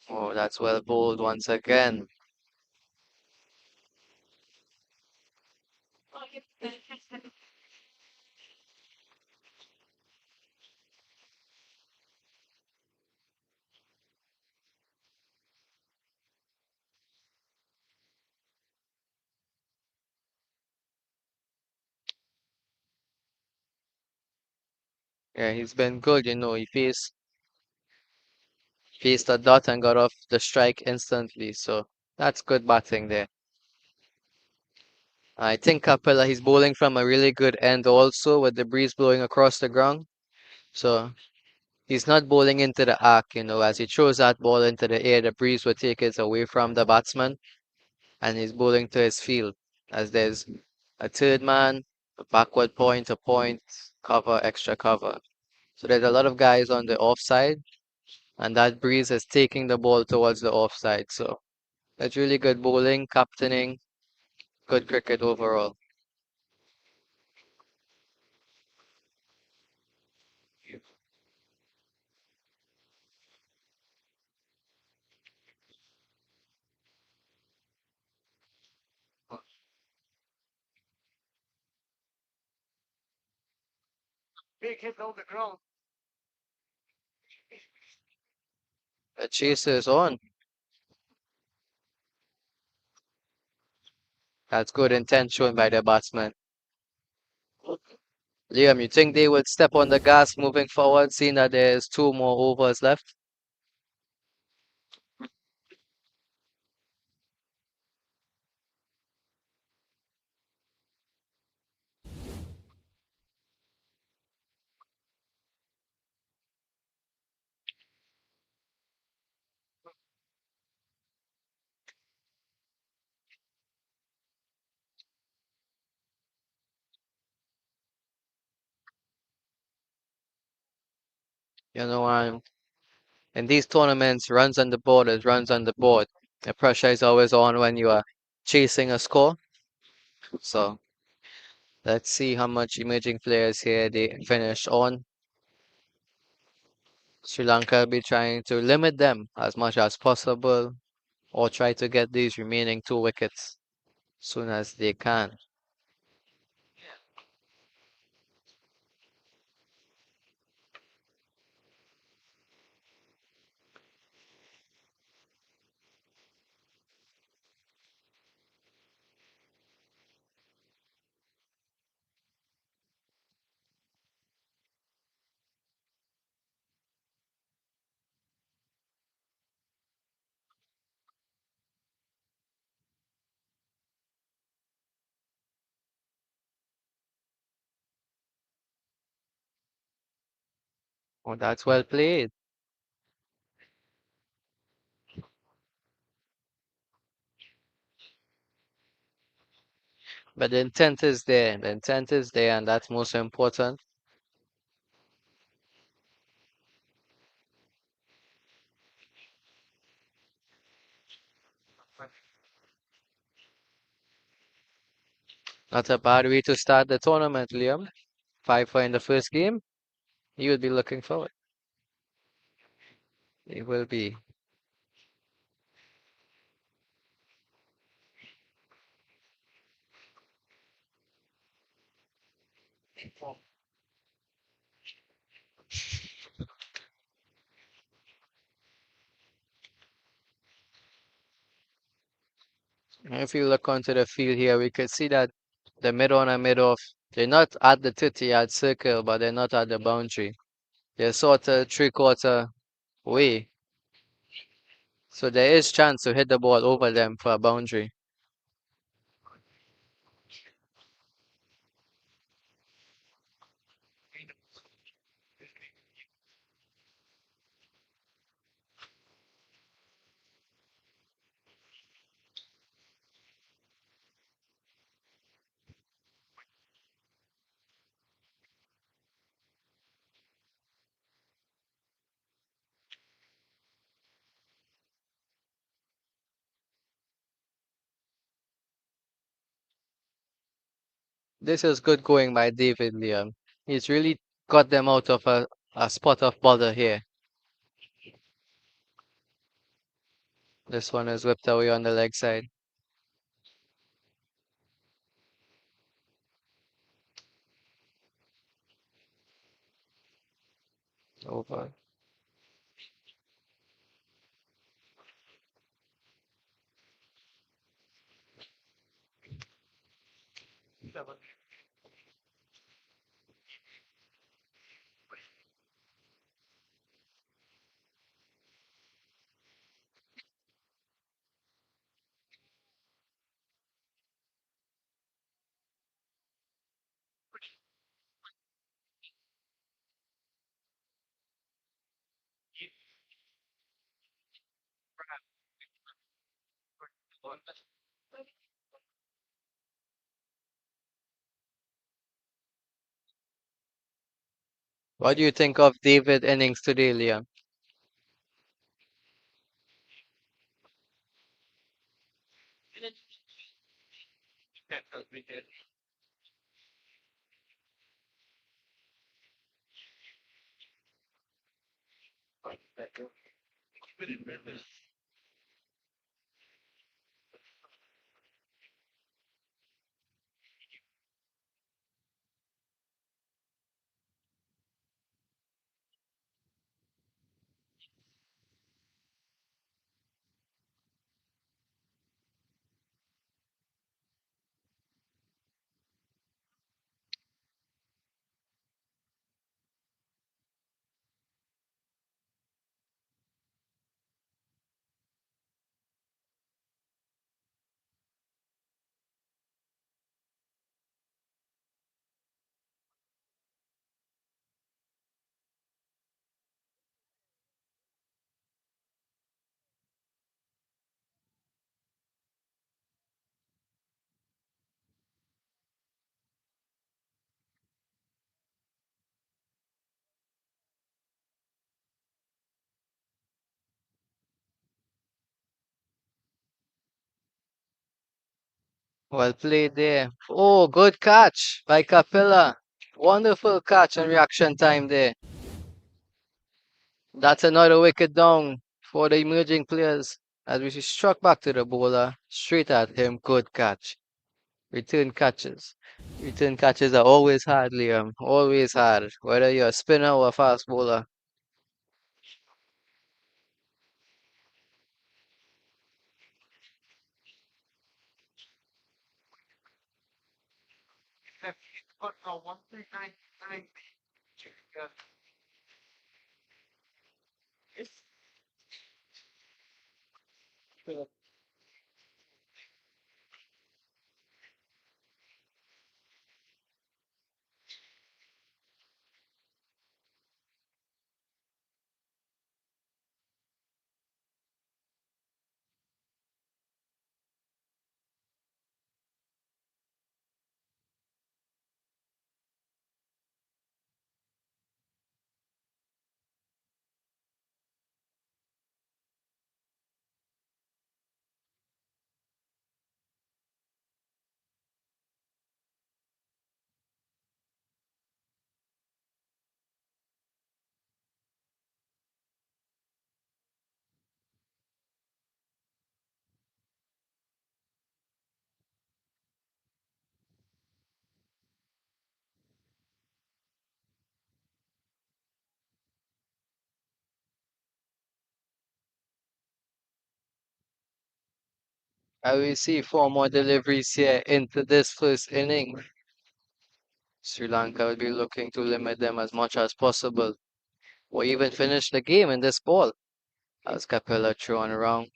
F: Oh, that's well bowled once again. Yeah, he's been good. He faced a dot and got off the strike instantly. So that's good batting there. I think Capella, he's bowling from a really good end also with the breeze blowing across the ground. So he's not bowling into the arc, as he throws that ball into the air, the breeze will take it away from the batsman and he's bowling to his field as there's a third man, a backward point, a point, cover, extra cover. So there's a lot of guys on the offside and that breeze is taking the ball towards the offside. So that's really good bowling, captaining, good cricket overall.
E: Big hit on the ground.
F: The chase is on. That's good intent shown by the batsman. Liam, you think they would step on the gas moving forward, seeing that there's 2 more overs left? In these tournaments, runs on the board is runs on the board. The pressure is always on when you are chasing a score. So let's see how much emerging players here they finish on. Sri Lanka will be trying to limit them as much as possible or try to get these remaining 2 wickets soon as they can. Oh, that's well played. But the intent is there. The intent is there, and that's most important. Not a bad way to start the tournament, Liam. 5-4 in the first game. You will be looking forward. It will be. If you look onto the field here, we could see that the mid on and mid off, they're not at the 30-yard circle, but they're not at the boundary. They're sort of three-quarter way. So there is chance to hit the ball over them for a boundary. This is good going by David Liam. He's really got them out of a spot of bother here. This one is whipped away on the leg side. Over. What do you think of David innings today, Liam? Well played there. Oh, good catch by Capella. Wonderful catch and reaction time there. That's another wicket down for the emerging players as we struck back to the bowler. Straight at him. Good catch. Return catches. Return catches are always hard, Liam. Always hard. Whether you're a spinner or a fast bowler. I will see 4 more deliveries here into this first inning. Sri Lanka will be looking to limit them as much as possible, or even finish the game in this ball. As Capella thrown around,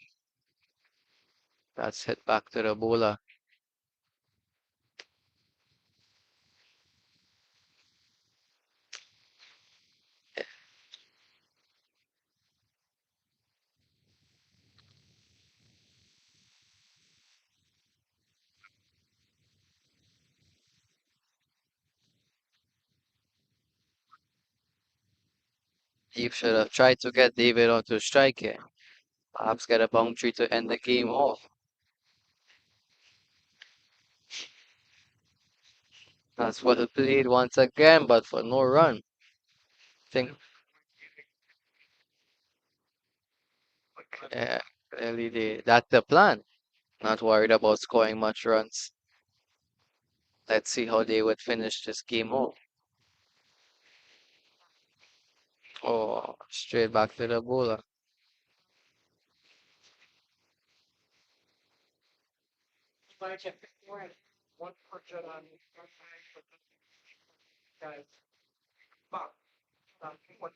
F: that's hit back to the bowler. He should have tried to get David onto strike here. Perhaps get a boundary to end the game off. That's well played once again, but for no run. Think clearly that's the plan. Not worried about scoring much runs. Let's see how they would finish this game off. Oh, straight back to the bowler.
E: One per jet on guys. Fuck. What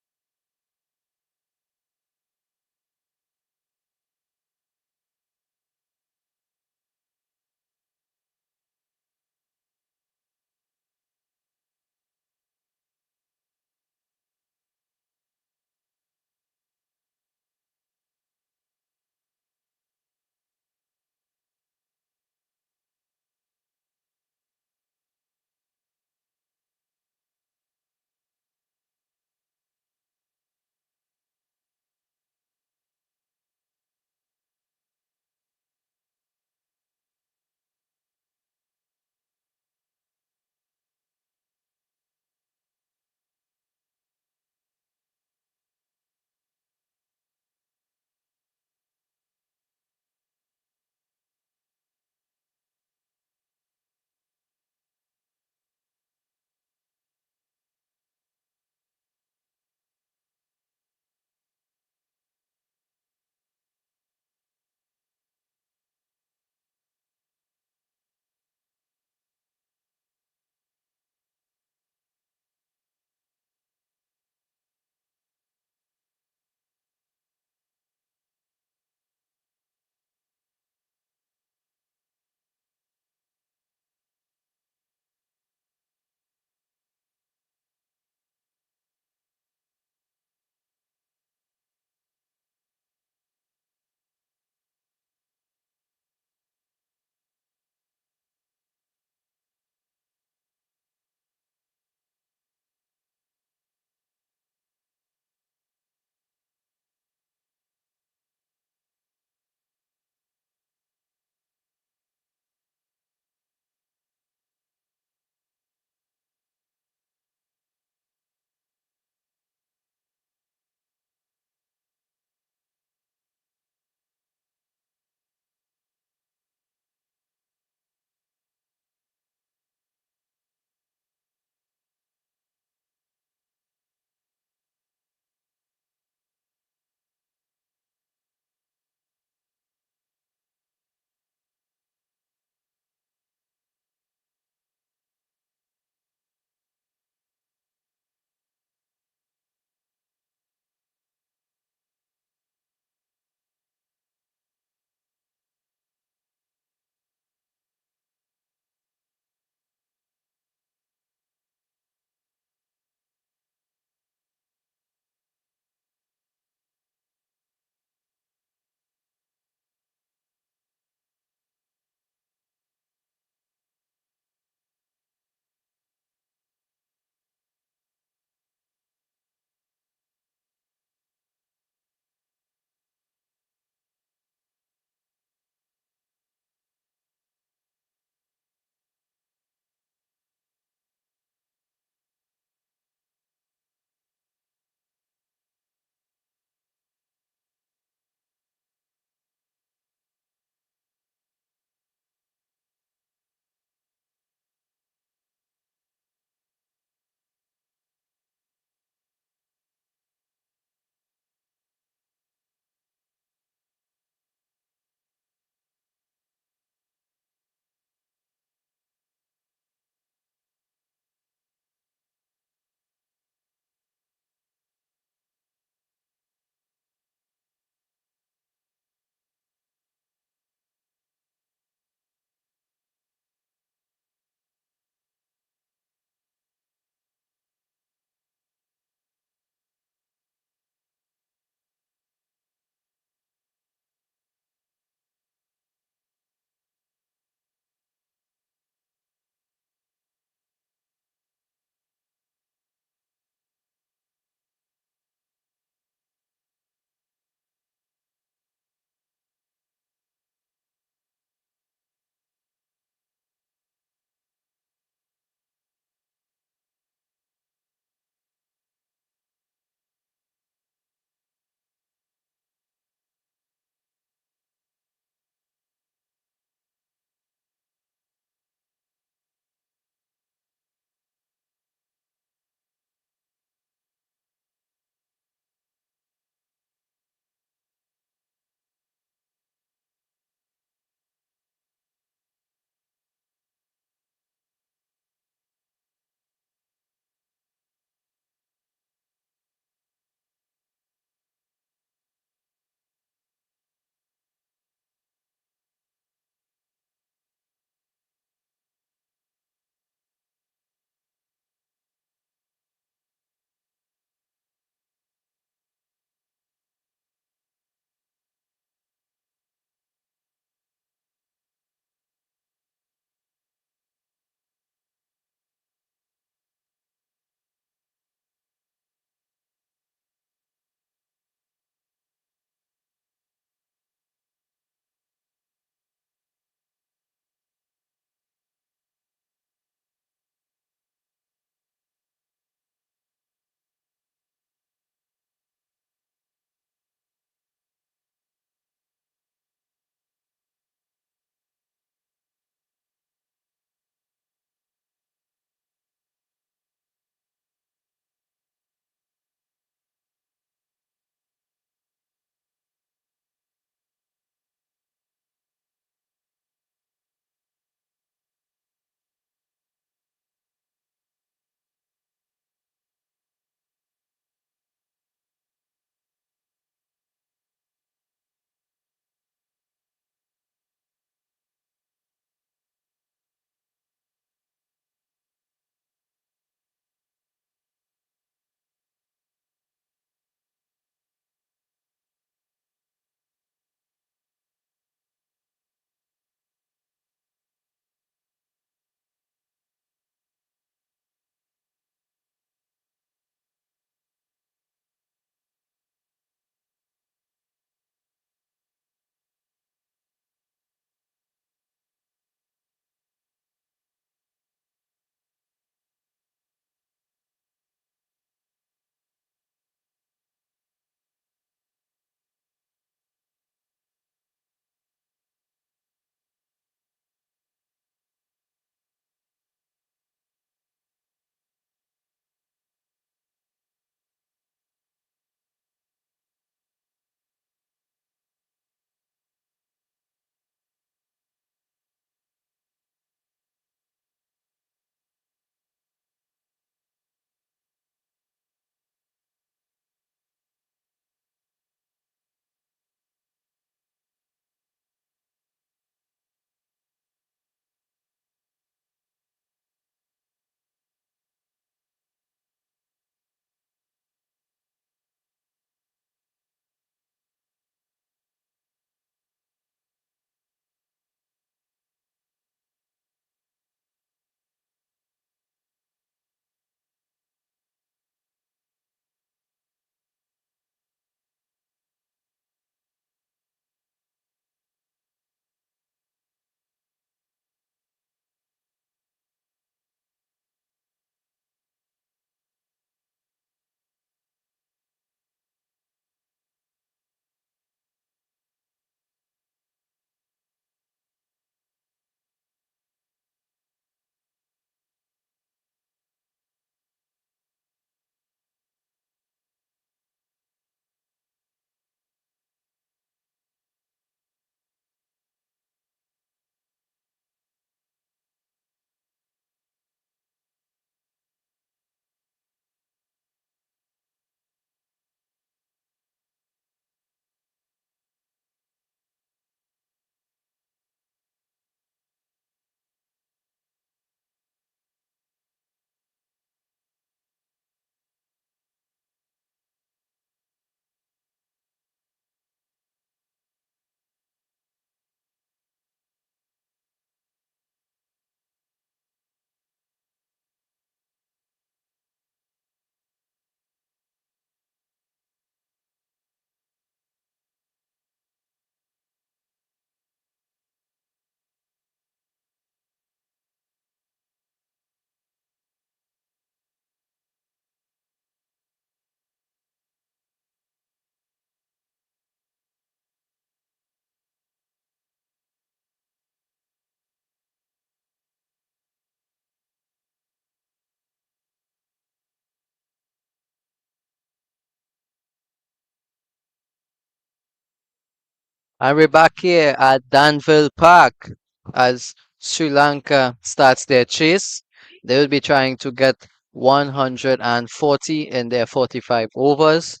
F: And we're back here at Danville Park as Sri Lanka starts their chase. They will be trying to get 140 in their 45 overs.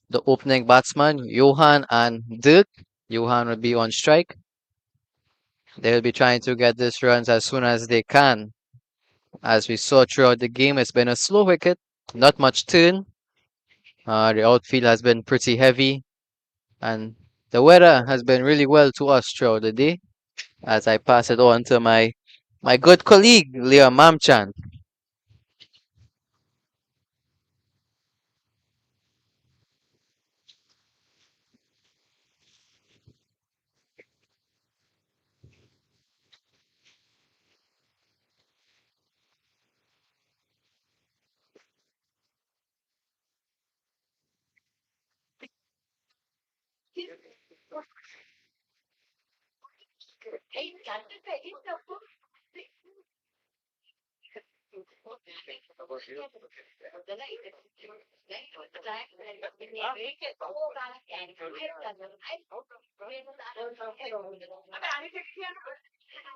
F: The opening batsman, Johan and Dirk. Johan will be on strike. They will be trying to get these runs as soon as they can. As we saw throughout the game, it's been a slow wicket, not much turn. The outfield has been pretty heavy, and the weather has been really well to us throughout the day. As I pass it on to my good colleague, Leah Mamchan.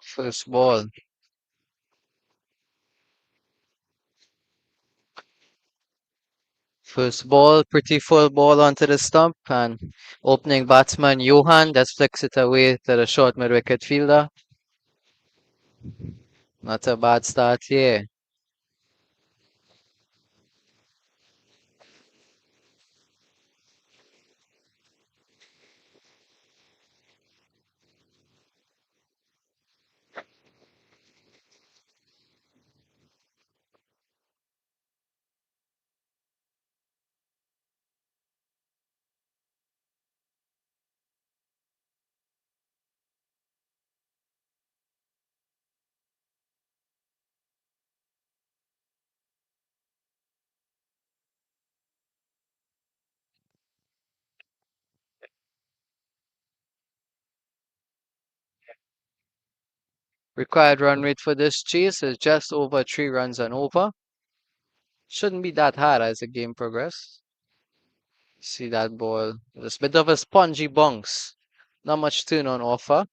F: First ball. First ball, pretty full ball onto the stump, and opening batsman Johan just flicks it away to the short mid wicket fielder. Not a bad start here. Required run rate for this chase is just over 3 runs and over. Shouldn't be that hard as the game progresses. See that ball. There's a bit of a spongy bounce. Not much turn on offer.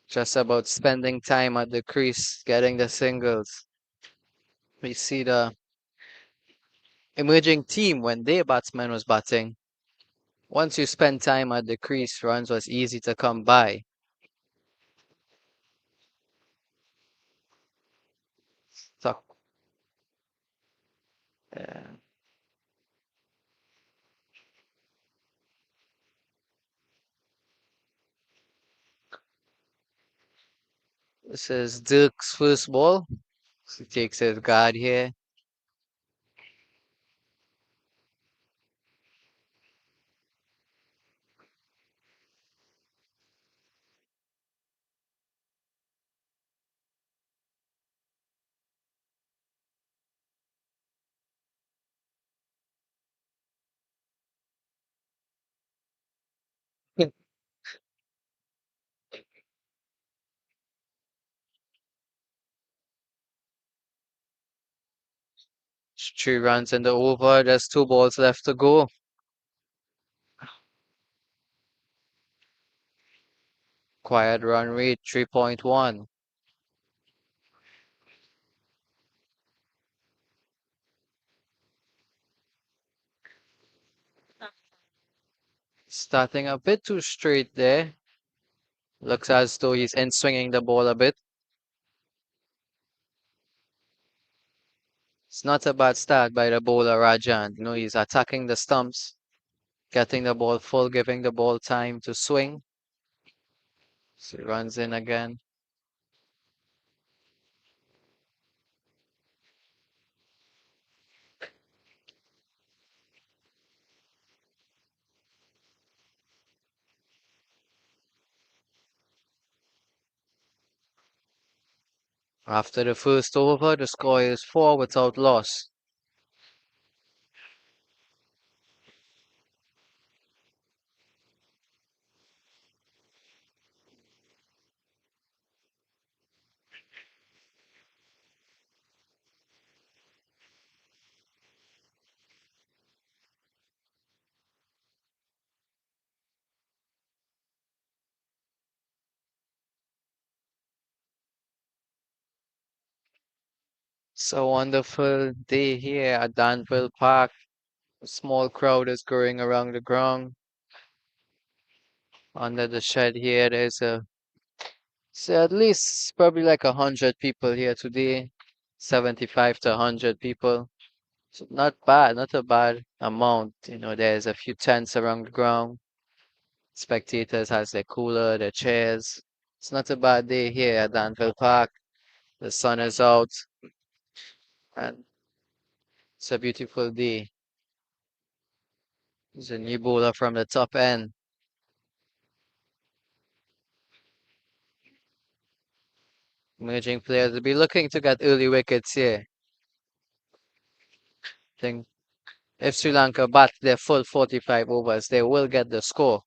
F: Just about spending time at the crease, getting the singles. We see the emerging team when their batsman was batting. Once you spend time at the crease, runs was easy to come by. So, yeah. This is Dirk's first ball. He takes his guard here. Three runs in the over. There's 2 balls left to go. Quiet run rate 3.1. Starting a bit too straight there. Looks as though he's in swinging the ball a bit. It's not a bad start by the bowler Rajan. He's attacking the stumps, getting the ball full, giving the ball time to swing. So he runs in again. After the first over, the score is 4 without loss. It's a wonderful day here at Danville Park. A small crowd is going around the ground. Under the shed here, there's at least probably like 100 people here today. 75 to 100 people. So not bad, not a bad amount. There's a few tents around the ground. Spectators has their cooler, their chairs. It's not a bad day here at Danville Park. The sun is out and it's a beautiful day. There's a new bowler from the top end. Emerging players will be looking to get early wickets here. I think if Sri Lanka bat their full 45 overs, they will get the score.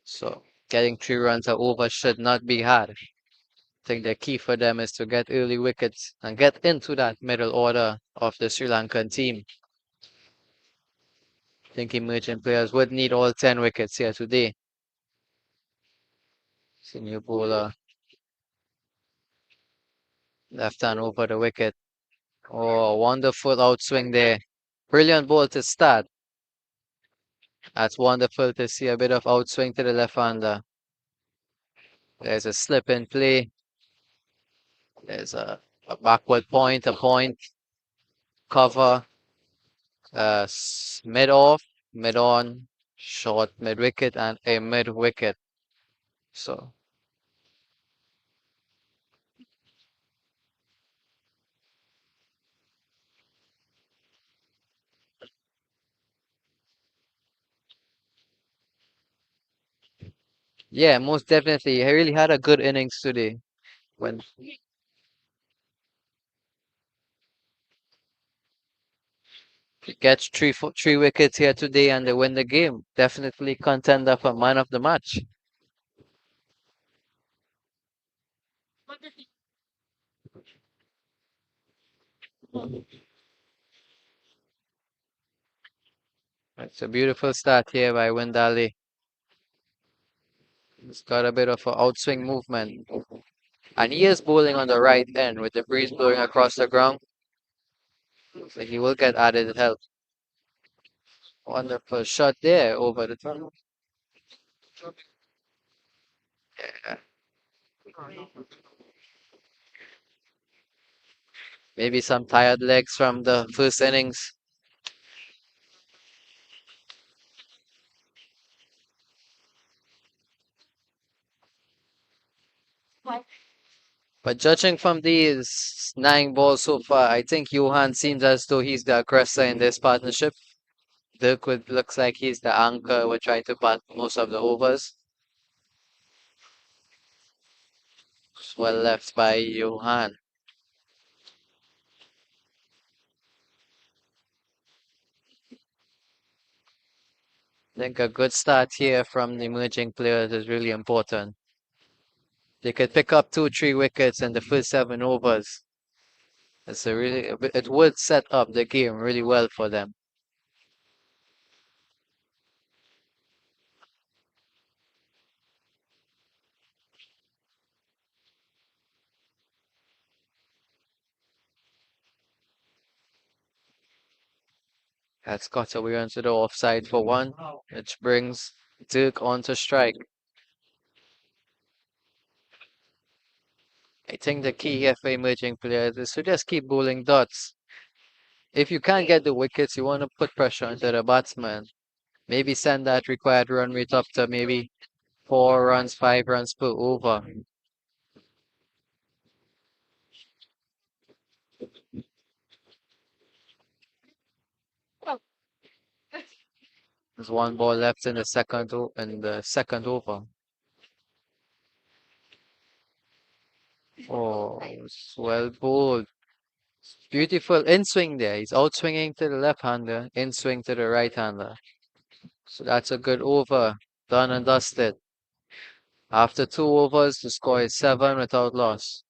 F: So getting 3 runs or over should not be hard. I think the key for them is to get early wickets and get into that middle order of the Sri Lankan team. I think emerging players would need all 10 wickets here today. Senior bowler. Left hand over the wicket. Oh, wonderful outswing there. Brilliant ball to start. That's wonderful to see a bit of outswing to the left-hander. There's a slip in play. There's a backward point, a point, cover, mid off, mid on, short mid wicket, and a mid wicket. So, yeah, most definitely. He really had a good innings today. When he gets three wickets here today and they win the game, definitely contender for man of the match. It's a beautiful start here by Windali. He's got a bit of an outswing movement. And he is bowling on the right end with the breeze blowing across the ground. So he will get added help. Wonderful shot there over the top. Yeah. Maybe some tired legs from the first innings. But judging from these 9 balls so far, I think Johan seems as though he's the aggressor in this partnership. Dirk looks like he's the anchor. Will try to bat most of the overs. Well left by Johan. I think a good start here from the emerging players is really important. They could pick up 2, 3 wickets in the first 7 overs. It would set up the game really well for them. That's got away onto the offside for one, which brings Dirk onto strike. I think the key here for emerging players is to just keep bowling dots. If you can't get the wickets, you want to put pressure onto the batsman. Maybe send that required run rate up to maybe 4 runs, 5 runs per over. There's 1 ball left in the second over. Oh, it's well bowled. Beautiful in swing there. He's out swinging to the left-hander, in swing to the right-hander. So that's a good over. Done and dusted. After 2 overs, the score is 7 without loss.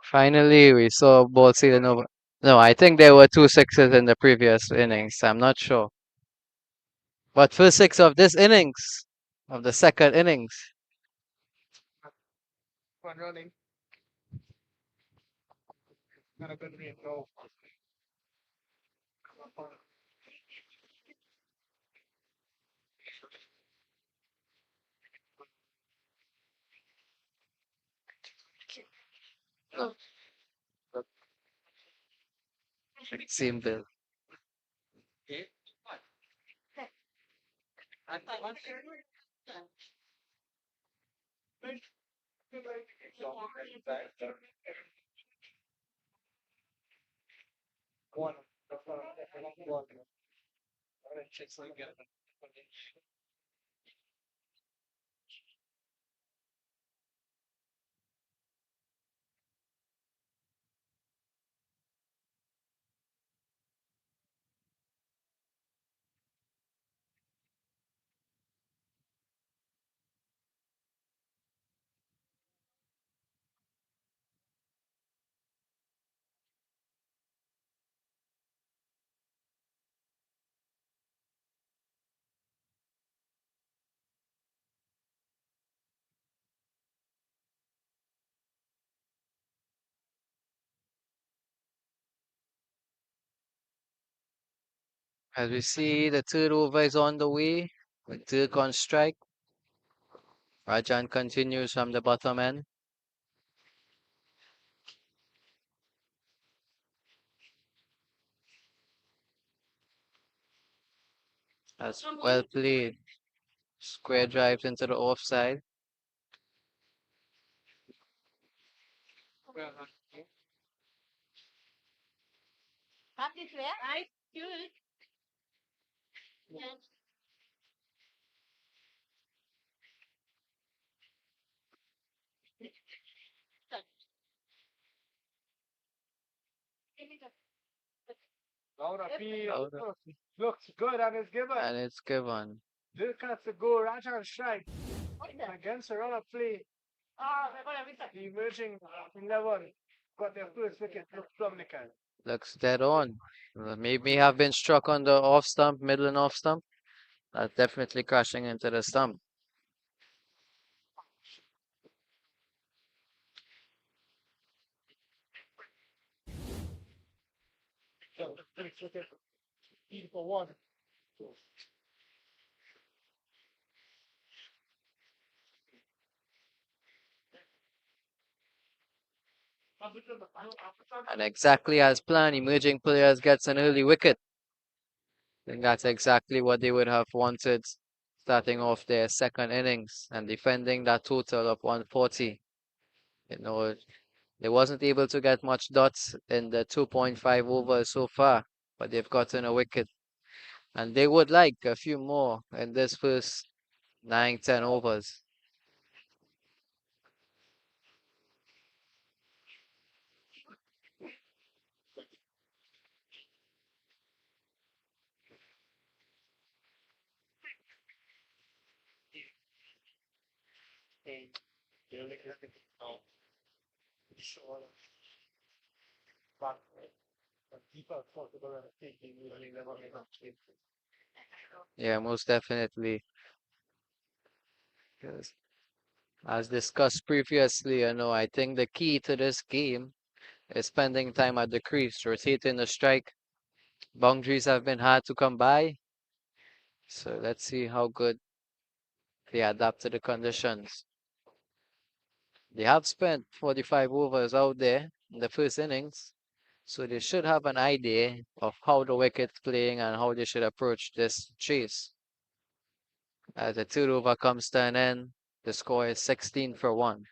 F: Finally, we saw ball sealing over. No, I think there were two sixes in the previous innings. I'm not sure. But first six of this innings, of the second innings.
E: One running. Not a good read, no.
F: Simple.
E: One. One.
F: As we see, the third over is on the way. With Dirk on strike. Rajan continues from the bottom end. That's well played. Square drives into the offside.
E: Laura P.
F: Laura.
E: Looks good and it's given.
F: And it's given.
E: Dirk has to go. Rajan strike. Against a run of play. The emerging 11 got their first wicket from the can.
F: Looks dead on. Maybe have been struck on the off stump, middle and off stump. That's definitely crashing into the stump.
E: For one.
F: And exactly as planned, emerging players gets an early wicket. I think that's exactly what they would have wanted starting off their second innings and defending that total of 140. You know, they wasn't able to get much dots in the 2.5 overs so far, but they've gotten a wicket. And they would like a few more in this first 9, 10 overs. Yeah, most definitely. Yes. As discussed previously, I think the key to this game is spending time at the crease, rotating the strike. Boundaries have been hard to come by, so let's see how good they adapt to the conditions. They have spent 45 overs out there in the first innings, so they should have an idea of how the wicket's playing and how they should approach this chase. As the third over comes to an end, the score is 16 for 1.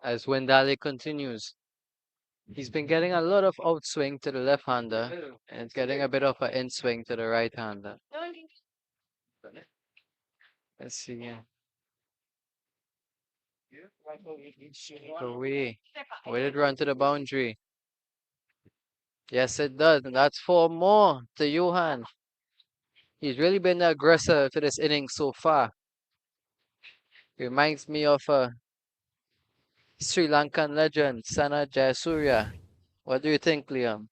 F: As Wendale continues. He's been getting a lot of outswing to the left-hander and getting a bit of an in-swing to the right-hander. Let's see here. Away. Will it run to the boundary? Yes, it does. And that's 4 more to Johan. He's really been the aggressor to this inning so far. Reminds me of a Sri Lankan legend, Sana Jayasuriya. What do you think, Liam?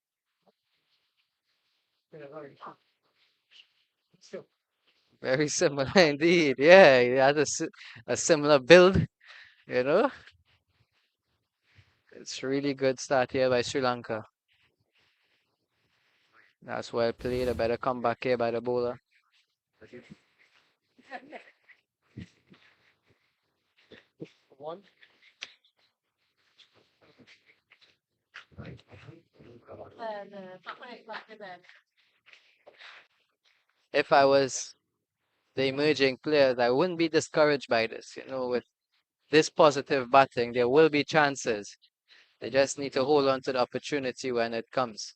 F: Very similar indeed. Yeah, he has a similar build, you know? It's really good start here by Sri Lanka. That's well played. A better comeback here by the bowler. If I was the emerging players, I wouldn't be discouraged by this. You know, with this positive batting, there will be chances. They just need to hold on to the opportunity when it comes.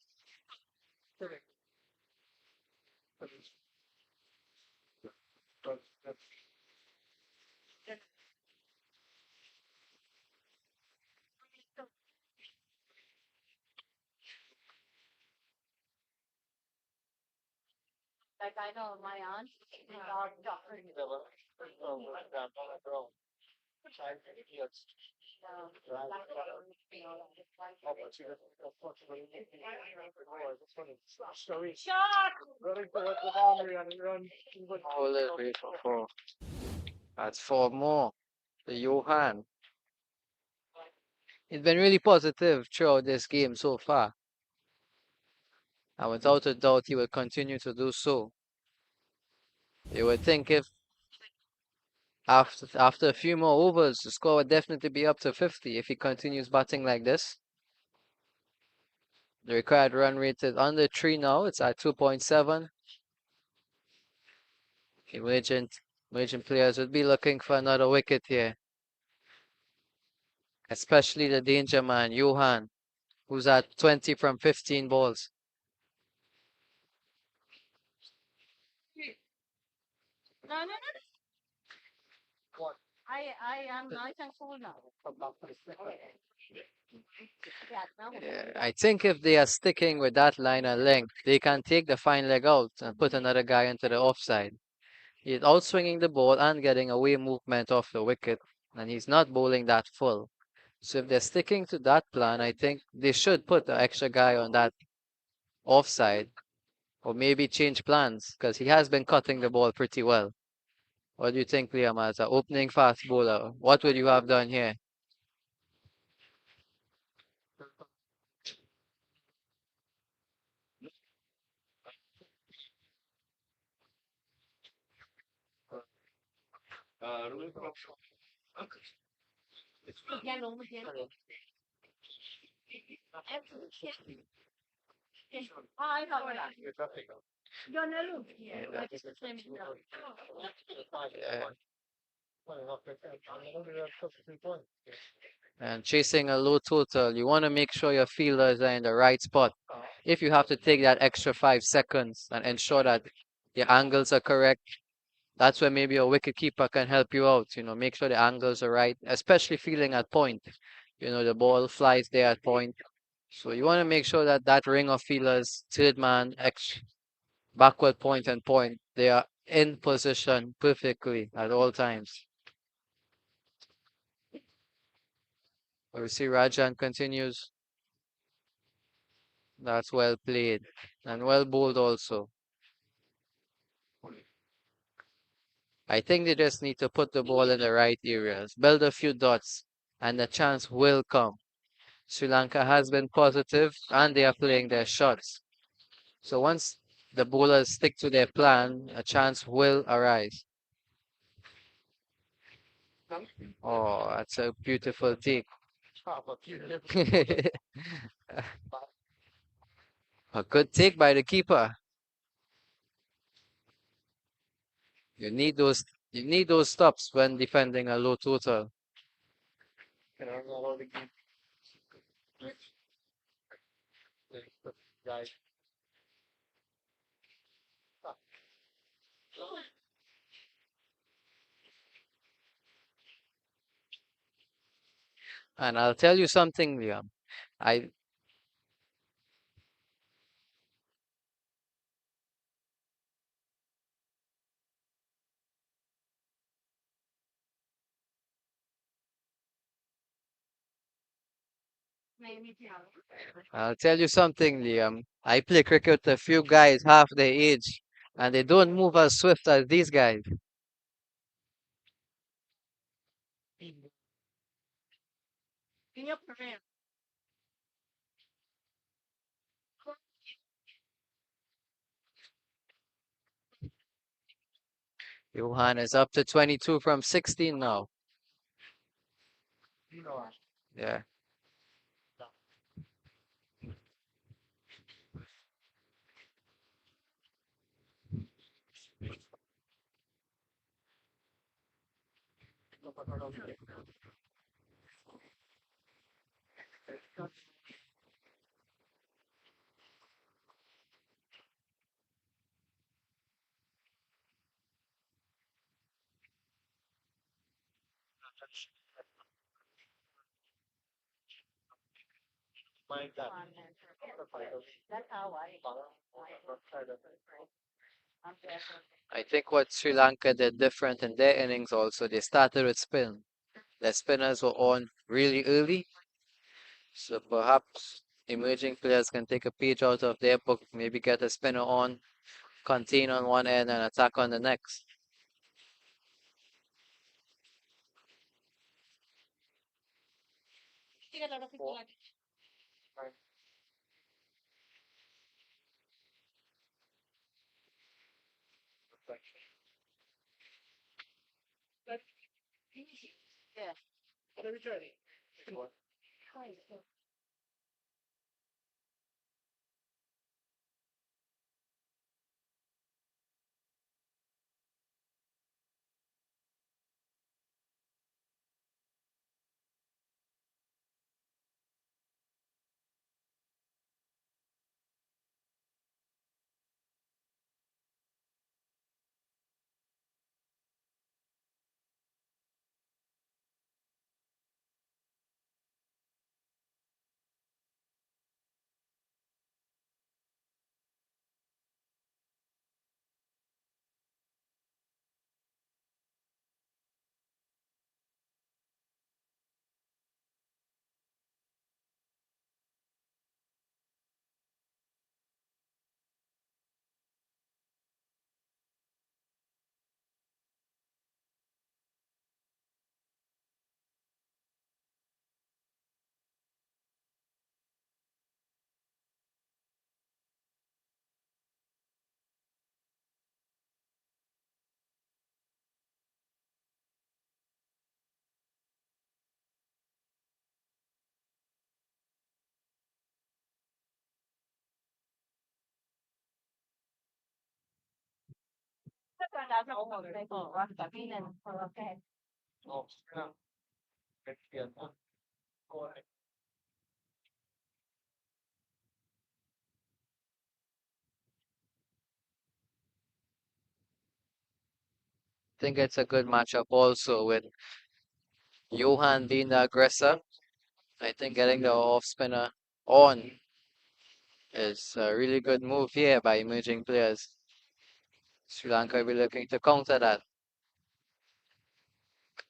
D: Like I know my aunt, doctor.
F: Oh, let's wait for 4. That's 4 more. The Johan. He's been really positive throughout this game so far. And without a doubt, he will continue to do so. You would think if after a few more overs, the score would definitely be up to 50 if he continues batting like this. The required run rate is under 3 now. It's at 2.7. Emergent players would be looking for another wicket here. Especially the danger man, Johan, who's at 20 from 15 balls.
D: No. I am nice and cool now.
F: Yeah, I think if they are sticking with that line of length, they can take the fine leg out and put another guy into the offside. He's outswinging the ball and getting away movement off the wicket, and he's not bowling that full. So if they're sticking to that plan, I think they should put the extra guy on that offside, or maybe change plans, because he has been cutting the ball pretty well. What do you think, Liam, as an opening fast bowler? What would you have done here?
D: I know that. You're not looking. I just same.
F: Yeah. And chasing a low total, you want to make sure your fielders are in the right spot. If you have to take that extra 5 seconds and ensure that your angles are correct, that's where maybe a wicket keeper can help you out. You know, make sure the angles are right, especially fielding at point. You know, the ball flies there at point. So you want to make sure that that ring of fielders, third man, backward point and point, they are in position perfectly at all times. We see Rajan continues. That's well played and well bowled also. I think they just need to put the ball in the right areas, build a few dots, and the chance will come. Sri Lanka has been positive and they are playing their shots. So once the bowlers stick to their plan, a chance will arise. Oh, that's a beautiful take. A good take by the keeper. You need those. You need those stops when defending a low total.
E: And I'm not allowed to give the guy.
F: And I'll tell you something, Liam. I I'll tell you something, Liam. I play cricket with a few guys half their age, and they don't move as swift as these guys. Johan is up to 22 from 16 now. Yeah. I think what Sri Lanka did different in their innings also, they started with spin. Their spinners were on really early, so perhaps emerging players can take a page out of their book, maybe get a spinner on, contain on one end and attack on the next. Think it's a good matchup also with Johan being the aggressor. I think getting the off spinner on is a really good move here by emerging players. Sri Lanka will be looking to counter that.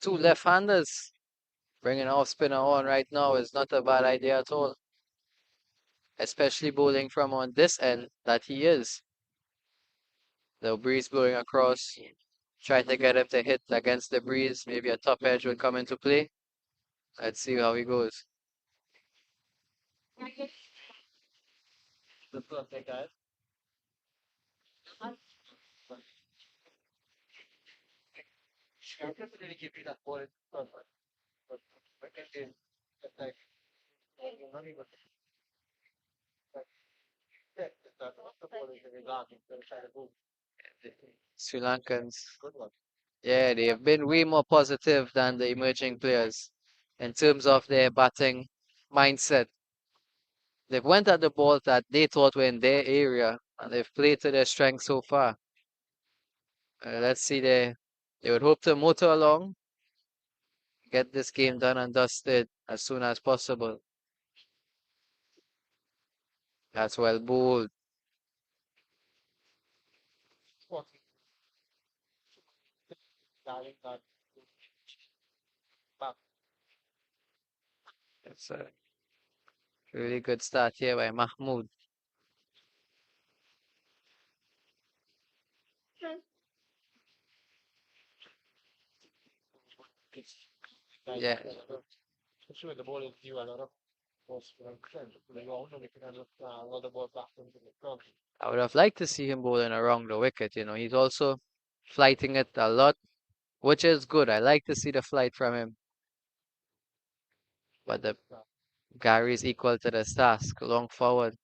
F: Two left-handers bringing off spinner on right now is not a bad idea at all. Especially bowling from on this end that he is. The breeze blowing across. Try to get him to hit against the breeze. Maybe a top edge will come into play. Let's see how he goes. Sri Lankans. Yeah, they have been way more positive than the emerging players in terms of their batting mindset. They've went at the balls that they thought were in their area, and they've played to their strength so far. Let's see, they would hope to motor along, get this game done and dusted as soon as possible. That's well bowled. It's a really good start here by Mahmood. Yeah, I would have liked to see him bowling around the wicket. He's also flighting it a lot, which is good. I like to see the flight from him. But the Gary is equal to the task. Long forward.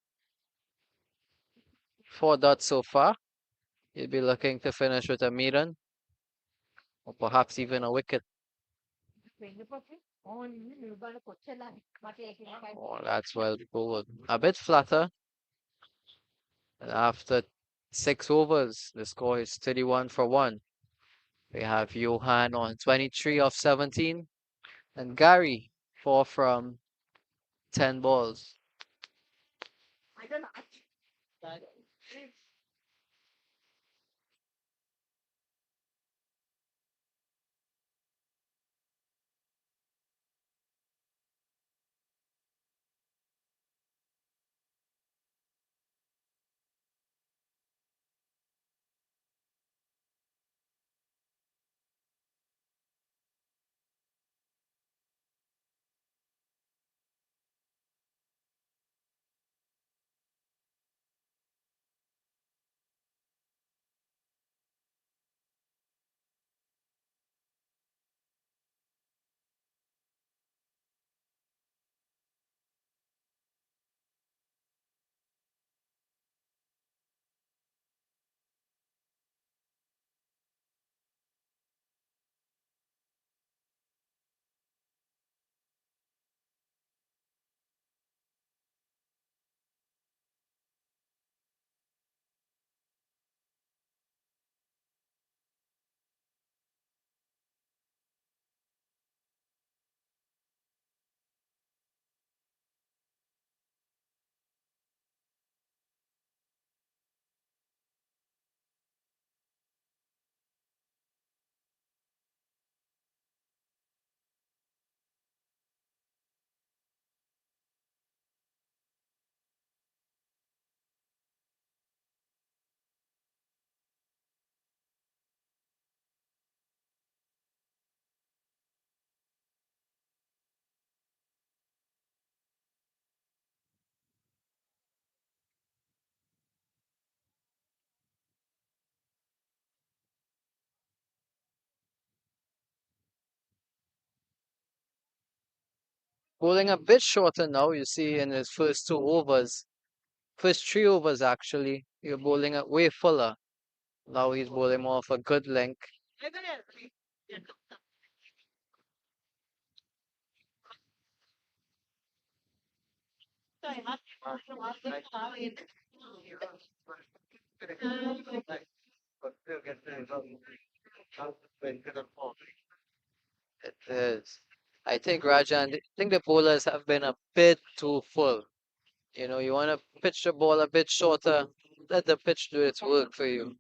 F: 4 dots so far. He'll be looking to finish with a maiden, or perhaps even a wicket. Oh, that's well bowled. A bit flatter. And after 6 overs, the score is 31 for 1. We have Johan on 23 of 17, and Gary 4 from 10 balls. Bowling a bit shorter now, you see, in his first 2 overs. First 3 overs, actually. You're bowling it way fuller. Now he's bowling more of a good length. It is. I think Rajan, I think the bowlers have been a bit too full. You want to pitch the ball a bit shorter, let the pitch do its work for you.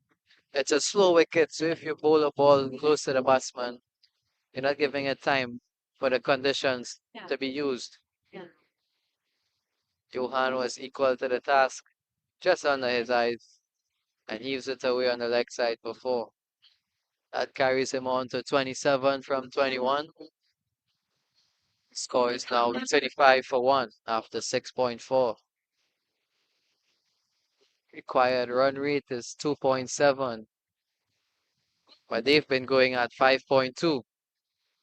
F: It's a slow wicket, so if you bowl a ball close to the batsman, you're not giving it time for the conditions to be used. Johan was equal to the task, just under his eyes, and he used it away on the leg side before. That carries him on to 27 from 21. Score is now 35 for 1 after 6.4. Required run rate is 2.7, but they've been going at 5.2.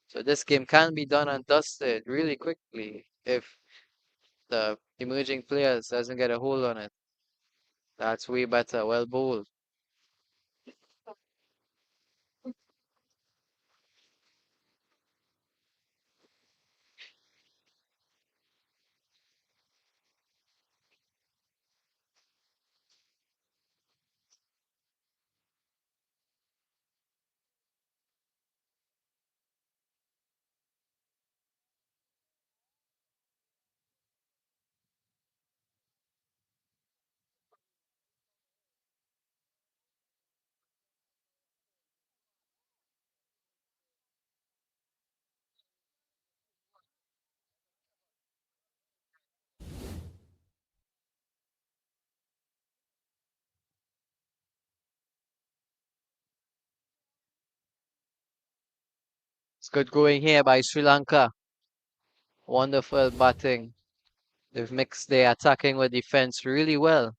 F: So this game can be done and dusted really quickly if the emerging players doesn't get a hold on it. That's way better. Well bowled. It's good going here by Sri Lanka. Wonderful batting. They've mixed their attacking with defense really well.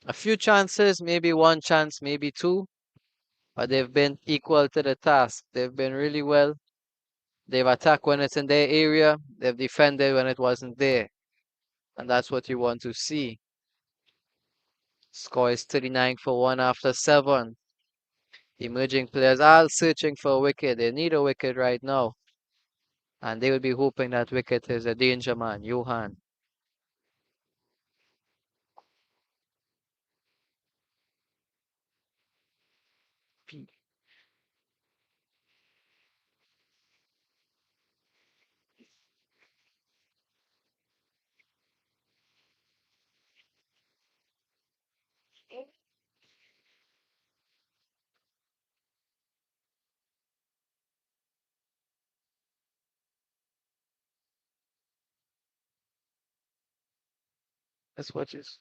F: A few chances, maybe one chance, maybe two, but they've been equal to the task. They've been really well. They've attacked when it's in their area. They've defended when it wasn't there. And that's what you want to see. Score is 39 for 1 after 7. Emerging players are searching for a wicket. They need a wicket right now. And they will be hoping that wicket is a danger man, Johan. That's what is.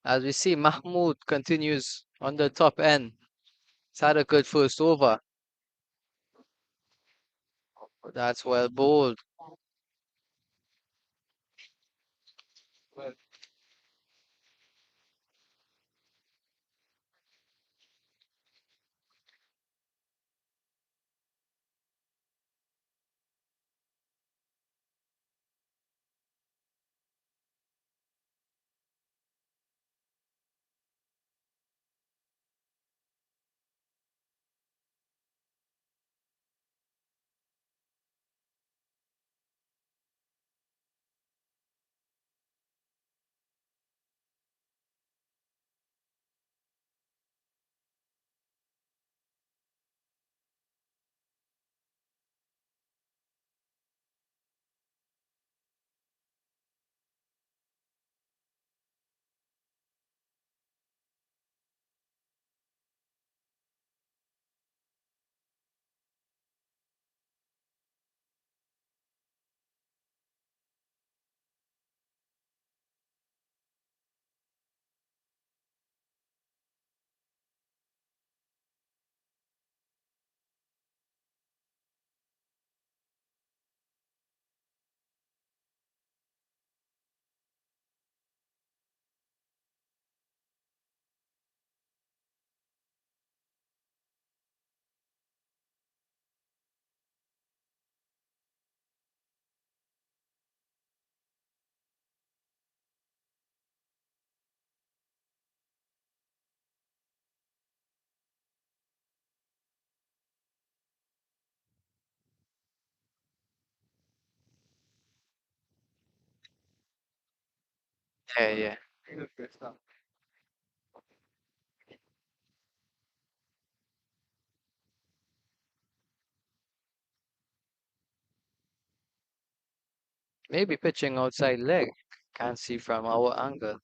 F: As we see, Mahmood continues on the top end. He's had a good first over. That's well bowled. Yeah, yeah. Maybe pitching outside leg. Can't see from our angle.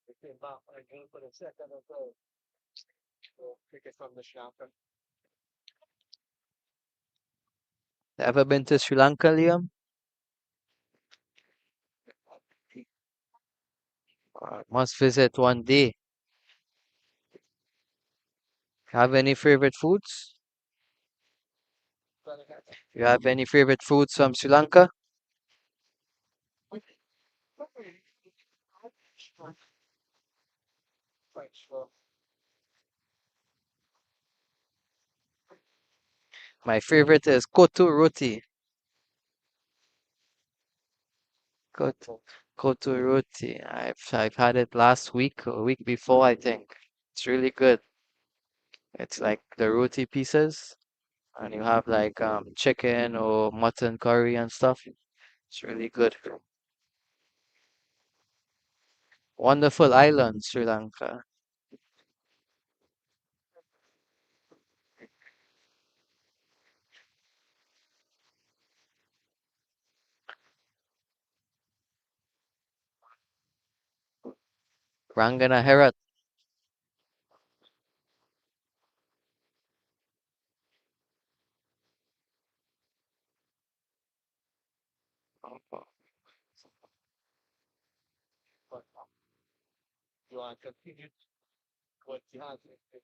E: They came back again for the second and third. So, cricket from the Sri Lanka.
F: Ever been to Sri Lanka, Liam? Must visit one day. Have any favorite foods? You have any favorite foods from Sri Lanka?
E: French for
F: My favorite is kotu roti. Kotu, kotu roti. I've had it last week or week before, I think. It's really good. It's like the roti pieces, and you have like chicken or mutton curry and stuff. It's really good. Wonderful island, Sri Lanka. Rangana Herat.
E: but you are continued what you have in the sport.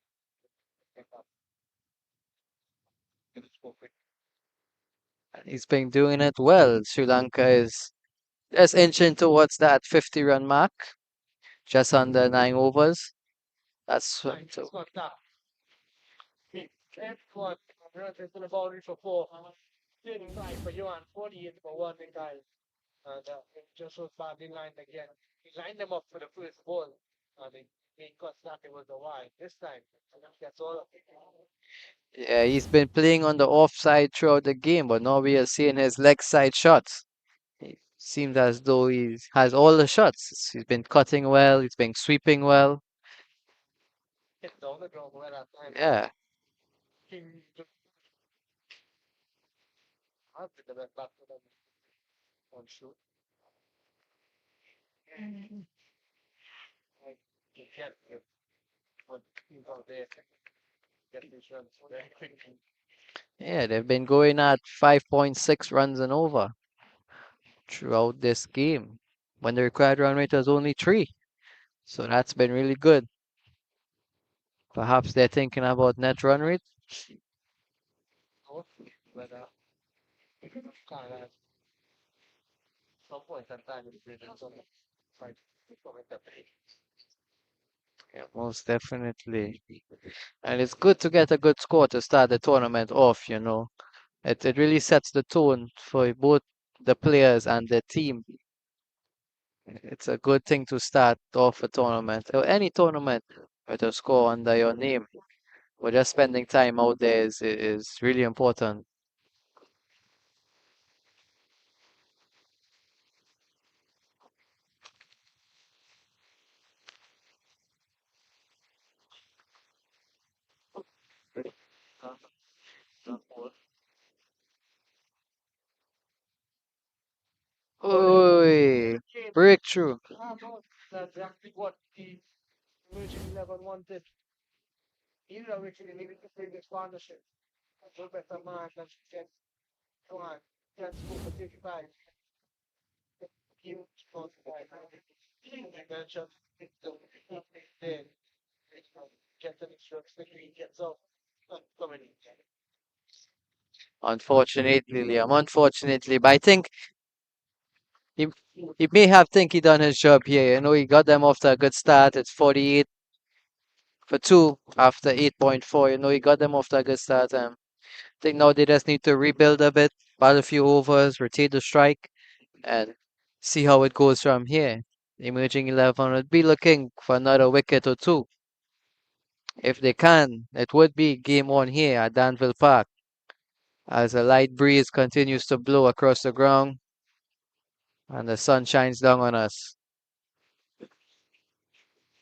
F: He's been doing it well. Sri Lanka is just inching towards that 50-run mark, just under 9 overs. That's
E: It's not that. Everyone runs into the boundary for 4. 35 for you and 48 for one guy. And it just was badly lined again. He lined them up for the first ball. And he got that it was the wide. This time, that's all.
F: Yeah, he's been playing on the offside throughout the game, but now we are seeing his leg side shots. It seems as though he has all the shots. He's been cutting well, he's been sweeping well.
E: Hit down the ground well that time.
F: Yeah,
E: King just had to get back to them on shoot. Like, you can't get what he's out there. Get these runs very quickly.
F: yeah, they've been going at 5.6 runs and over throughout this game when the required run rate was only 3. So that's been really good. Perhaps they're thinking about net run rate.
E: No, but kind of some point in time it's been some fight from it.
F: Yeah, most definitely. And it's good to get a good score to start the tournament off, you know. It really sets the tone for both the players and the team. It's a good thing to start off a tournament or any tournament with a score under your name. But just spending time out there is really important. Oi, breakthrough.
E: That's exactly what the emerging 11 wanted. Either originally needed to bring this partnership. No better man than she can go on. Can score for 35. He scored 35. He mentioned then get an instruction quickly, gets up, not coming in.
F: Unfortunately, Liam, unfortunately, but I think he he may have think he done his job here. You know, he got them off to a good start. It's 48 for 2 after 8.4. You know, he got them off to a good start. I think now they just need to rebuild a bit, bat a few overs, rotate the strike, and see how it goes from here. The emerging 11 would be looking for another wicket or two. If they can, it would be game on here at Danville Park as a light breeze continues to blow across the ground and the sun shines down on us.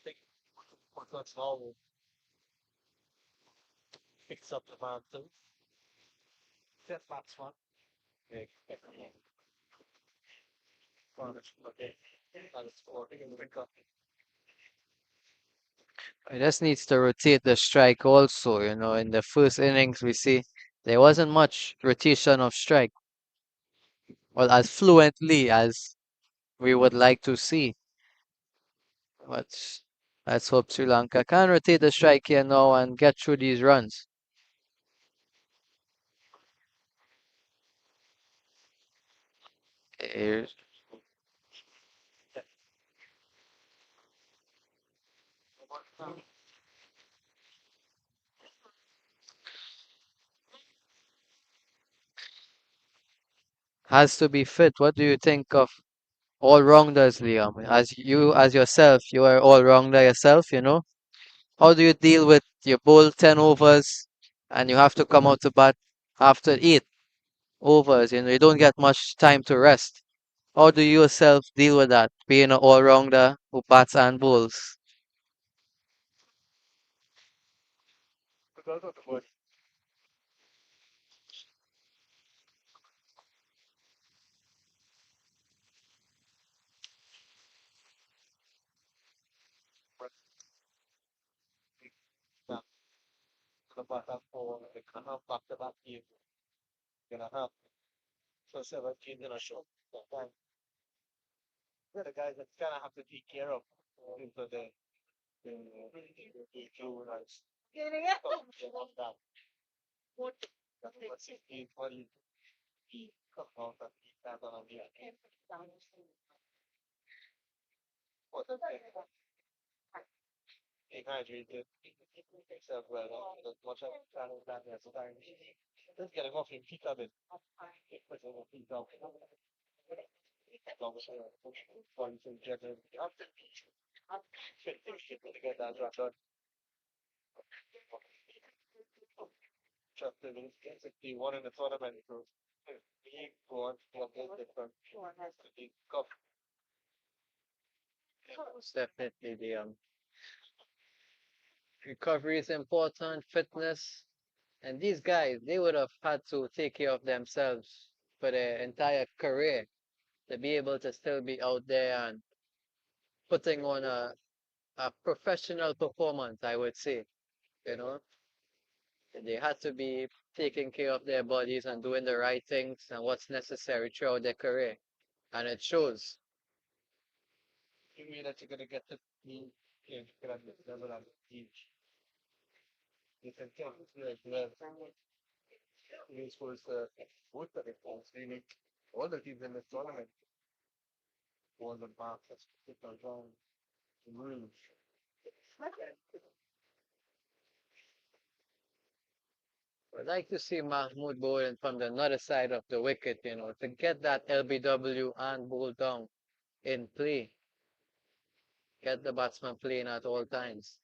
E: Think what's normal. Picks up the mountain. Set batsman. Okay.
F: It just needs to rotate the strike also. In the first innings we see there wasn't much rotation of strike, well, as fluently as we would like to see. But let's hope Sri Lanka can rotate the strike here now and get through these runs. It has to be fit. What do you think of all-rounders, Liam? As yourself, you are all-rounder yourself. How do you deal with your bowl 10 overs and you have to come out to bat after 8 overs? You don't get much time to rest. How do you yourself deal with that, being an all-rounder who bats and bowls? Most definitely, the recovery is important, fitness, and these guys, they would have had to take care of themselves for their entire career to be able to still be out there and putting on a professional performance, I would say. You know, they had to be taking care of their bodies and doing the right things and what's necessary throughout their career. And it shows. I'd like to see Mahmoud bowling from the other side of the wicket, to get that LBW and bowl down in play. Get the batsman playing at all times.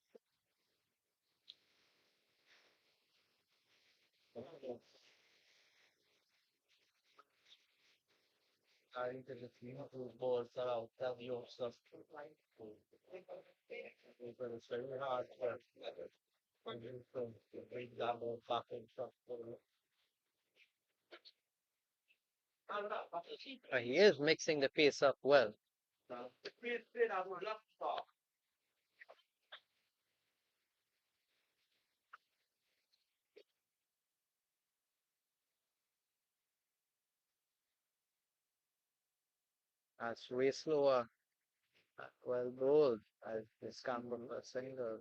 F: He is mixing the pace up well. That's way slower. Well bowled. This come from a single.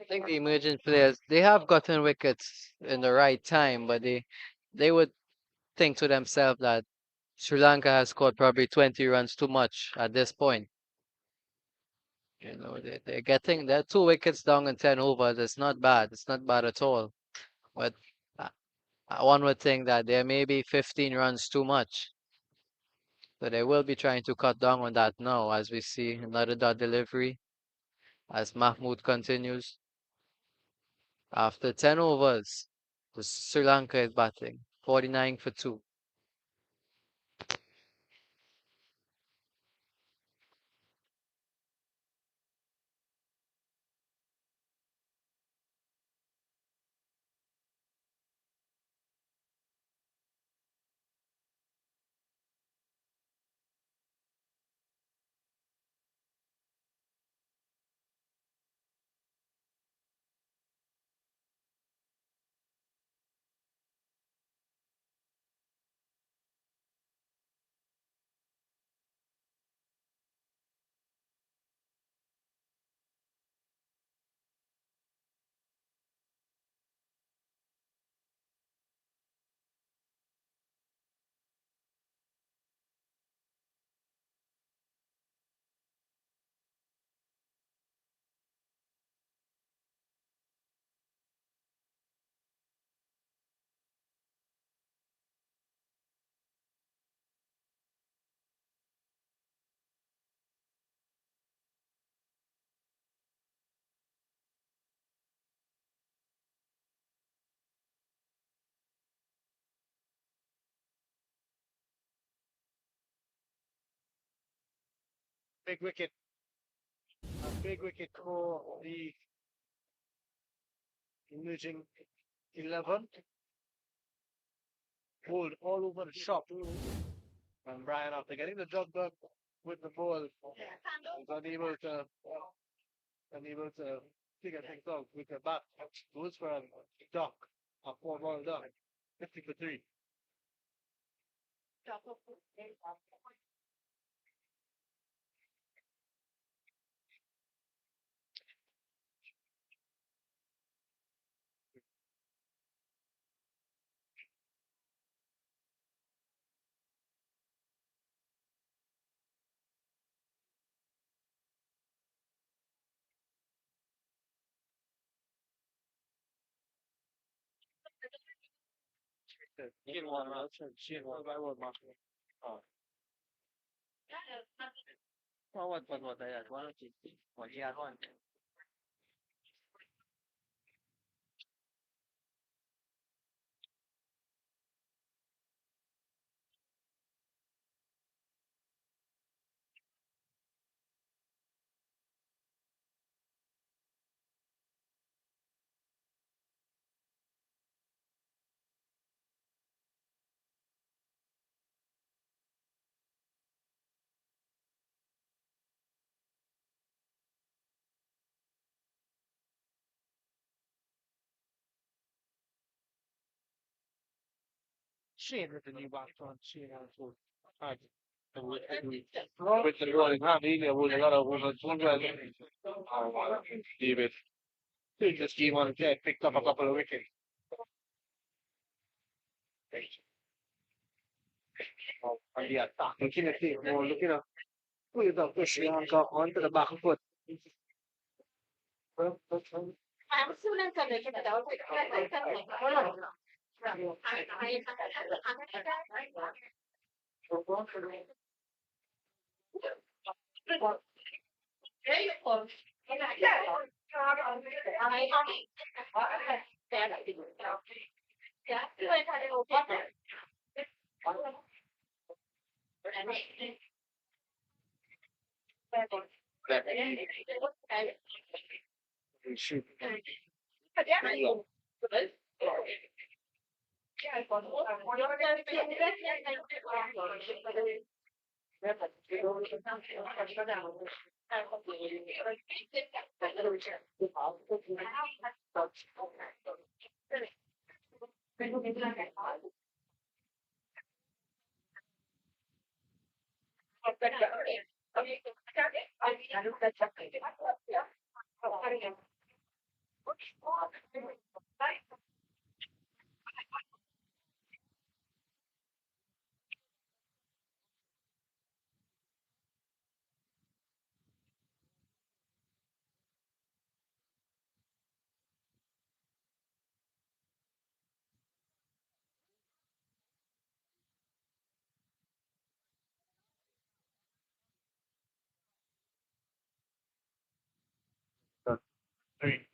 F: I think the emerging players, they have gotten wickets in the right time, but they would think to themselves that Sri Lanka has scored probably 20 runs too much at this point. They're getting they're 2 wickets down in 10 overs. It's not bad. It's not bad at all. But uh, one would think that there may be 15 runs too much. So they will be trying to cut down on that now as we see another dot delivery. as Mahmood continues. After 10 overs, the Sri Lanka is batting 49 for 2.
E: Big wicket. A big wicket for the emerging 11. Pulled all over the shop. And Brian, after getting the job done with the ball, was unable to figure things out with the bat. Goes for a duck. A 4 ball duck. 50 for 3. Get one out. Shit, one by one. Oh. What I had. One, what he had one. Shane with the new back front. Shane on full. With the rolling hand, he was a lot of was David. Just game on the picked up a couple of wickets. On the attack. Looking at it, more looking at put it up to Sri Lanka onto the back foot. Shoot.
B: Three.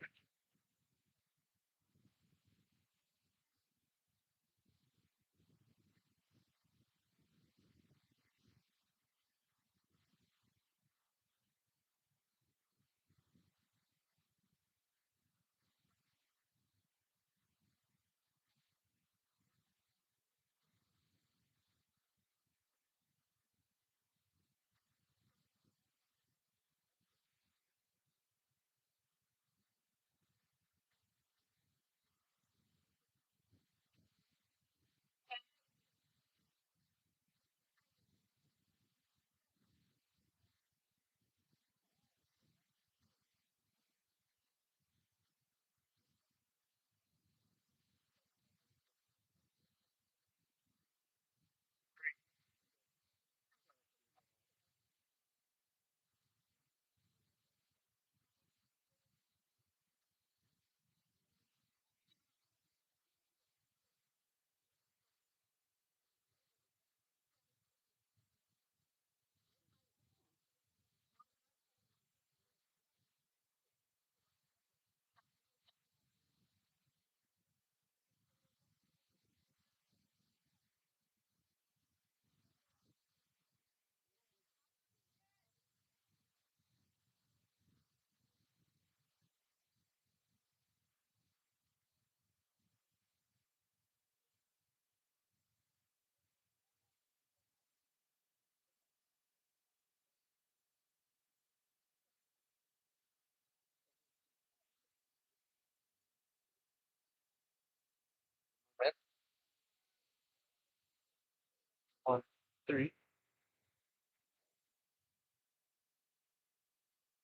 B: One, three.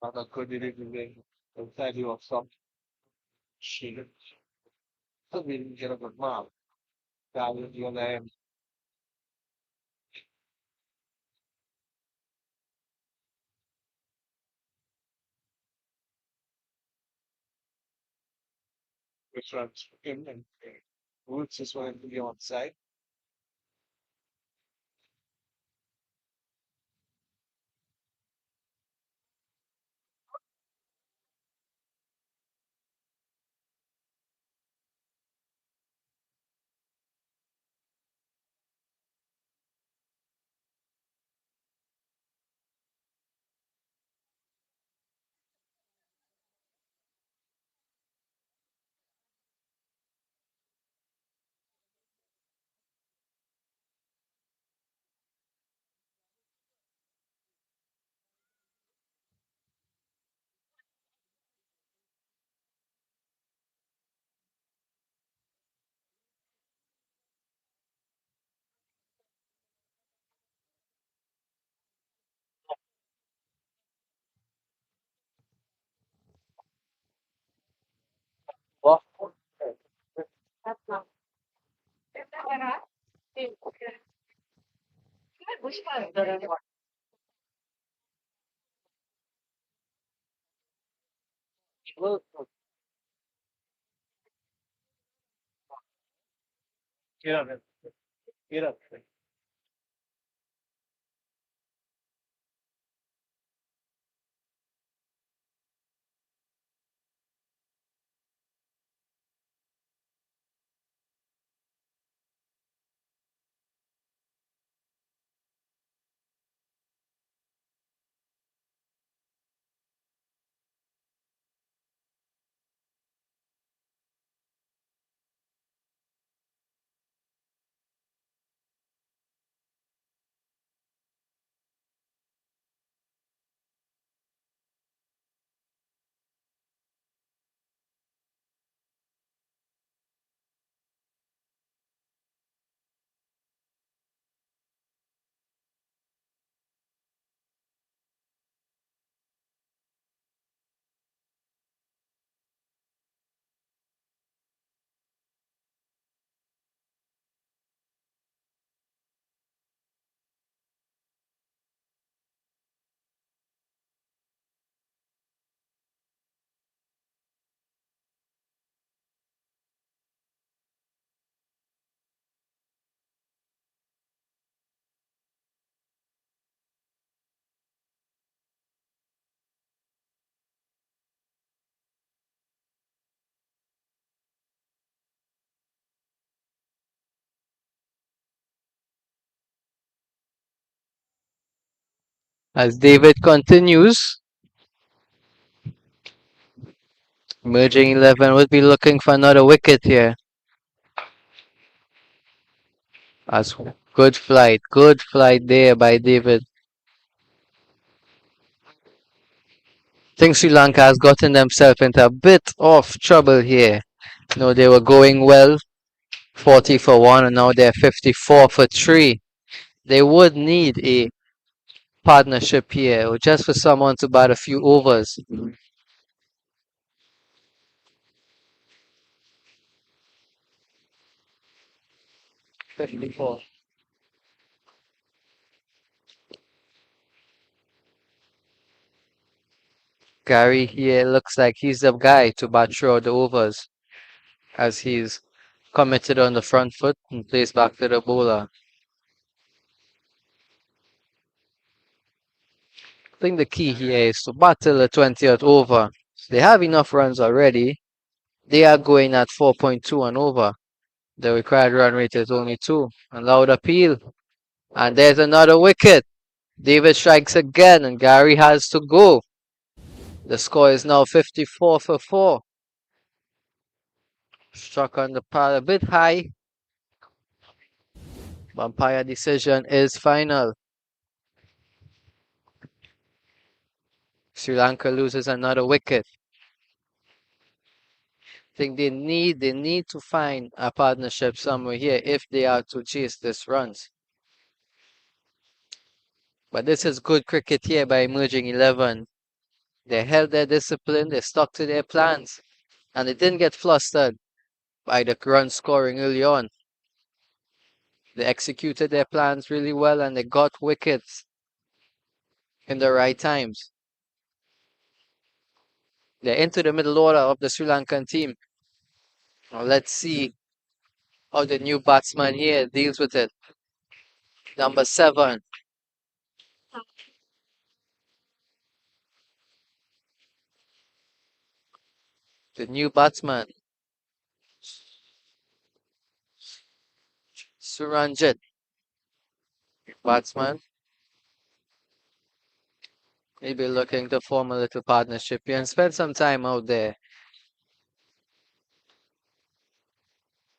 B: Vado a cogliere il taglio of some shit. So we didn't get a good mom. That was your name. Which one's him and Roots is wanting to be on site. Well,
D: That's not. Is that what I? Which one?
B: get up, get up.
F: As David continues, Emerging 11 would be looking for another wicket here. As good flight there by David. I think Sri Lanka has gotten themselves into a bit of trouble here. They were going well, 40 for 1, and now they're 54 for 3. They would need a partnership here, or just for someone to bat a few overs. $54. Gary here looks like he's the guy to bat through the overs, as he's committed on the front foot and plays back to the bowler. I think the key here is to bat till the 20th over. They have enough runs already. They are going at 4.2 and over. The required run rate is only 2. Allowed appeal. And there's another wicket. David strikes again and Gary has to go. The score is now 54 for 4. Struck on the pad a bit high. Umpire decision is final. Sri Lanka loses another wicket. I think they need to find a partnership somewhere here if they are to chase this runs. But this is good cricket here by Emerging 11. They held their discipline, they stuck to their plans, and they didn't get flustered by the run scoring early on. They executed their plans really well and they got wickets in the right times. They're into the middle order of the Sri Lankan team. Now let's see how the new batsman here deals with it. Number 7. The new batsman. Suranjit. Batsman. Maybe looking to form a little partnership here and spend some time out there.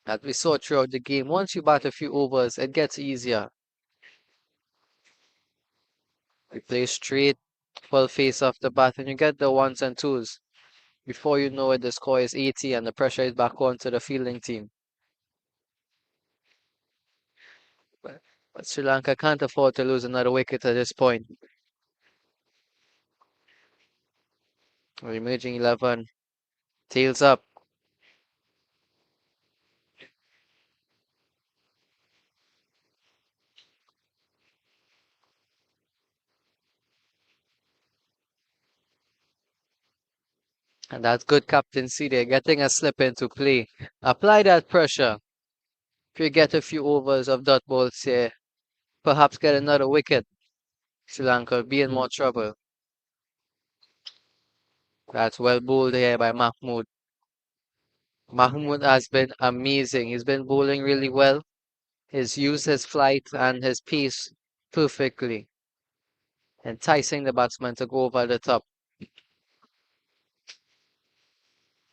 F: As we saw throughout the game, once you bat a few overs, it gets easier. You play straight, full face off the bat, and you get the 1s and 2s. Before you know it, the score is 80 and the pressure is back on to the fielding team. But Sri Lanka can't afford to lose another wicket at this point. Emerging 11, tails up. And that's good captaincy there, getting a slip into play. Apply that pressure. If you get a few overs of dot balls here, perhaps get another wicket. Sri Lanka will be in more trouble. That's well bowled here by Mahmood. Mahmood has been amazing. He's been bowling really well. He's used his flight and his pace perfectly, enticing the batsman to go over the top.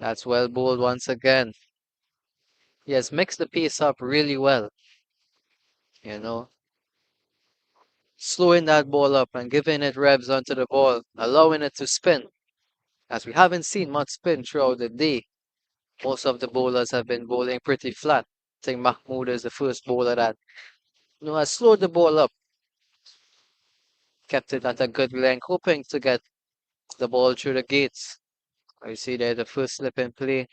F: That's well bowled once again. He has mixed the pace up really well. Slowing that ball up and giving it revs onto the ball, allowing it to spin. As we haven't seen much spin throughout the day, most of the bowlers have been bowling pretty flat. I think Mahmood is the first bowler that has slowed the ball up, kept it at a good length, hoping to get the ball through the gates. You see there the first slip in play.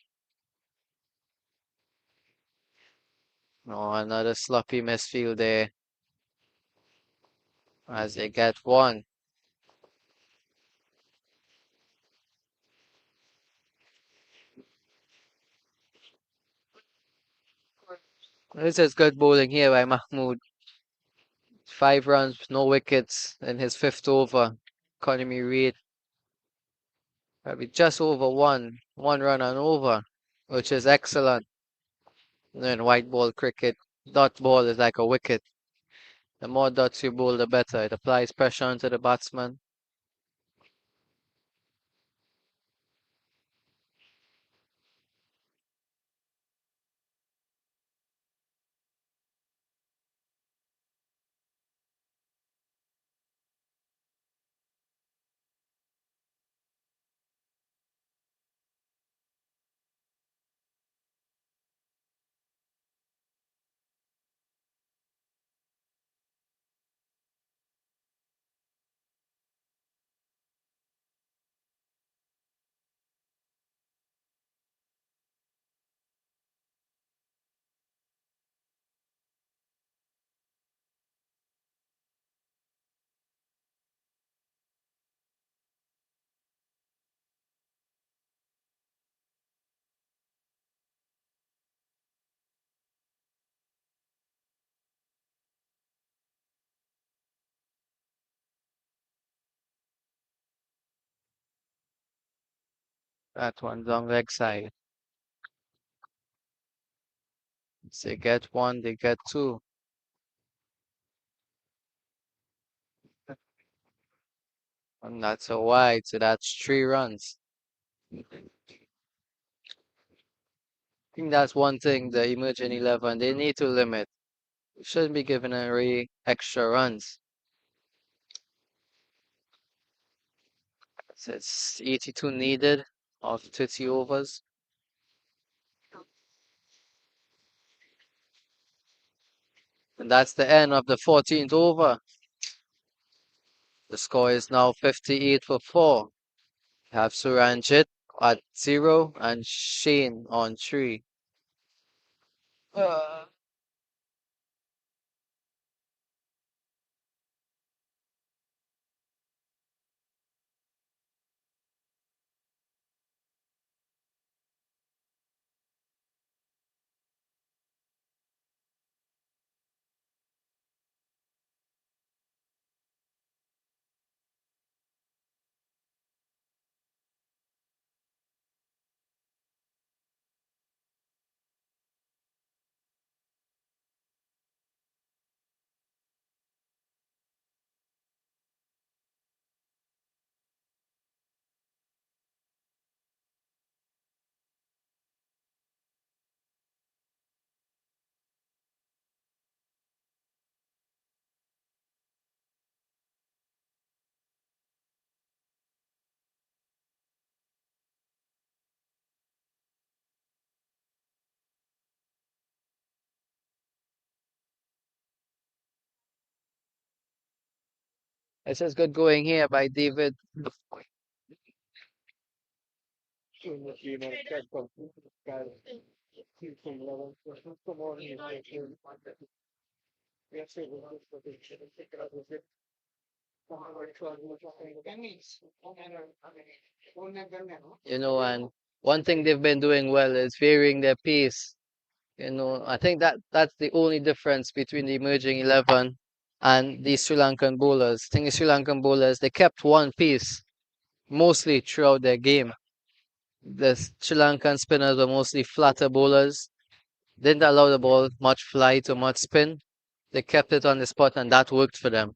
F: Another sloppy misfield there. As they get 1. This is good bowling here by Mahmood. 5 runs, no wickets in his 5th over. Economy rate probably just over 1 run and over, which is excellent. In white ball cricket, dot ball is like a wicket. The more dots you bowl, the better. It applies pressure onto the batsman. That one's on leg side. So they get one, they get two. And that's a wide, so that's 3 runs. I think that's one thing the emerging 11, they need to limit. Shouldn't be giving away extra runs. So it's 82 needed of 30 overs. And that's the end of the 14th over. The score is now 58 for 4. You have Suranjit at 0 and Shane on 3. This is good going here by David. And one thing they've been doing well is varying their pace. I think that's the only difference between the emerging 11 and the Sri Lankan bowlers. I think the Sri Lankan bowlers, they kept one piece mostly throughout their game. The Sri Lankan spinners were mostly flatter bowlers, didn't allow the ball much flight or much spin. They kept it on the spot and that worked for them.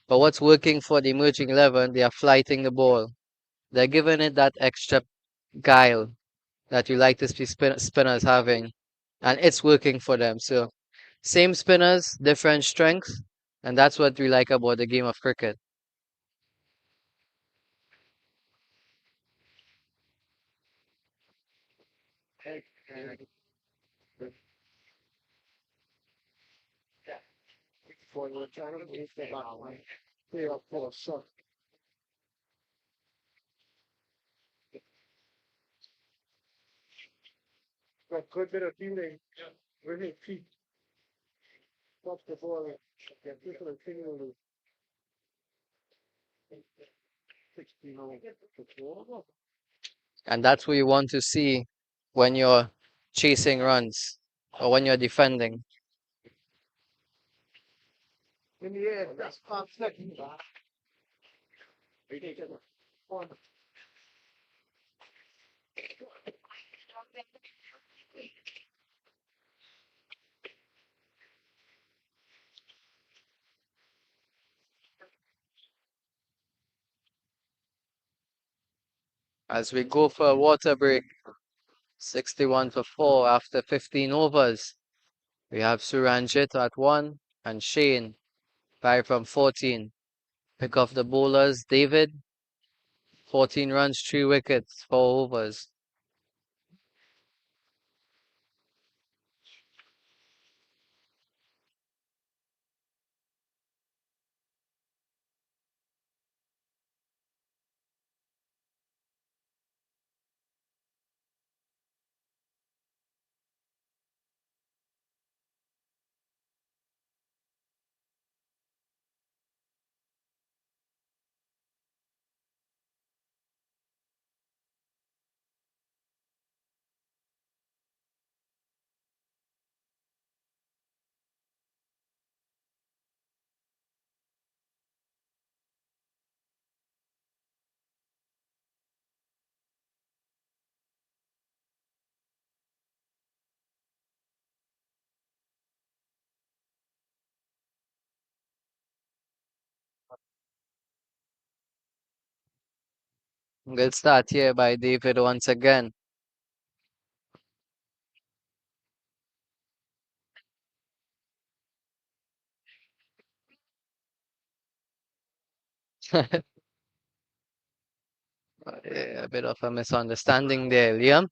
F: But what's working for the emerging 11, they are flighting the ball. They're giving it that extra guile that you like to see spinners having, and it's working for them. So, same spinners, different strengths, and that's what we like about the game of cricket. And that's what you want to see when you're chasing runs or when you're defending. as we go for a water break. 61 for 4 after 15 overs. We have Suranjit at 1 and Shane 5 from 14. Pick off the bowlers, David 14 runs, 3 wickets, 4 overs. Good start here by David once again. A bit of a misunderstanding there, Liam.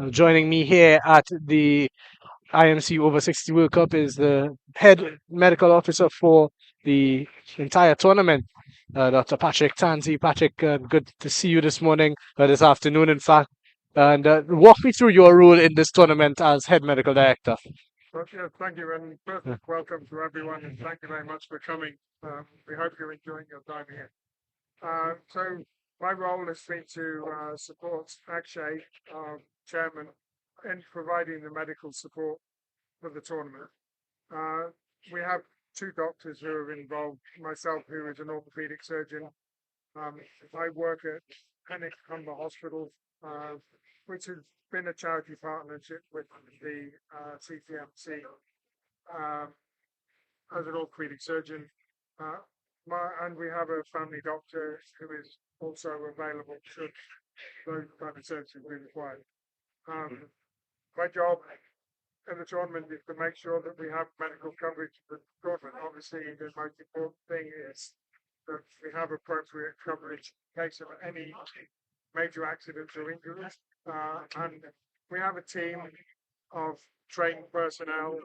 A: Joining me here at the IMC Over 60 World Cup is the head medical officer for the entire tournament, Dr. Patrick Tansey. Patrick, good to see you this morning, this afternoon, in fact. And walk me through your role in this tournament as head medical director.
E: Okay, thank you, and first, welcome to everyone, and thank you very much for coming. We hope you're enjoying your time here. So my role has been to support Akshay, our chairman, in providing the medical support for the tournament. We have two doctors who are involved. Myself, who is an orthopedic surgeon. I work at Penick Humber Hospital, which has been a charity partnership with the CCMC as an orthopedic surgeon. And we have a family doctor who is also available should those kind of services be required. My job in the tournament is to make sure that we have medical coverage for the tournament. Obviously, the most important thing is that we have appropriate coverage in case of any major accidents or injuries. And we have a team of trained personnel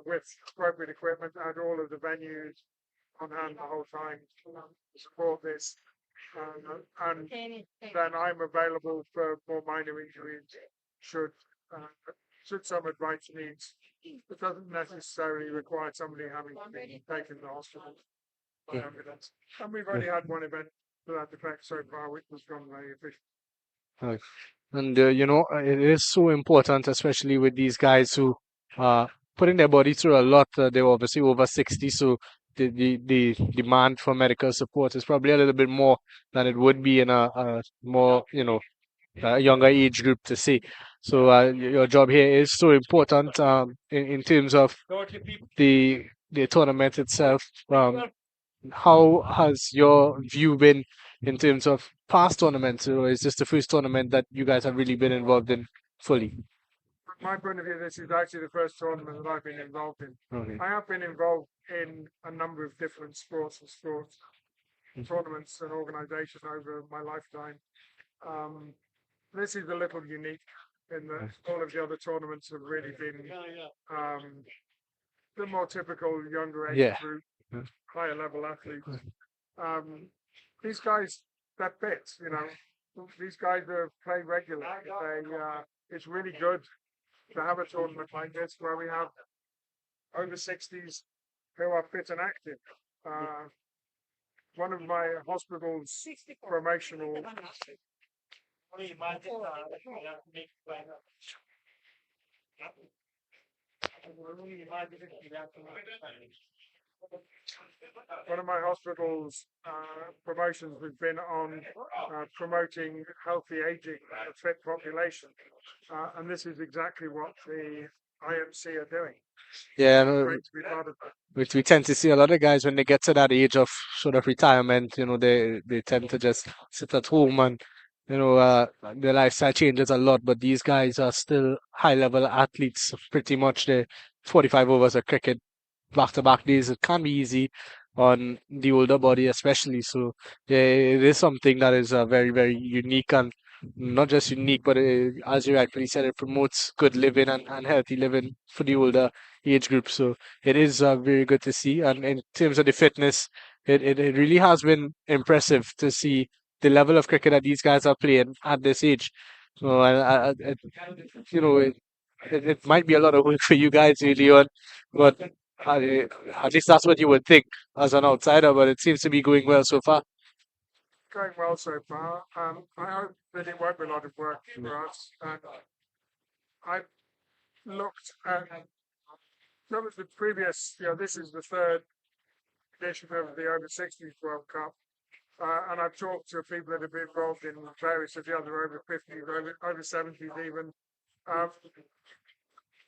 E: with appropriate equipment at all of the venues on hand the whole time to support this. And then I'm available for more minor injuries should some advice needs. It doesn't necessarily require somebody having to be taken to the hospital by ambulance. And we've only had one event to that effect so far, which was gone very efficient.
A: Right. And it is so important, especially with these guys who are putting their body through a lot. They're obviously over 60, so the demand for medical support is probably a little bit more than it would be in a more, younger age group to say. So your job here is so important in terms of the tournament itself. How has your view been in terms of past tournaments, or is this the first tournament that you guys have really been involved in fully?
E: From my point of view, this is actually the first tournament that I've been involved in.
A: Okay.
E: I have been involved in a number of different sports tournaments and organisations over my lifetime. This is a little unique in that all of the other tournaments have really been the more typical younger age group, higher level athletes. These guys, they're fit, These guys are play regularly. It's really good to have a tournament like this where we have over 60s who are fit and active. One of my hospital's promotional promotions has been on promoting healthy aging, a fit population, and this is exactly what the IMC are doing.
A: Yeah,
E: Great to be part of that.
A: which we tend to see a lot of guys when they get to that age of sort of retirement, they tend to just sit at home and their lifestyle changes a lot, but these guys are still high level athletes. Pretty much the 45 overs of cricket back to back days. It can be easy on the older body, especially. So yeah, it is something that is very, very unique, and not just unique, but as you rightfully said, it promotes good living and healthy living for the older age group. So it is very good to see. And in terms of the fitness, it really has been impressive to see the level of cricket that these guys are playing at this age. So it might be a lot of work for you guys early on, but at least that's what you would think as an outsider. But it seems to be going well so far.
E: Going well so far. I hope that it won't be a lot of work for us. I've looked at some of the previous, this is the third edition of the Over 60s World Cup. And I've talked to people that have been involved in various of the other over 50s, over 70s even.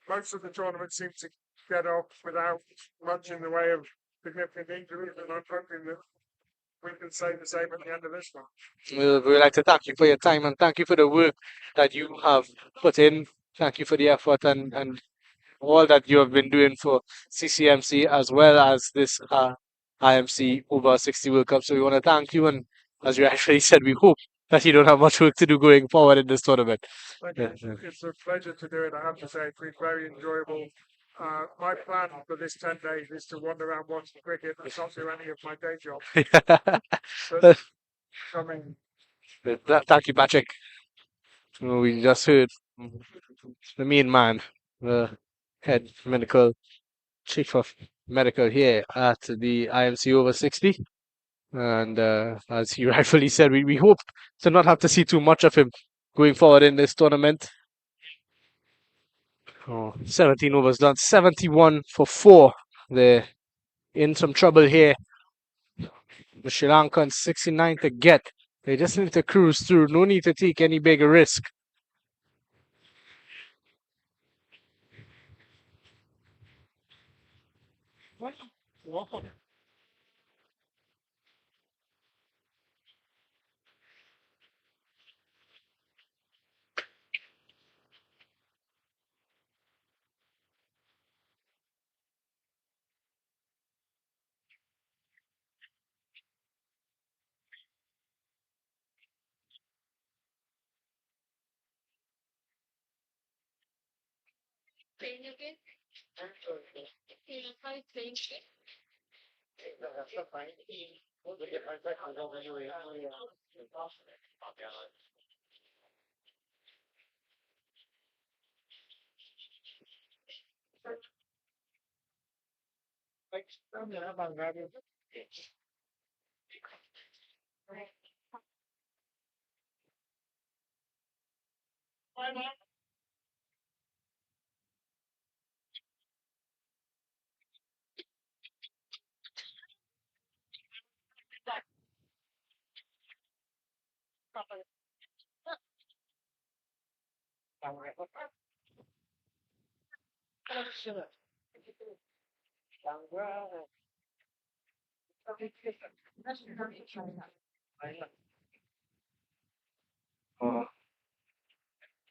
E: Most of the tournaments seem to get off without much in the way of significant injuries, and I'm hoping that we can say the same at the end of this one.
A: We'd like to thank you for your time, and thank you for the work that you have put in. Thank you for the effort and all that you have been doing for CCMC as well as this IMC Over 60 World Cup. So we want to thank you, and as you actually said, we hope that you don't have much work to do going forward in this tournament.
E: Thank
A: Yeah,
E: you. It's a pleasure to do it. I have to say, it's been very enjoyable. My plan for this 10 days is to wander around watch the cricket and not do any of my day job. But, I mean,
A: Thank you, Patrick. We just heard the main man, the head medical chief of medical here at the IMC over 60. And as he rightfully said, we hope to not have to see too much of him going forward in this tournament. Oh, 17 overs done, 71 for 4. They're in some trouble here. The Sri Lankans 69 to get. They just need to cruise through. No need to take any bigger risk.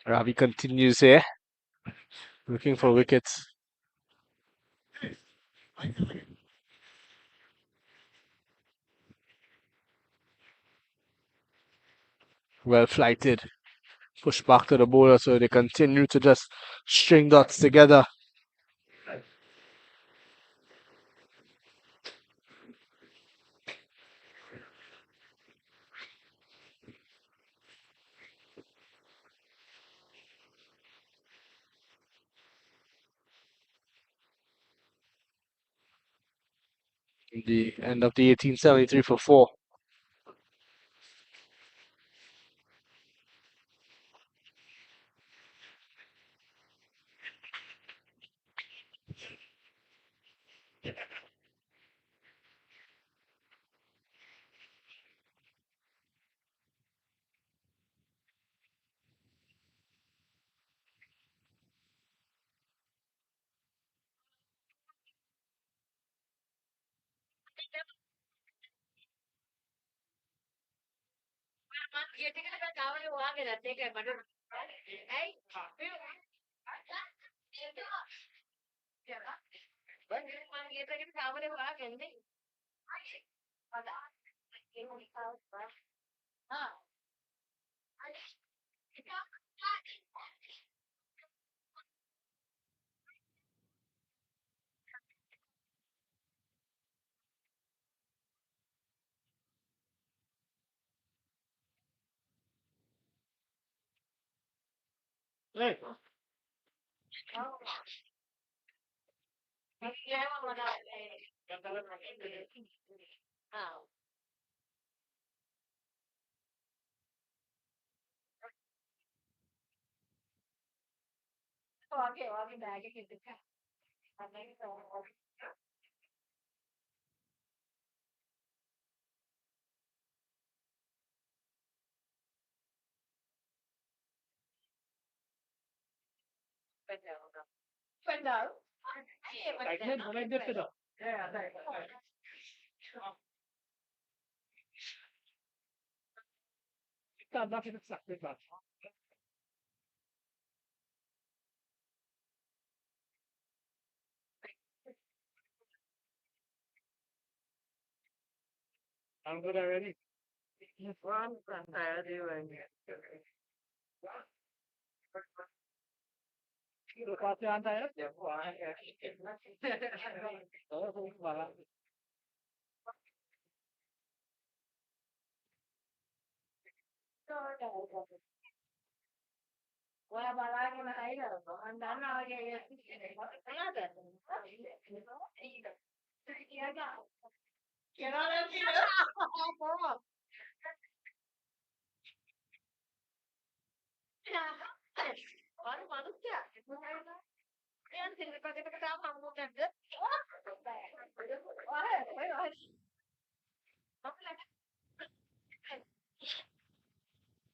A: Ravi continues here, looking for wickets. Well flighted. Push back to the bowler, so they continue to just string dots together. The end of the 1873 for 4.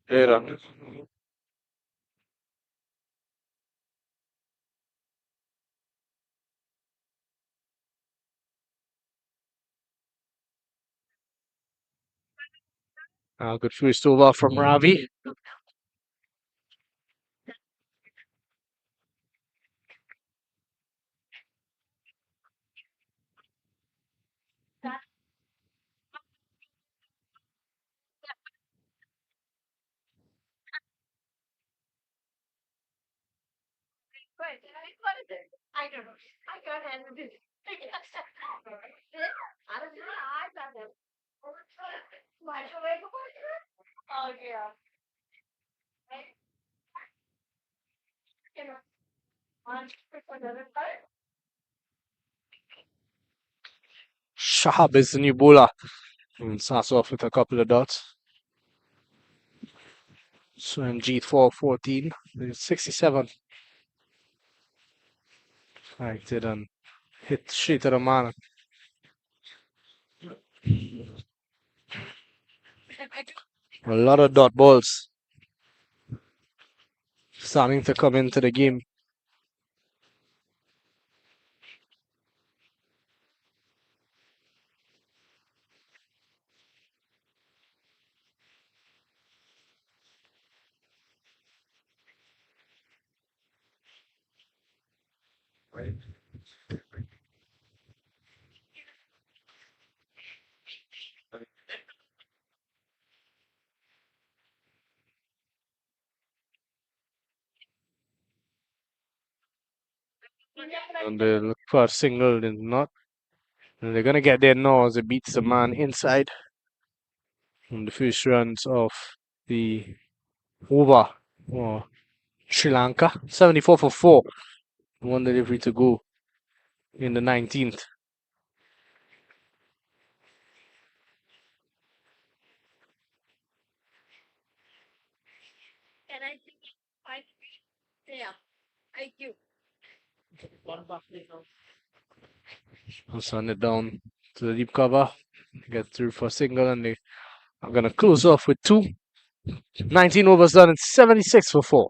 A: Aaron. Good first over from Ravi. Shahab is the new bowler. And starts off with a couple of dots. So in G4 14, 67. Right, didn't hit straight to the man. A lot of dot balls starting to come into the game. And they look for a single, did not. And they're gonna get there now as it beats the man inside. On the first runs of the over for Sri Lanka. 74 for 4. One delivery to go in the 19th. I'll send it down to the deep cover. Get through for a single, and they are gonna close off with 2. 19 overs done. It's 76 for 4.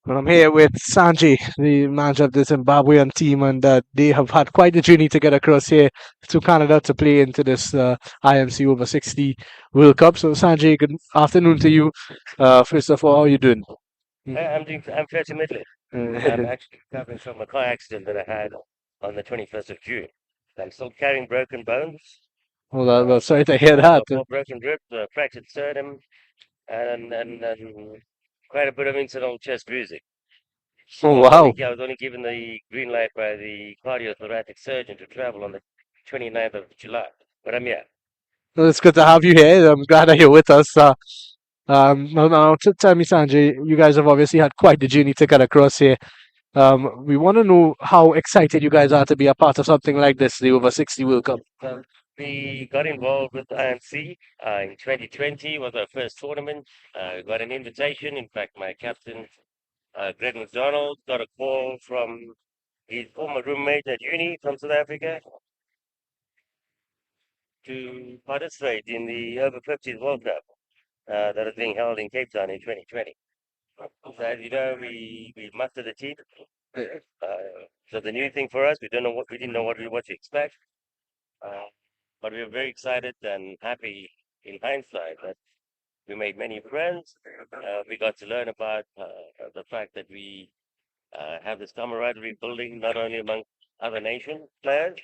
A: And I'm here with Sanjay, the manager of the Zimbabwean team, and they have had quite a journey to get across here to Canada to play into this IMC over 60 World Cup. So, Sanjay, good afternoon to you. First of all, how are you doing?
G: I'm fairly middling. I'm actually recovering from a car accident that I had on the 21st of June. I'm still carrying broken bones.
A: Well, sorry to hear that.
G: Four broken ribs, fractured sternum, and quite a bit of incidental chest bruising.
A: Oh,
G: I
A: wow.
G: was only given the green light by the cardiothoracic surgeon to travel on the 29th of July. But I'm here.
A: Well, it's good to have you here. I'm glad that you're with us. Now, tell me, Sanjay, you guys have obviously had quite the journey to get across here. We want to know how excited you guys are to be a part of something like this, the Over 60 World Cup.
G: We got involved with IMC in 2020 was our first tournament. Got an invitation. In fact, my captain, Greg McDonald, got a call from his former roommate at uni from South Africa to participate in the Over 50s World Cup that is being held in Cape Town in 2020. So as you know, we mustered a team. So the new thing for us, we didn't know what to expect. But we were very excited and happy in hindsight that we made many friends. We got to learn about the fact that we have this camaraderie building not only among other nation players,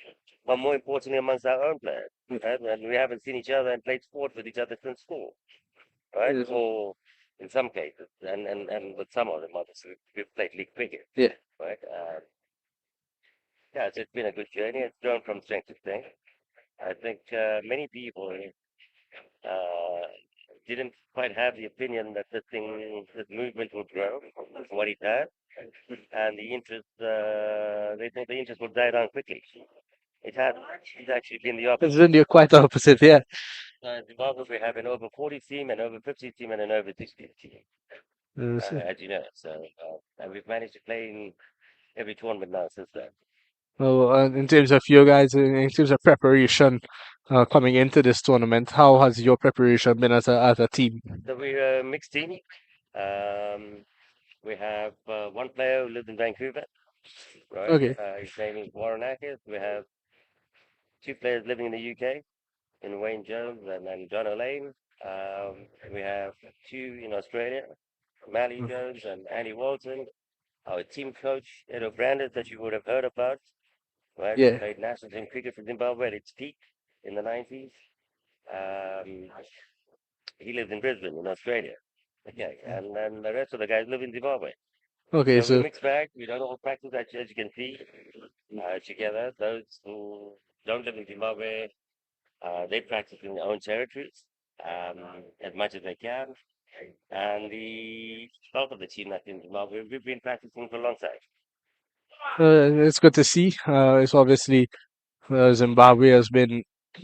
G: but more importantly amongst our own players. Right? And we haven't seen each other and played sport with each other since school, right?
A: Yes.
G: Or in some cases, and with some of them, obviously, we've played league cricket,
A: Yeah.
G: right? Yeah, it's been a good journey. It's grown from strength to strength. I think many people uh, didn't quite have the opinion that this movement would grow, what it has, and the interest, they thought the interest would die down quickly. It has. It's actually been the
A: It's
G: opposite.
A: been the quite the opposite, yeah.
G: In Zimbabwe, we have an over 40 team, an over 50 team, and an over 60 team, as you know. So, and we've managed to play in every tournament now since then.
A: Well, in terms of you guys, in terms of preparation coming into this tournament, how has your preparation been as a team?
G: So we're a mixed team. Um, we have one player who lives in Vancouver, right?
A: Okay.
G: His name is Warren Ackers. We have two players living in the UK, in Wayne Jones and John O'Lane. We have two in Australia, Mally Jones and Andy Walton. Our team coach, Edo Brandes, that you would have heard about, right?
A: Yeah.
G: Played national team cricket for Zimbabwe at its peak in the 90s. Um, he lives in Brisbane, in Australia. Okay, and then the rest of the guys live in Zimbabwe.
A: Okay,
G: So we're
A: so
G: mixed bag. We don't all practice as you can see together. Those who don't live in Zimbabwe, they practice in their own territories as much as they can. And the bulk of the team that's in Zimbabwe, we've been practicing for a long time.
A: it's good to see. It's obviously Zimbabwe has been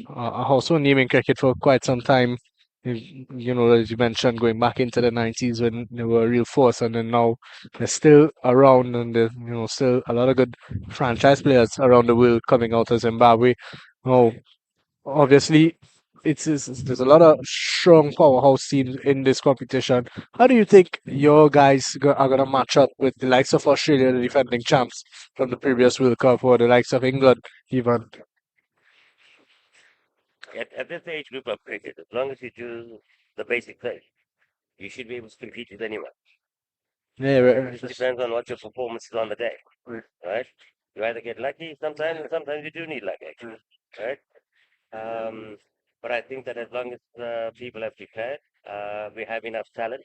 A: a household name in cricket for quite some time. You know, as you mentioned, going back into the 90s when they were a real force, and then now they're still around, and there's still a lot of good franchise players around the world coming out of Zimbabwe. Now, obviously, there's a lot of strong powerhouse teams in this competition. How do you think your guys are gonna match up with the likes of Australia, the defending champs from the previous World Cup, or the likes of England, even?
G: At this age group of cricket, as long as you do the basic thing, you should be able to compete with anyone.
A: Yeah,
G: It just depends on what your performance is on the day, right? You either get lucky sometimes, and sometimes you do need luck, actually, right? But I think that as long as people have prepared, we have enough talent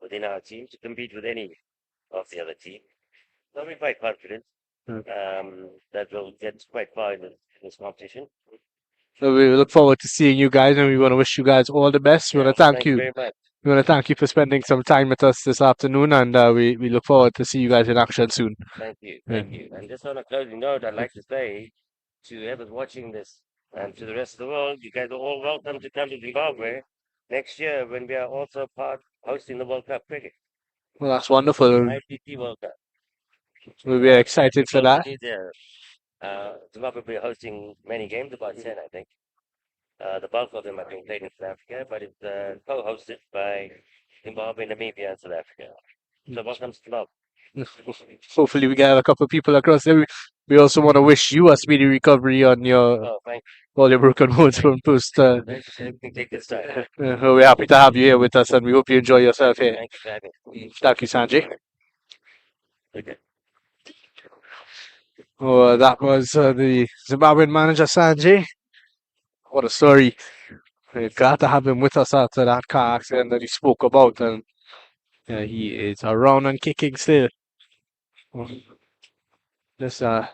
G: within our team to compete with any of the other teams. So we're quite confident that we'll get quite far in this competition.
A: so we look forward to seeing you guys, and we want to wish you guys all the best. We want
G: Yeah,
A: to thank
G: thank you
A: you.
G: very much.
A: We want to thank you for spending some time with us this afternoon, and we look forward to see you guys in action soon.
G: Thank you.
A: Yeah.
G: Thank you. And just on a closing note, I'd like to say to whoever's watching this and to the rest of the world, you guys are all welcome to come to Zimbabwe next year when we are also part hosting the World Cup cricket,
A: Well, that's wonderful.
G: ICC World Cup.
A: We'll be excited for that.
G: Zimbabwe will be hosting many games, about 10, I think. The bulk of them are being played in South Africa, but it's co-hosted by Zimbabwe, Namibia, and South Africa. So welcome to Zimbabwe.
A: Hopefully, we get a couple of people across there. We also want to wish you a speedy recovery on your
G: Oh, thank
A: all your broken bones from post.
G: you. Everything take its time.
A: We're happy to have you here with us, and we hope you enjoy yourself here.
G: Thank you for having me.
A: Thank you, Sanjay.
G: Okay.
A: Oh, that was the Zimbabwean manager, Sanjay. What a story. We're glad to have him with us after that car accident that he spoke about, and he is around and kicking still. Just after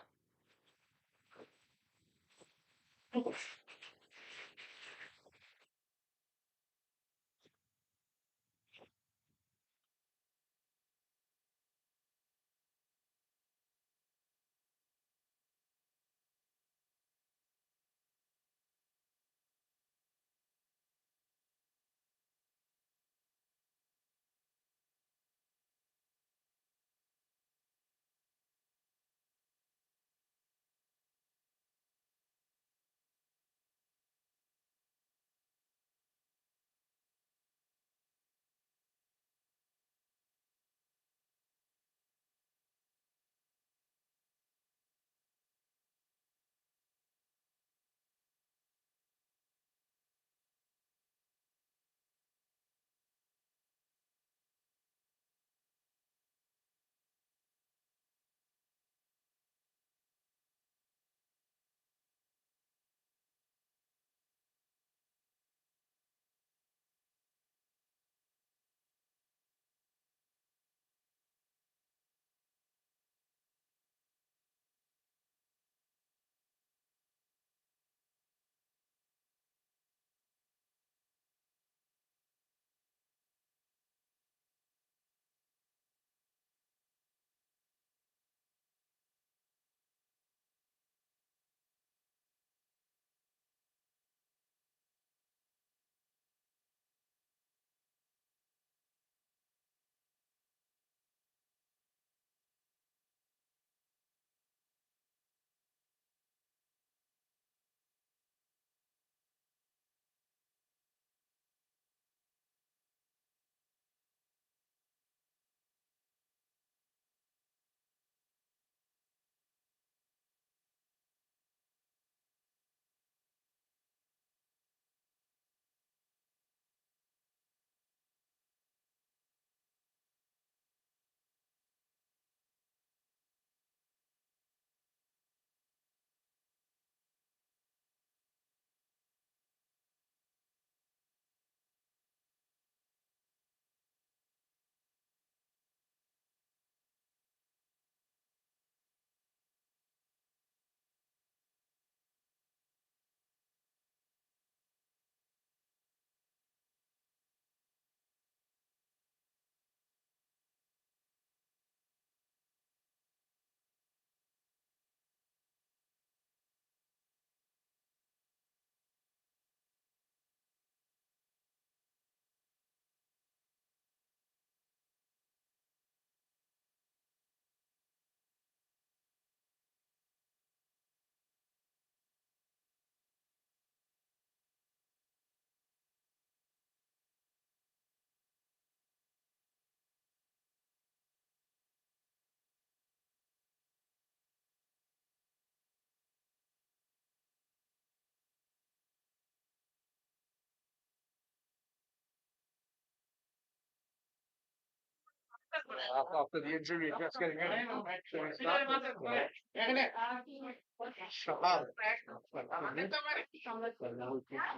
A: the injury, just getting in.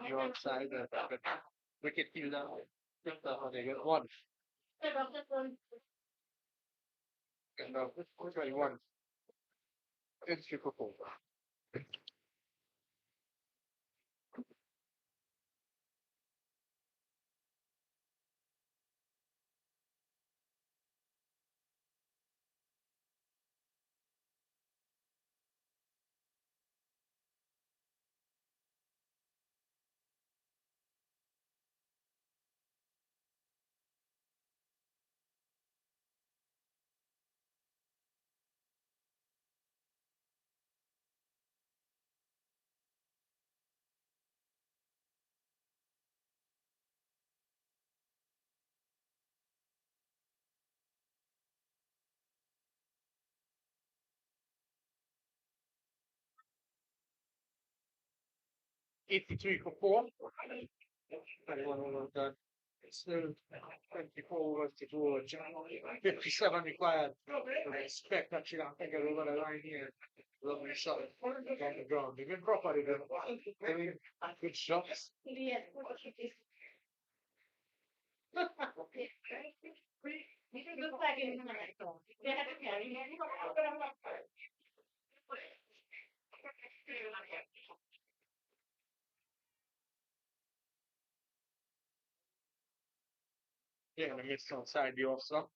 A: You're outside the wicket fielder. They get one. And 21. It's super cool.
E: 83 for 4. 21 all done. Still 24 was to go. 57 required. I expect that you don't think over the line here. Lovely shot on the ground. They've been properly done. I mean, good shots. Yeah, the missed outside the also.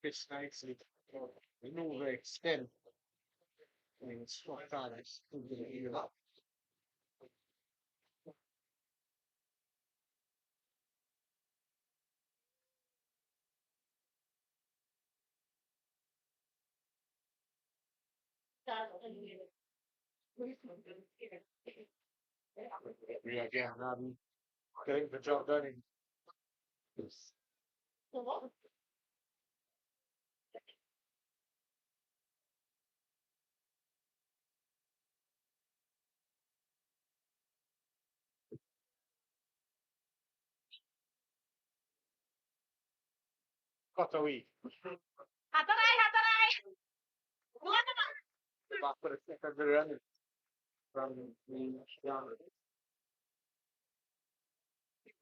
E: It's nicely. Move extend. I mean, it's what times. We again, getting the job done in cut a week. Back for the second run from the down.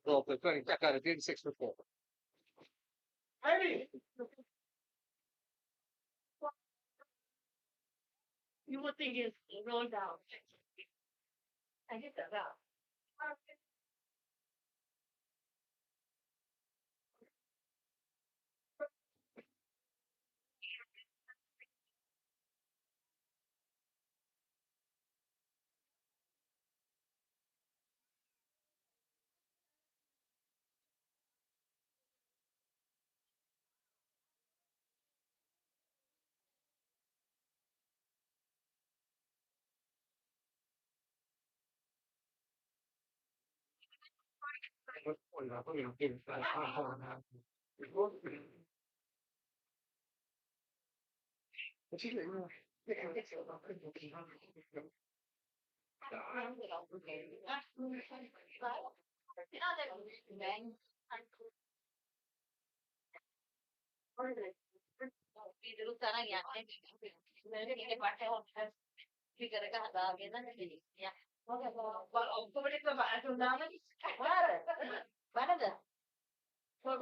E: Well, the 20 second, it 6 to 4.
D: You would think it's rolled down. I get that out.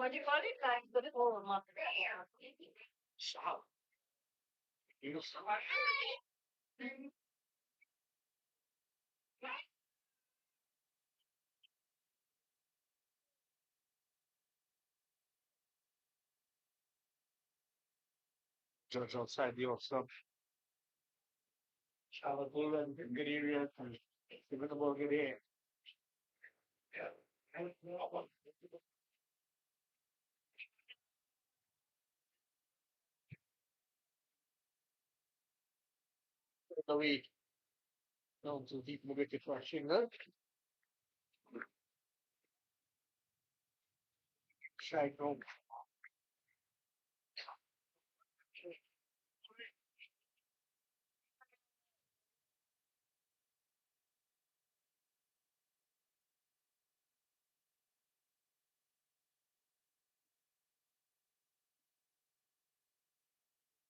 D: What do you call it? Like the form.
E: Stop. You judge outside the also. Shower pool and good area. Even the ball get in. The week. Down to deep mobility for shingle. Side home.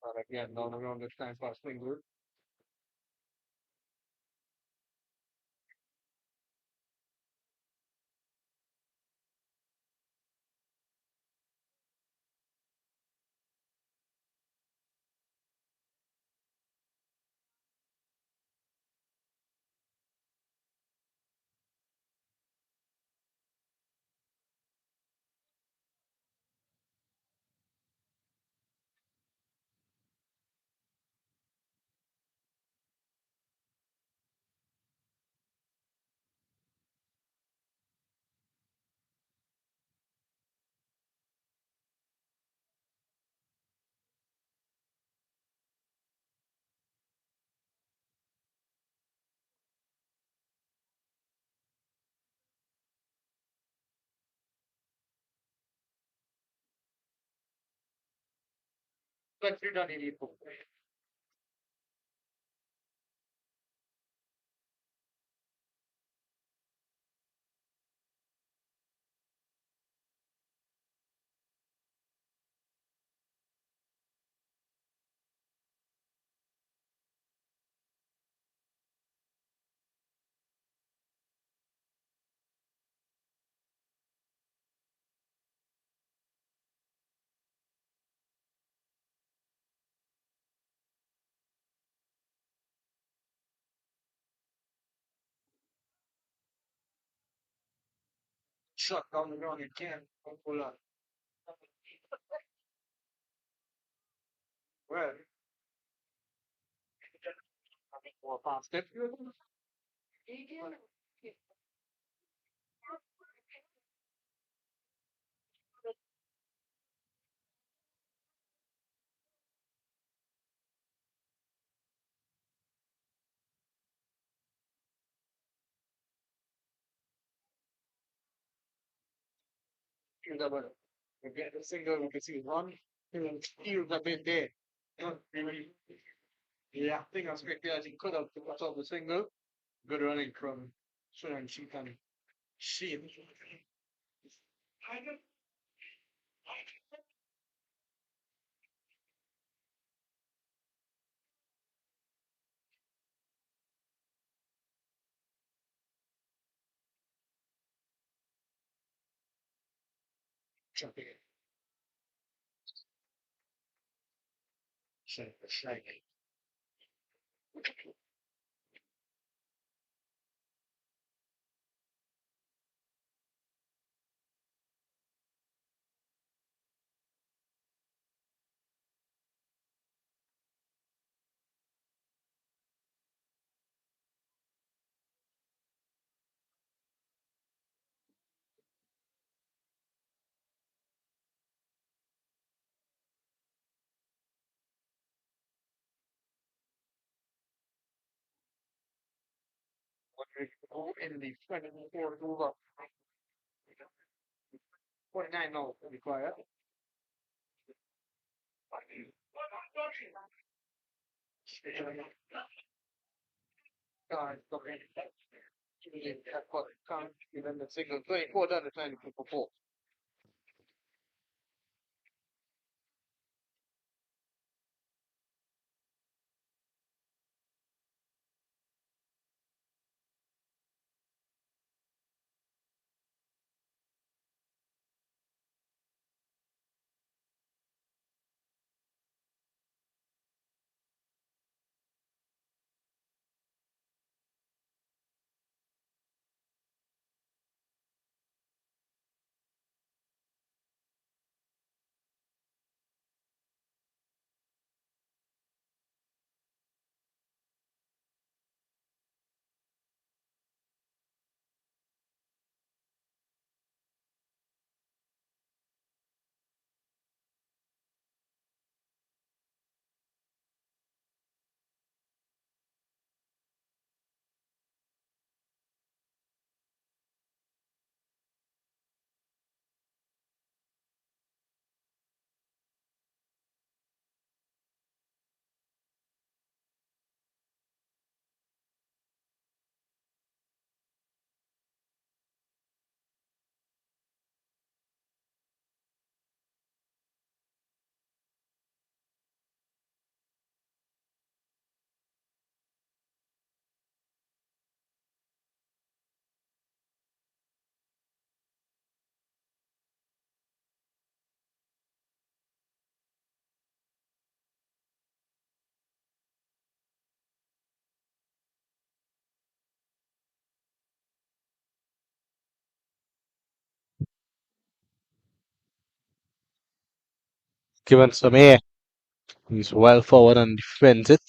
E: But again, down around this time for Swingwood. Shut down the ground, you can't pull up. Well, or past it. You get the single, you can see one, feels a bit there. Not really reacting as quickly as he could have to cut off the single. Good running from Shunan she can see it. Jumping it. Like, in the 24 over 49 now, to be quiet. Looking. Can't even the single 24 done the 94.
A: Given some air. He's well forward and defends it.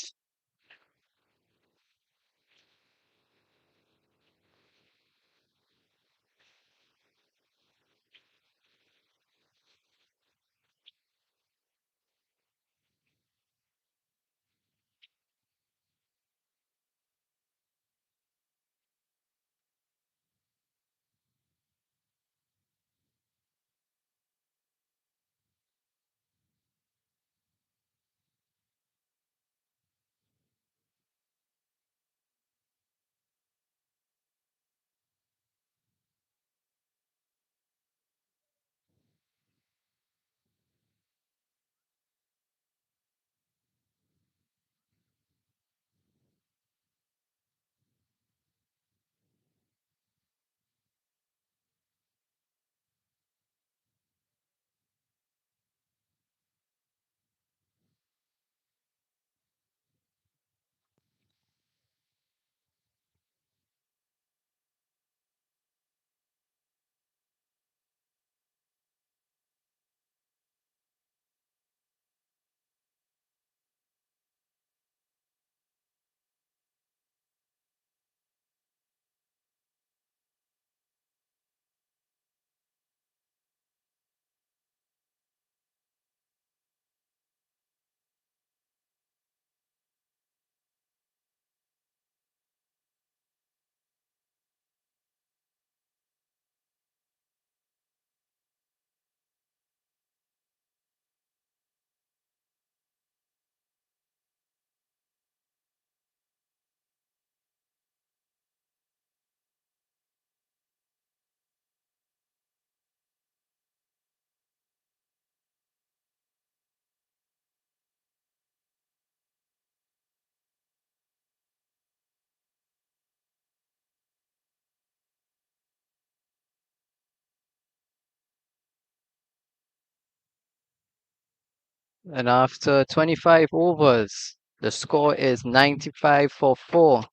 F: And after 25 overs, the score is 95 for 4.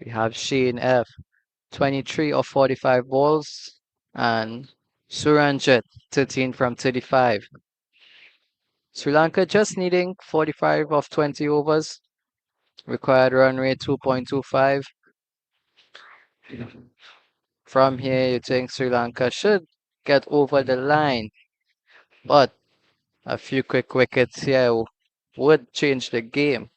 F: We have Shane F. 23 of 45 balls and Suranjit 13 from 35. Sri Lanka just needing 45 of 20 overs. Required run rate 2.25. From here, you think Sri Lanka should get over the line, but a few quick wickets here would change the game.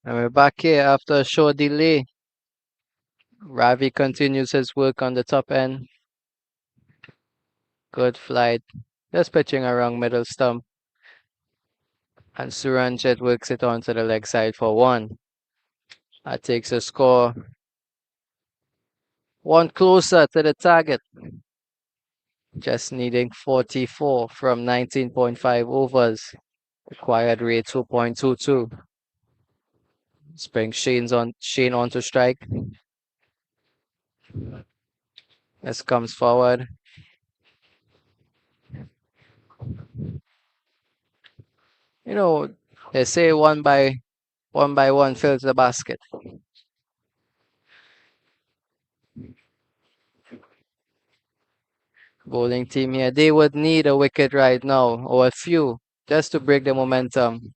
F: And we're back here after a short delay. Ravi continues his work on the top end. Good flight. Just pitching around middle stump. And Suranjit works it onto the leg side for 1. That takes a score 1 closer to the target. Just needing 44 from 19.5 overs. Required rate 2.22. Bring Shane on to strike. This comes forward. You know, they say one by one fills the basket. Bowling team here, they would need a wicket right now or a few just to break the momentum.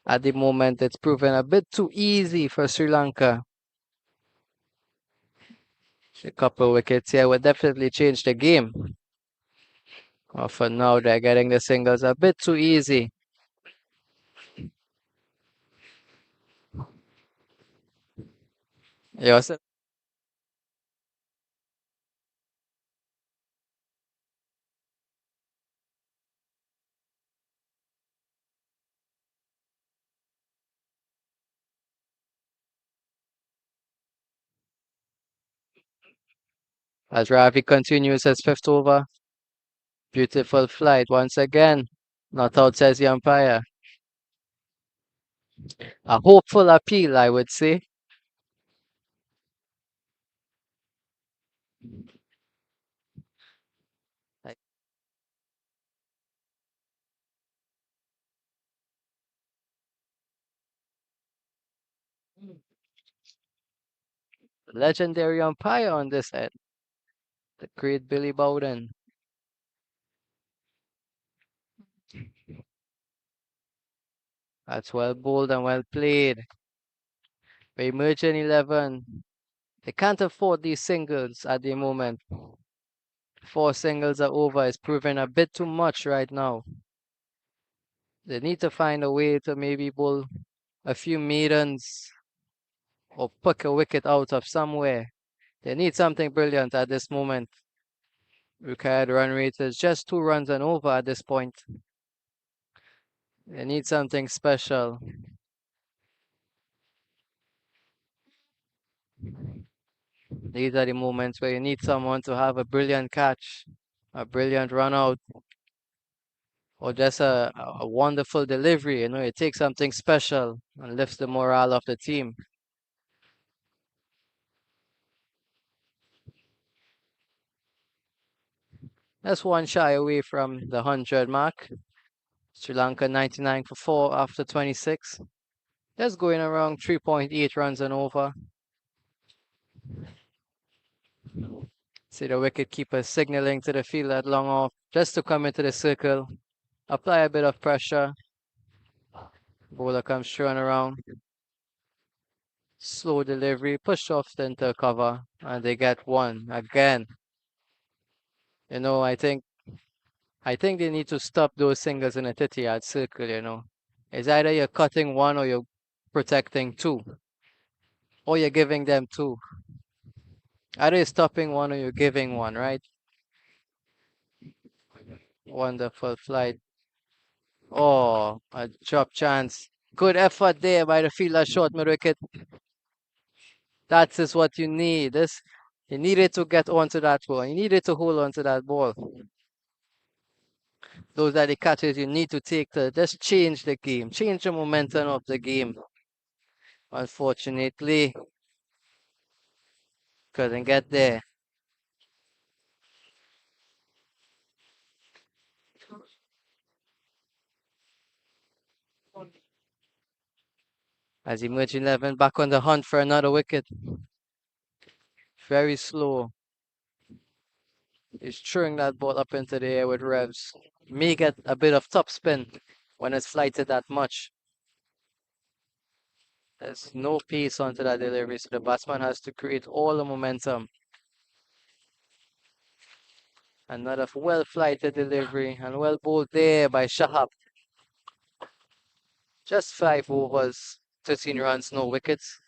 F: At the moment, it's proven a bit too easy for Sri Lanka. A couple wickets here would definitely change the game. For now, they're getting the singles a bit too easy. Yes. As Ravi continues his fifth over. Beautiful flight once again. Not out, says the umpire. A hopeful appeal, I would say. Legendary umpire on this end. The great Billy Bowden. That's well bowled and well played. They merge in 11. They can't afford these singles at the moment. 4 singles are over. It's proving a bit too much right now. They need to find a way to maybe bowl a few maidens or pick a wicket out of somewhere. They need something brilliant at this moment. Required run rate is just 2 runs and over at this point. They need something special. These are the moments where you need someone to have a brilliant catch, a brilliant run out, or just a wonderful delivery. You know, it takes something special and lifts the morale of the team. That's one shy away from the 100 mark. Sri Lanka 99 for 4 after 26. Just going around 3.8 runs and over. See the wicketkeeper signaling to the field at long off just to come into the circle, apply a bit of pressure. Bowler comes thrown around. Slow delivery, push off into cover, and they get one again. You know, I think they need to stop those singles in a 30-yard circle, you know. It's either you're cutting one or you're protecting two. Or you're giving them two. Either you're stopping one or you're giving one, right? Wonderful flight. Oh, a drop chance. Good effort there by the fielder, short mid wicket. That is what you need. You needed to get onto that ball. You needed to hold onto that ball. Those are the catches you need to take to just change the game, change the momentum of the game. Unfortunately, couldn't get there. As emerge 11 back on the hunt for another wicket. Very slow. He's throwing that ball up into the air with revs. May get a bit of top spin when it's flighted that much. There's no pace onto that delivery, so the batsman has to create all the momentum. Another well-flighted delivery and well bowled there by Shahab. Just 5 overs, 13 runs, no wickets.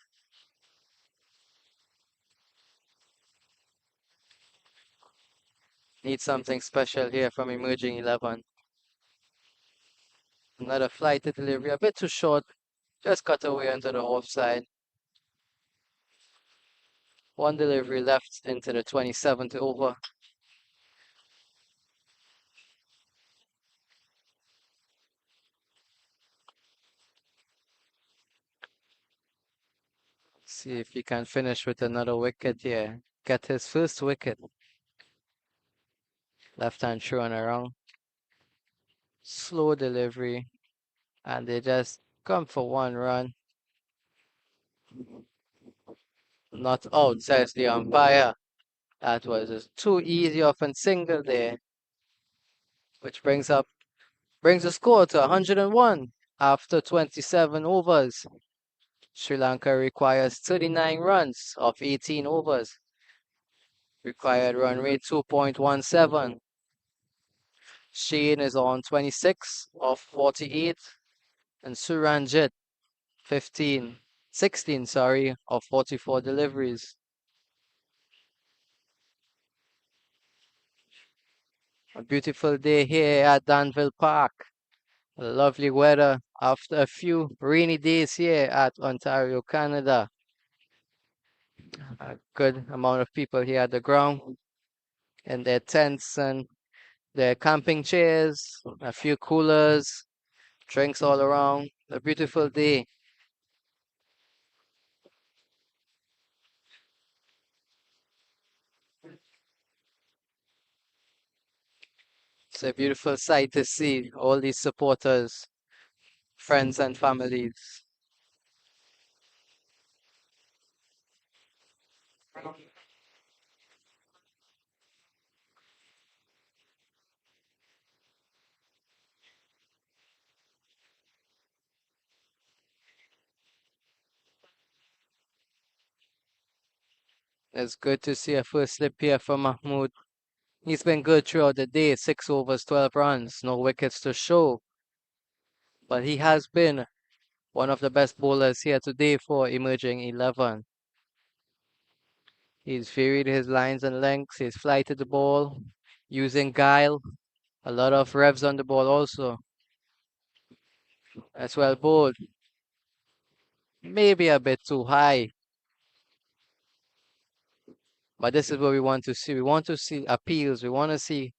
F: Need something special here from emerging 11. Another flighted delivery, a bit too short. Just cut away onto the offside. One delivery left into the 27th over. See if he can finish with another wicket here. Get his first wicket. Left hand thrown around. Slow delivery. And they just come for 1 run. Not out, says the umpire. That was just too easy of a single there. Which brings the score to 101 after 27 overs. Sri Lanka requires 39 runs of 18 overs. Required run rate 2.17. Shane is on 26 of 48. And Suranjit 16 of 44 deliveries. A beautiful day here at Danville Park. Lovely weather after a few rainy days here at Ontario, Canada. A good amount of people here at the ground. and their tents and their camping chairs, a few coolers, drinks all around. A beautiful day. It's a beautiful sight to see all these supporters, friends, and families. It's good to see a first slip here from Mahmoud. He's been good throughout the day, 6 overs, 12 runs, no wickets to show. But he has been one of the best bowlers here today for emerging 11. He's varied his lines and lengths, he's flighted the ball, using guile, a lot of revs on the ball also. As well bowled. Maybe a bit too high. But this is what we want to see. We want to see appeals. We want to see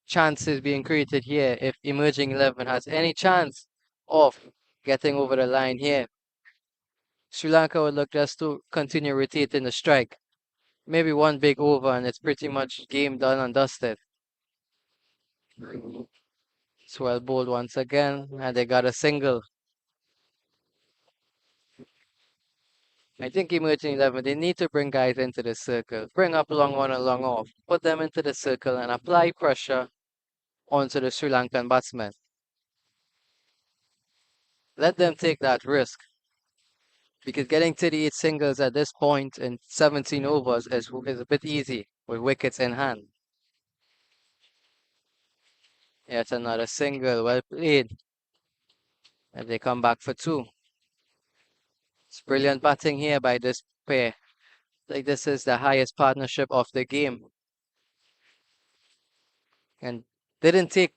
F: chances being created here if emerging 11 has any chance of getting over the line here. Sri Lanka would look just to continue rotating the strike. Maybe one big over and it's pretty much game done and dusted. It's well bowled once again and they got a single. I think emerging 11, they need to bring guys into the circle. Bring up long on and long off. Put them into the circle and apply pressure onto the Sri Lankan batsmen. Let them take that risk. Because getting 38 singles at this point in 17 overs is a bit easy with wickets in hand. Yet another single, well played. And they come back for 2. It's brilliant batting here by this pair. Like this is the highest partnership of the game. And didn't take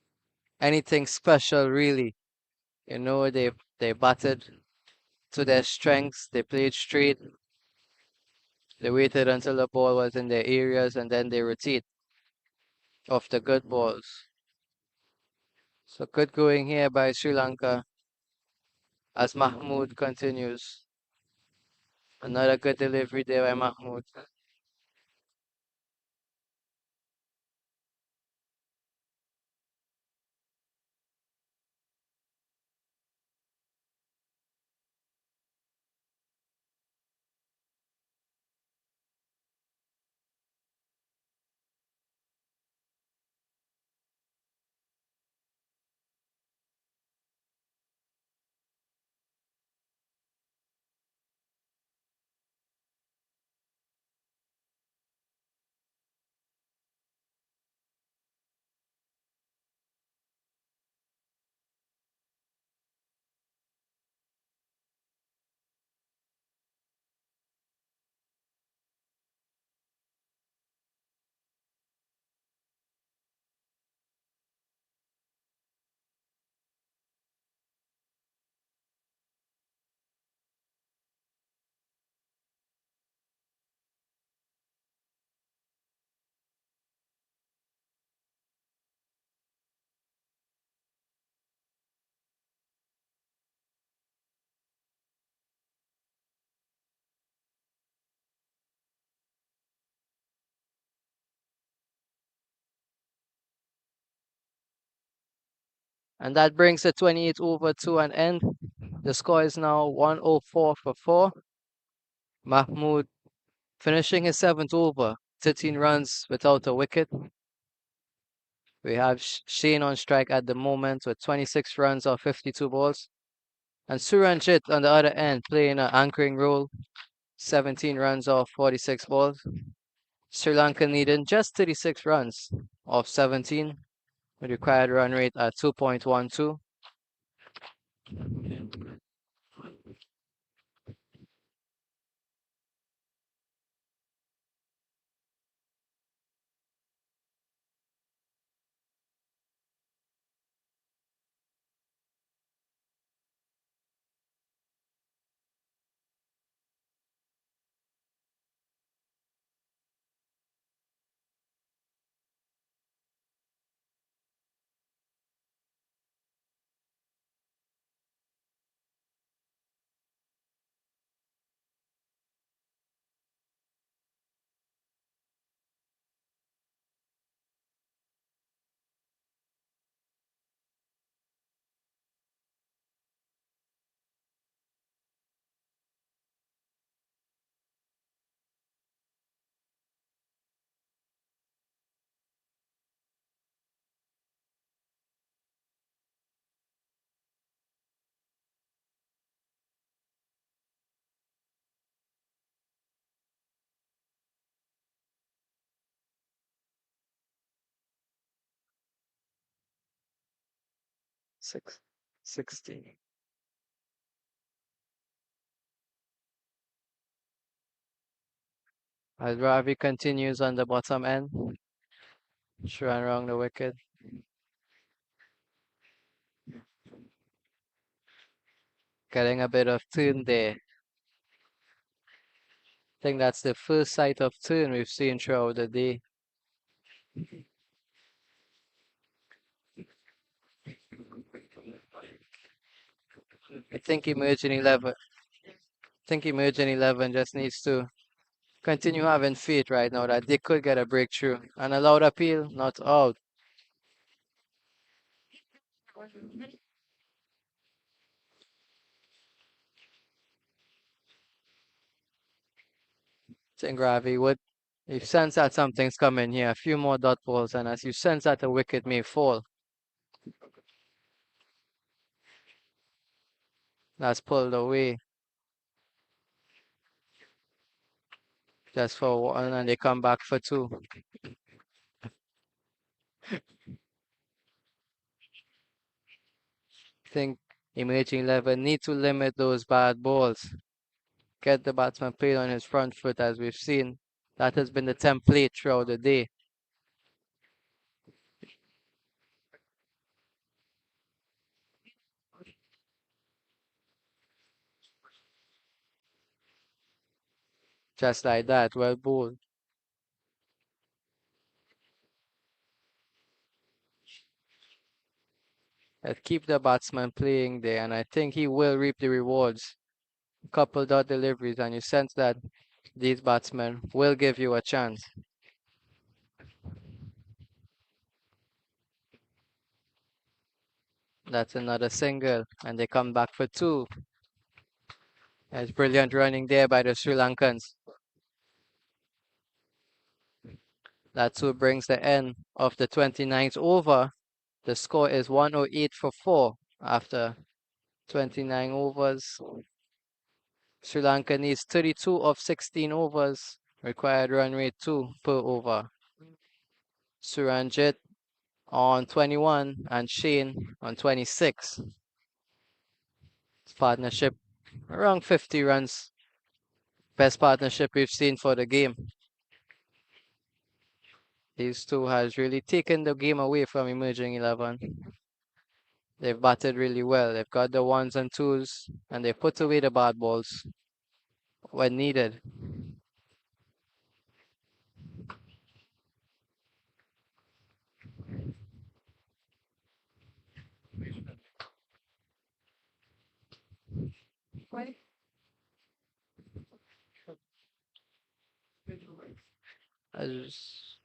F: anything special really. You know, they batted to their strengths, they played straight. They waited until the ball was in their areas and then they rotate off the good balls. So good going here by Sri Lanka as Mahmood continues. Another good delivery there by Mahmood. And that brings the 28 over to an end. The score is now 104 for 4. Mahmood finishing his 7th over, 13 runs without a wicket. We have Shane on strike at the moment with 26 runs off 52 balls. And Suranjit on the other end playing an anchoring role, 17 runs off 46 balls. Sri Lanka needing just 36 runs off 17 with required run rate at 2.12. 16. As Ravi continues on the bottom end, Shuran around the wicket. Getting a bit of turn there. I think that's the first sight of turn we've seen throughout the day. I think emerging 11. I think emerging 11 just needs to continue having faith right now that they could get a breakthrough. An allowed appeal, not out. I think Ravi would. You sense that something's coming here, a few more dot balls, and as you sense that the wicket may fall, that's pulled away just for one, and they come back for two. I think emerging 11 need to limit those bad balls. Get the batsman played on his front foot, as we've seen. That has been the template throughout the day. Just like that, well bowled. Keep the batsman playing there, and I think he will reap the rewards. Couple dot deliveries, and you sense that these batsmen will give you a chance. That's another single, and they come back for two. That's brilliant running there by the Sri Lankans. That's who brings the end of the 29th over. The score is 108 for 4 after 29 overs. Sri Lanka needs 32 of 16 overs. Required run rate 2 per over. Suranjit on 21 and Shane on 26. Partnership around 50 runs. Best partnership we've seen for the game. These two has really taken the game away from emerging 11. They've batted really well. They've got the ones and twos, and they put away the bad balls when needed. As-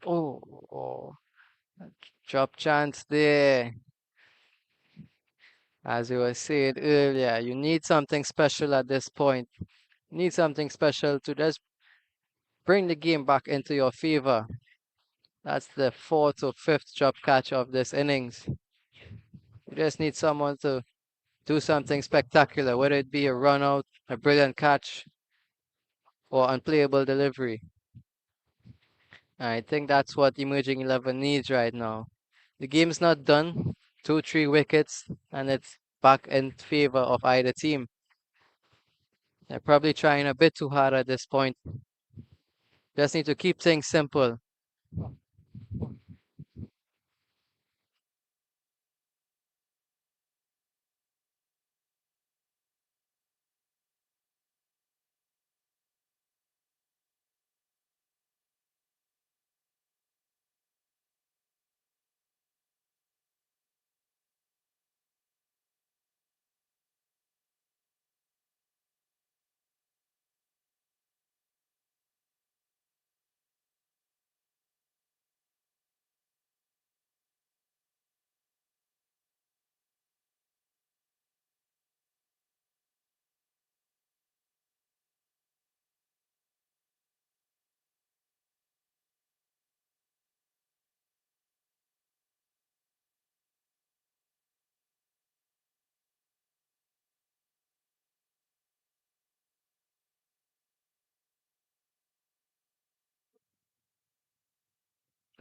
F: oh, drop chance there. As you were saying earlier, you need something special at this point. You need something special to just bring the game back into your favor. That's the fourth or fifth drop catch of this innings. You just need someone to do something spectacular, whether it be a run out, a brilliant catch, or unplayable delivery. I think that's what emerging 11 needs right now. The game's not done. 2-3 wickets, and it's back in favor of either team. They're probably trying a bit too hard at this point. Just need to keep things simple.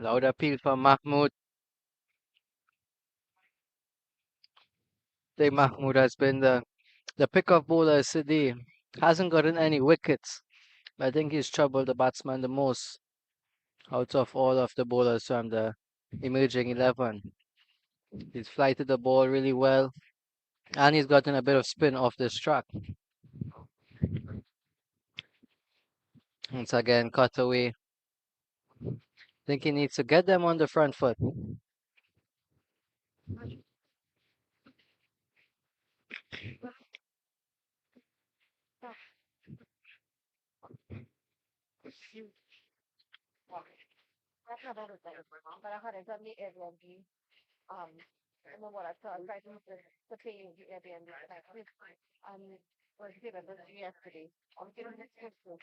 F: Loud appeal from Mahmoud. I think Mahmoud has been the pick-off bowler today. Hasn't gotten any wickets. I think he's troubled the batsman the most out of all of the bowlers from the emerging 11. He's flighted the ball really well, and he's gotten a bit of spin off this track. Once again, cut away. Think he needs to get them on the front foot.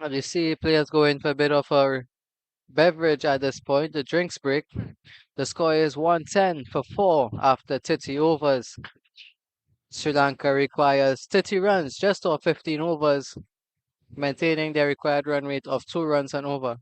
F: And you see players going for a bit of a beverage at this point, the drinks break. The score is 110 for 4 after 30 overs. Sri Lanka requires 30 runs just off 15 overs, maintaining their required run rate of 2 runs and over.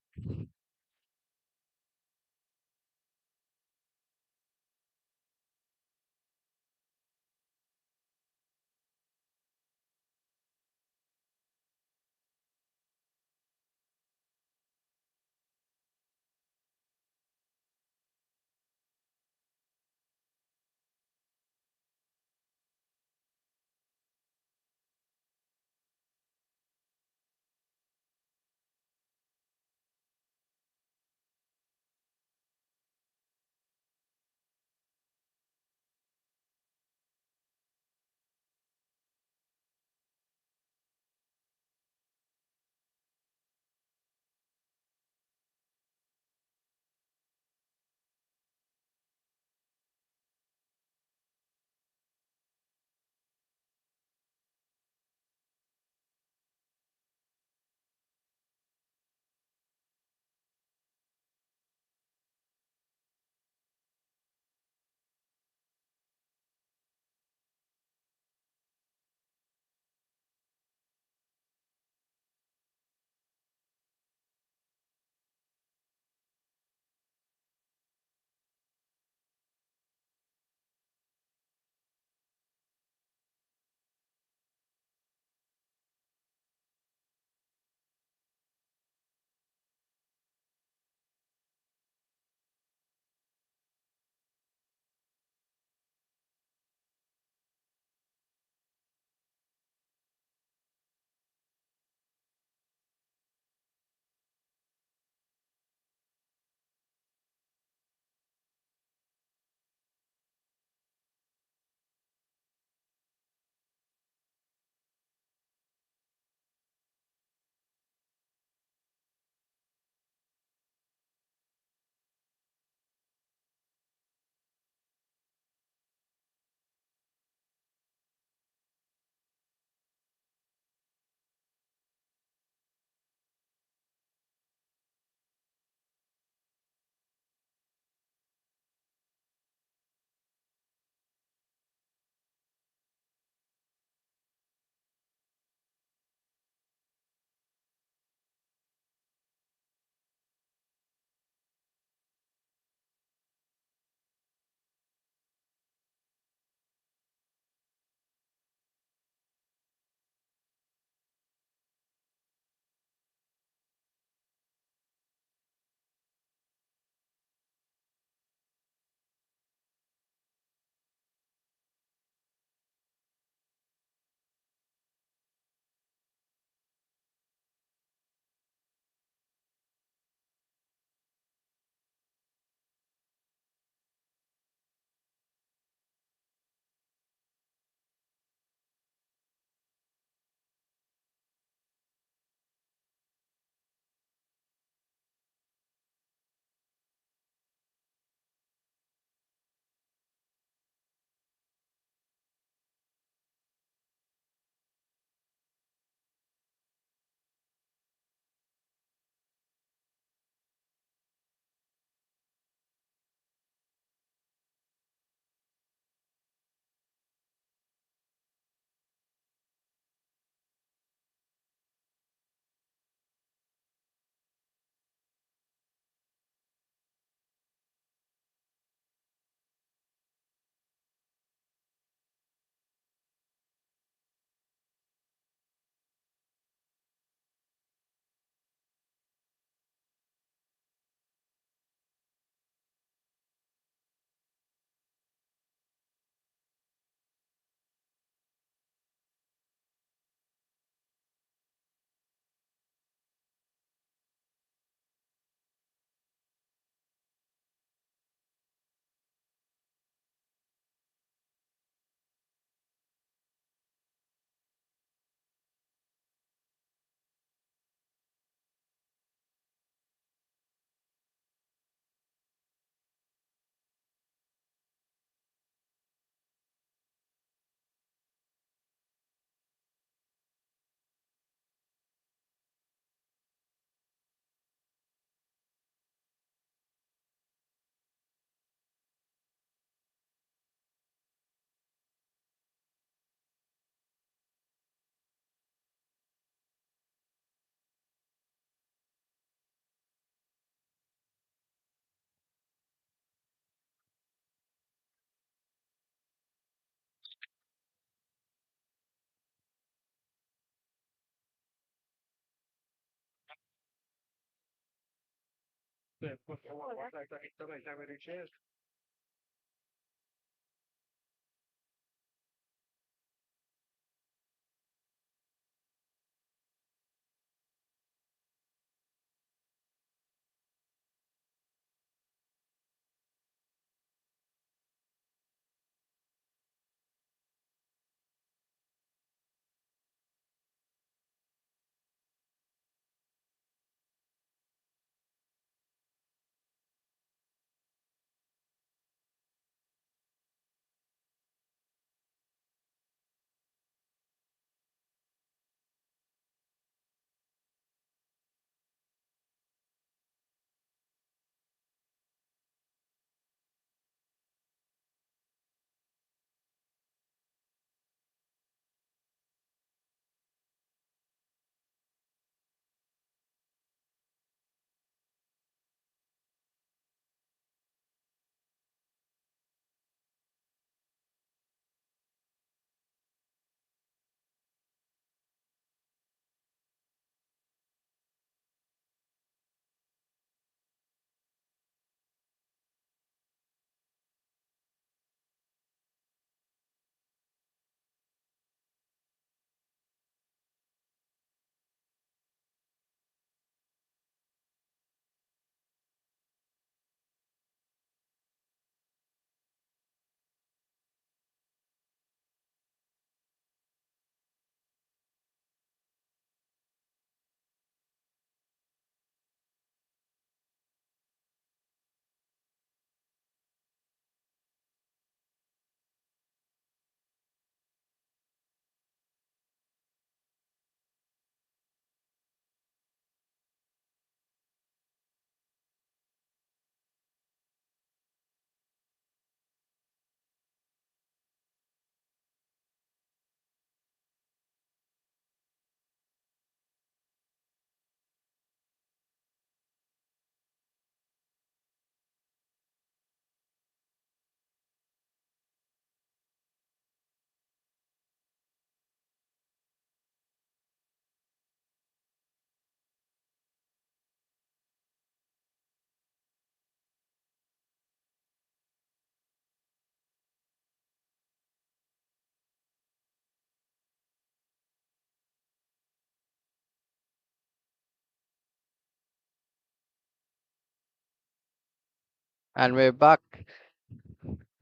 F: And we're back.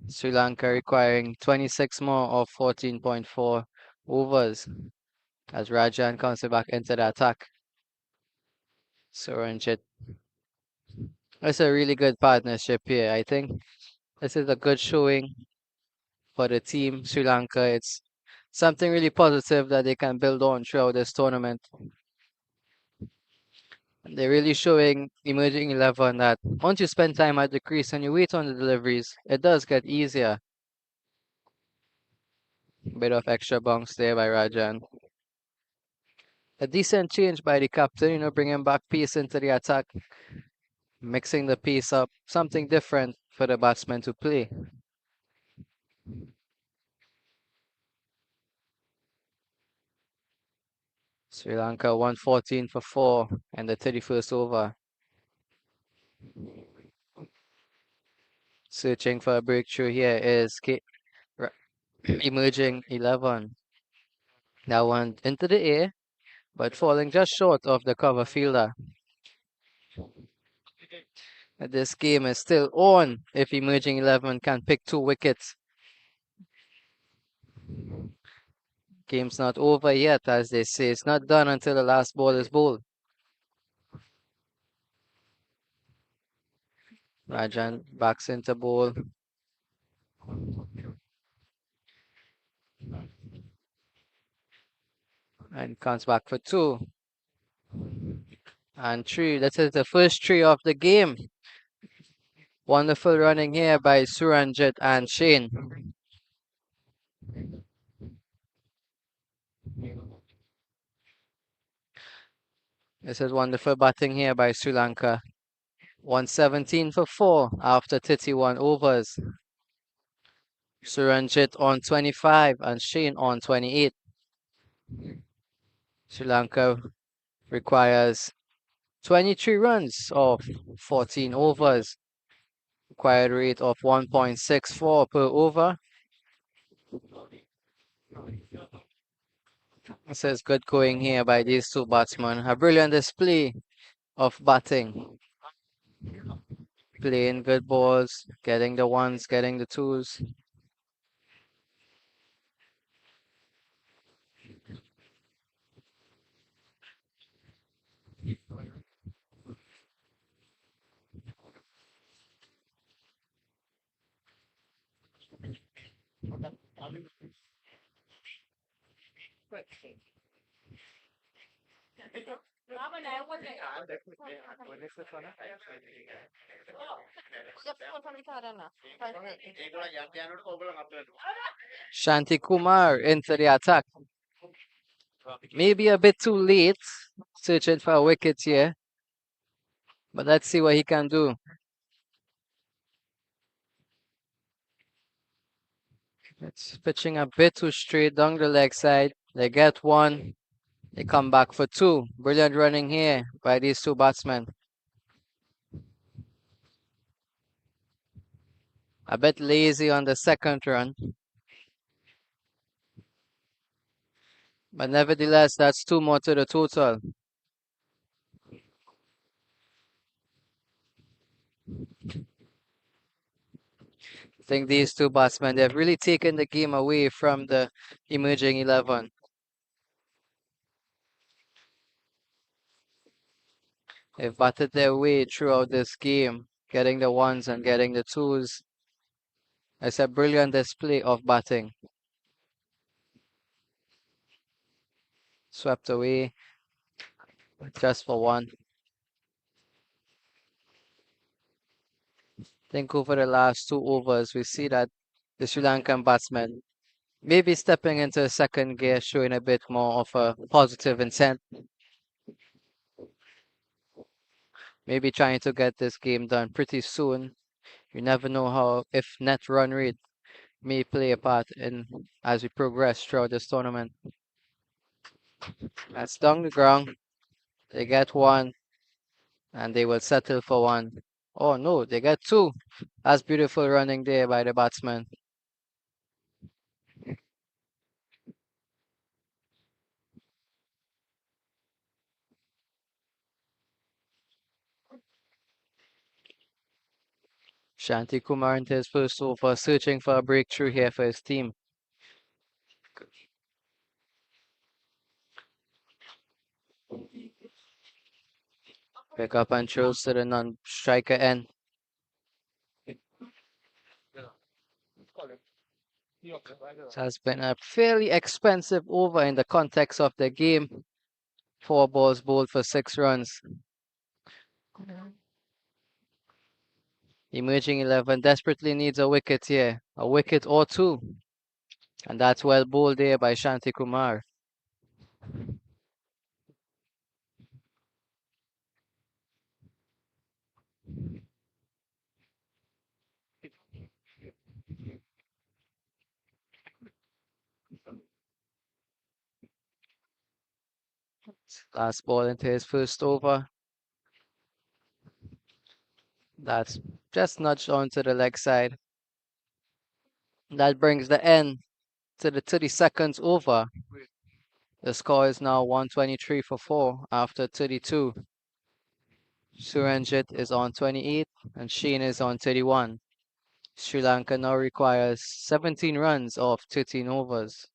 F: Sri Lanka requiring 26 more of 14.4 overs as Rajan comes back into the attack. Suranjit. It's a really good partnership here. I think this is a good showing for the team, Sri Lanka. It's something really positive that they can build on throughout this tournament. They're really showing emerging 11 that once you spend time at the crease and you wait on the deliveries, it does get easier. Bit of extra bounce there by Rajan. A decent change by the captain, bringing back pace into the attack, mixing the pace up, something different for the batsmen to play. Sri Lanka 114 for 4 and the 31st over. Searching for a breakthrough here is emerging 11. That one into the air, but falling just short of the cover fielder. This game is still on if emerging 11 can pick 2 wickets. Game's not over yet, as they say. It's not done until the last ball is bowled. Rajan backs into bowl. And comes back for 2. And 3. This is the first 3 of the game. Wonderful running here by Suranjit and Shane. This is wonderful batting here by Sri Lanka. 117 for 4 after 31 overs. Suranjit on 25 and Shane on 28. Sri Lanka requires 23 runs of 14 overs. Required rate of 1.64 per over. This is good going here by these two batsmen. A brilliant display of batting. Playing good balls, getting the ones, getting the twos. Shanti Kumar into the attack. Maybe a bit too late, searching for a wicket here. But let's see what he can do. It's pitching a bit too straight down the leg side. They get one. They come back for two. Brilliant running here by these two batsmen. A bit lazy on the second run. But nevertheless, that's two more to the total. I think these two batsmen, they've really taken the game away from the emerging 11. They've batted their way throughout this game, getting the ones and getting the twos. It's a brilliant display of batting. Swept away just for one. I think over the last two overs, we see that the Sri Lankan batsmen maybe stepping into a second gear, showing a bit more of a positive intent. Maybe trying to get this game done pretty soon. You never know how if net run rate may play a part in as we progress throughout this tournament. That's down the ground. They get one, and they will settle for one. Oh no, they get two. That's beautiful running there by the batsman. Shanti Kumar into his first over, searching for a breakthrough here for his team. Pick up and throws to the non-striker end. It has been a fairly expensive over in the context of the game. 4 balls bowled for 6 runs. Emerging 11 desperately needs a wicket here. A wicket or two. And that's well bowled there by Shanti Kumar. Last ball into his first over. That's just nudged onto the leg side. That brings the end to the 32nd over. The score is now 123 for 4 after 32. Suranjit is on 28 and Sheen is on 31. Sri Lanka now requires 17 runs off 13 overs.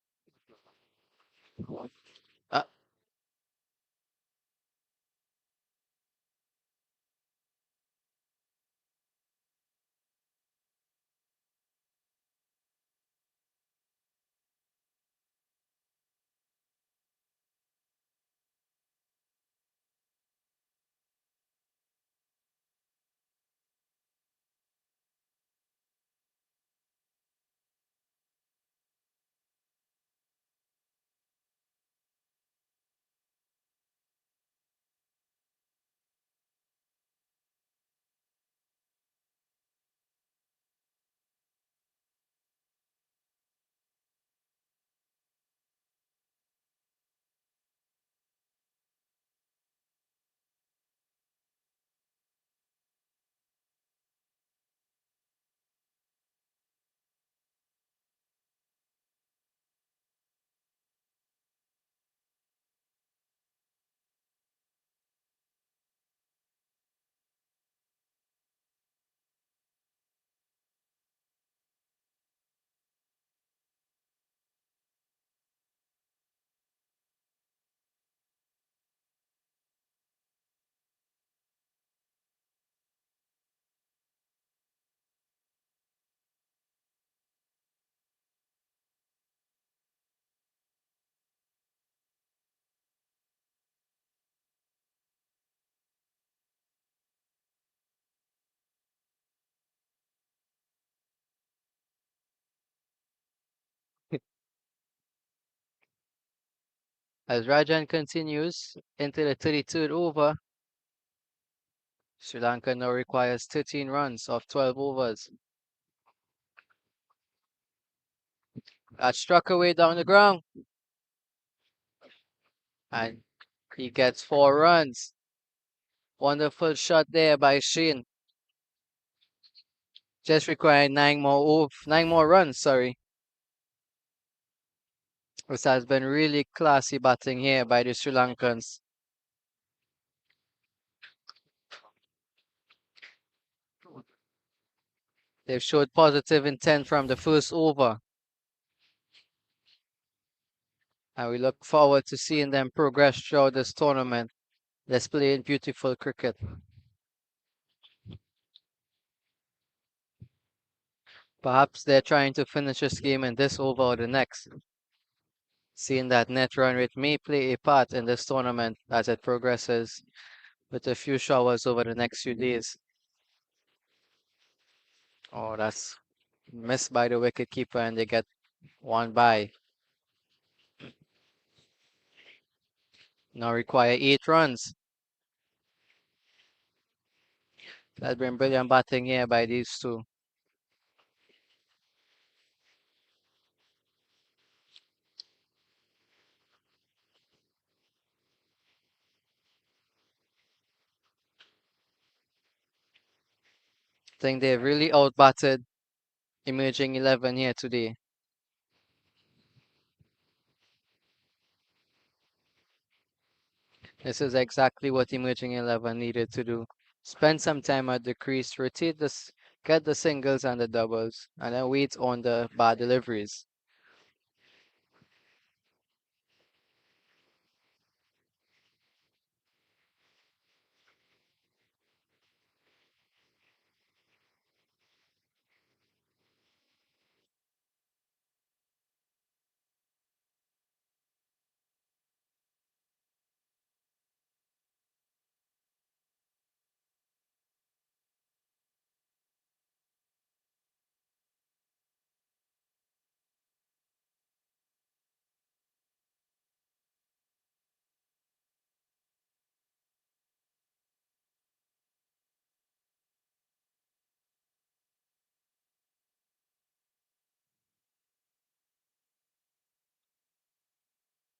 F: As Rajan continues into the 33rd over, Sri Lanka now requires 13 runs of 12 overs. That struck away down the ground. And he gets 4 runs. Wonderful shot there by Sheen. Just requiring 9 more runs, sorry. This has been really classy batting here by the Sri Lankans. They've showed positive intent from the first over. And we look forward to seeing them progress throughout this tournament, displaying beautiful cricket. Perhaps they're trying to finish this game in this over or the next. Seeing that net run rate may play a part in this tournament as it progresses with a few showers over the next few days. Oh, that's missed by the wicketkeeper and they get one by. Now require 8 runs. That's been brilliant batting here by these two. I think they've really outbatted emerging 11 here today. This is exactly what emerging 11 needed to do. Spend some time at the crease, rotate this, get the singles and the doubles, and then wait on the bad deliveries.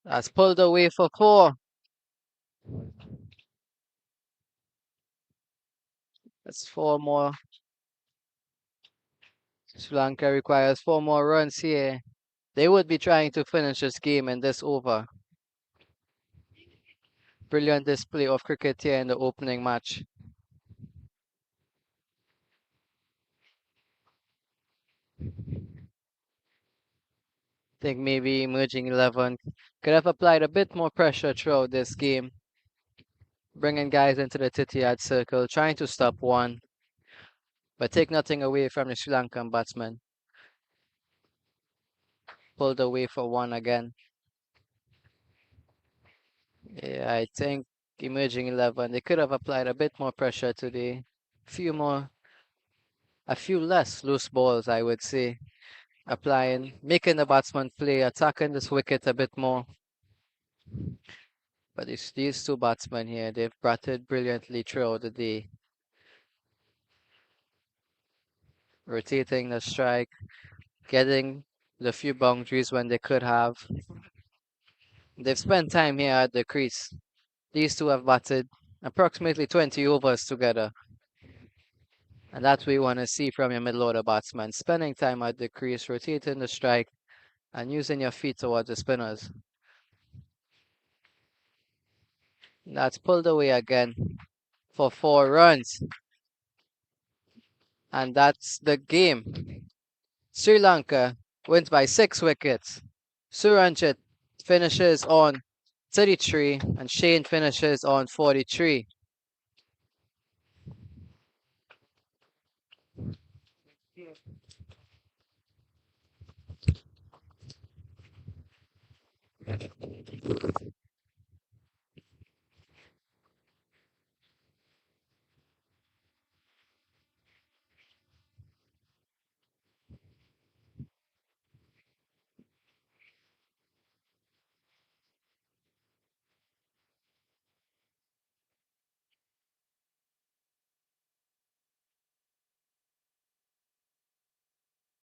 F: That's pulled away for 4. That's 4 more. Sri Lanka requires 4 more runs here. They would be trying to finish this game in this over. Brilliant display of cricket here in the opening match. I think maybe emerging 11 could have applied a bit more pressure throughout this game. Bringing guys into the 30-yard circle, trying to stop one, but take nothing away from the Sri Lankan batsman. Pulled away for 1 again. Yeah, I think emerging 11, they could have applied a bit more pressure today. A few less loose balls, I would say. Making the batsman play, attacking this wicket a bit more. But it's these two batsmen here, they've batted brilliantly throughout the day. Rotating the strike, getting the few boundaries when they could have. They've spent time here at the crease. These two have batted approximately 20 overs together. And that's what we want to see from your middle order batsman. Spending time at the crease, rotating the strike, and using your feet towards the spinners. That's pulled away again for 4 runs. And that's the game. Sri Lanka wins by 6 wickets. Suranjit finishes on 33 and Shane finishes on 43.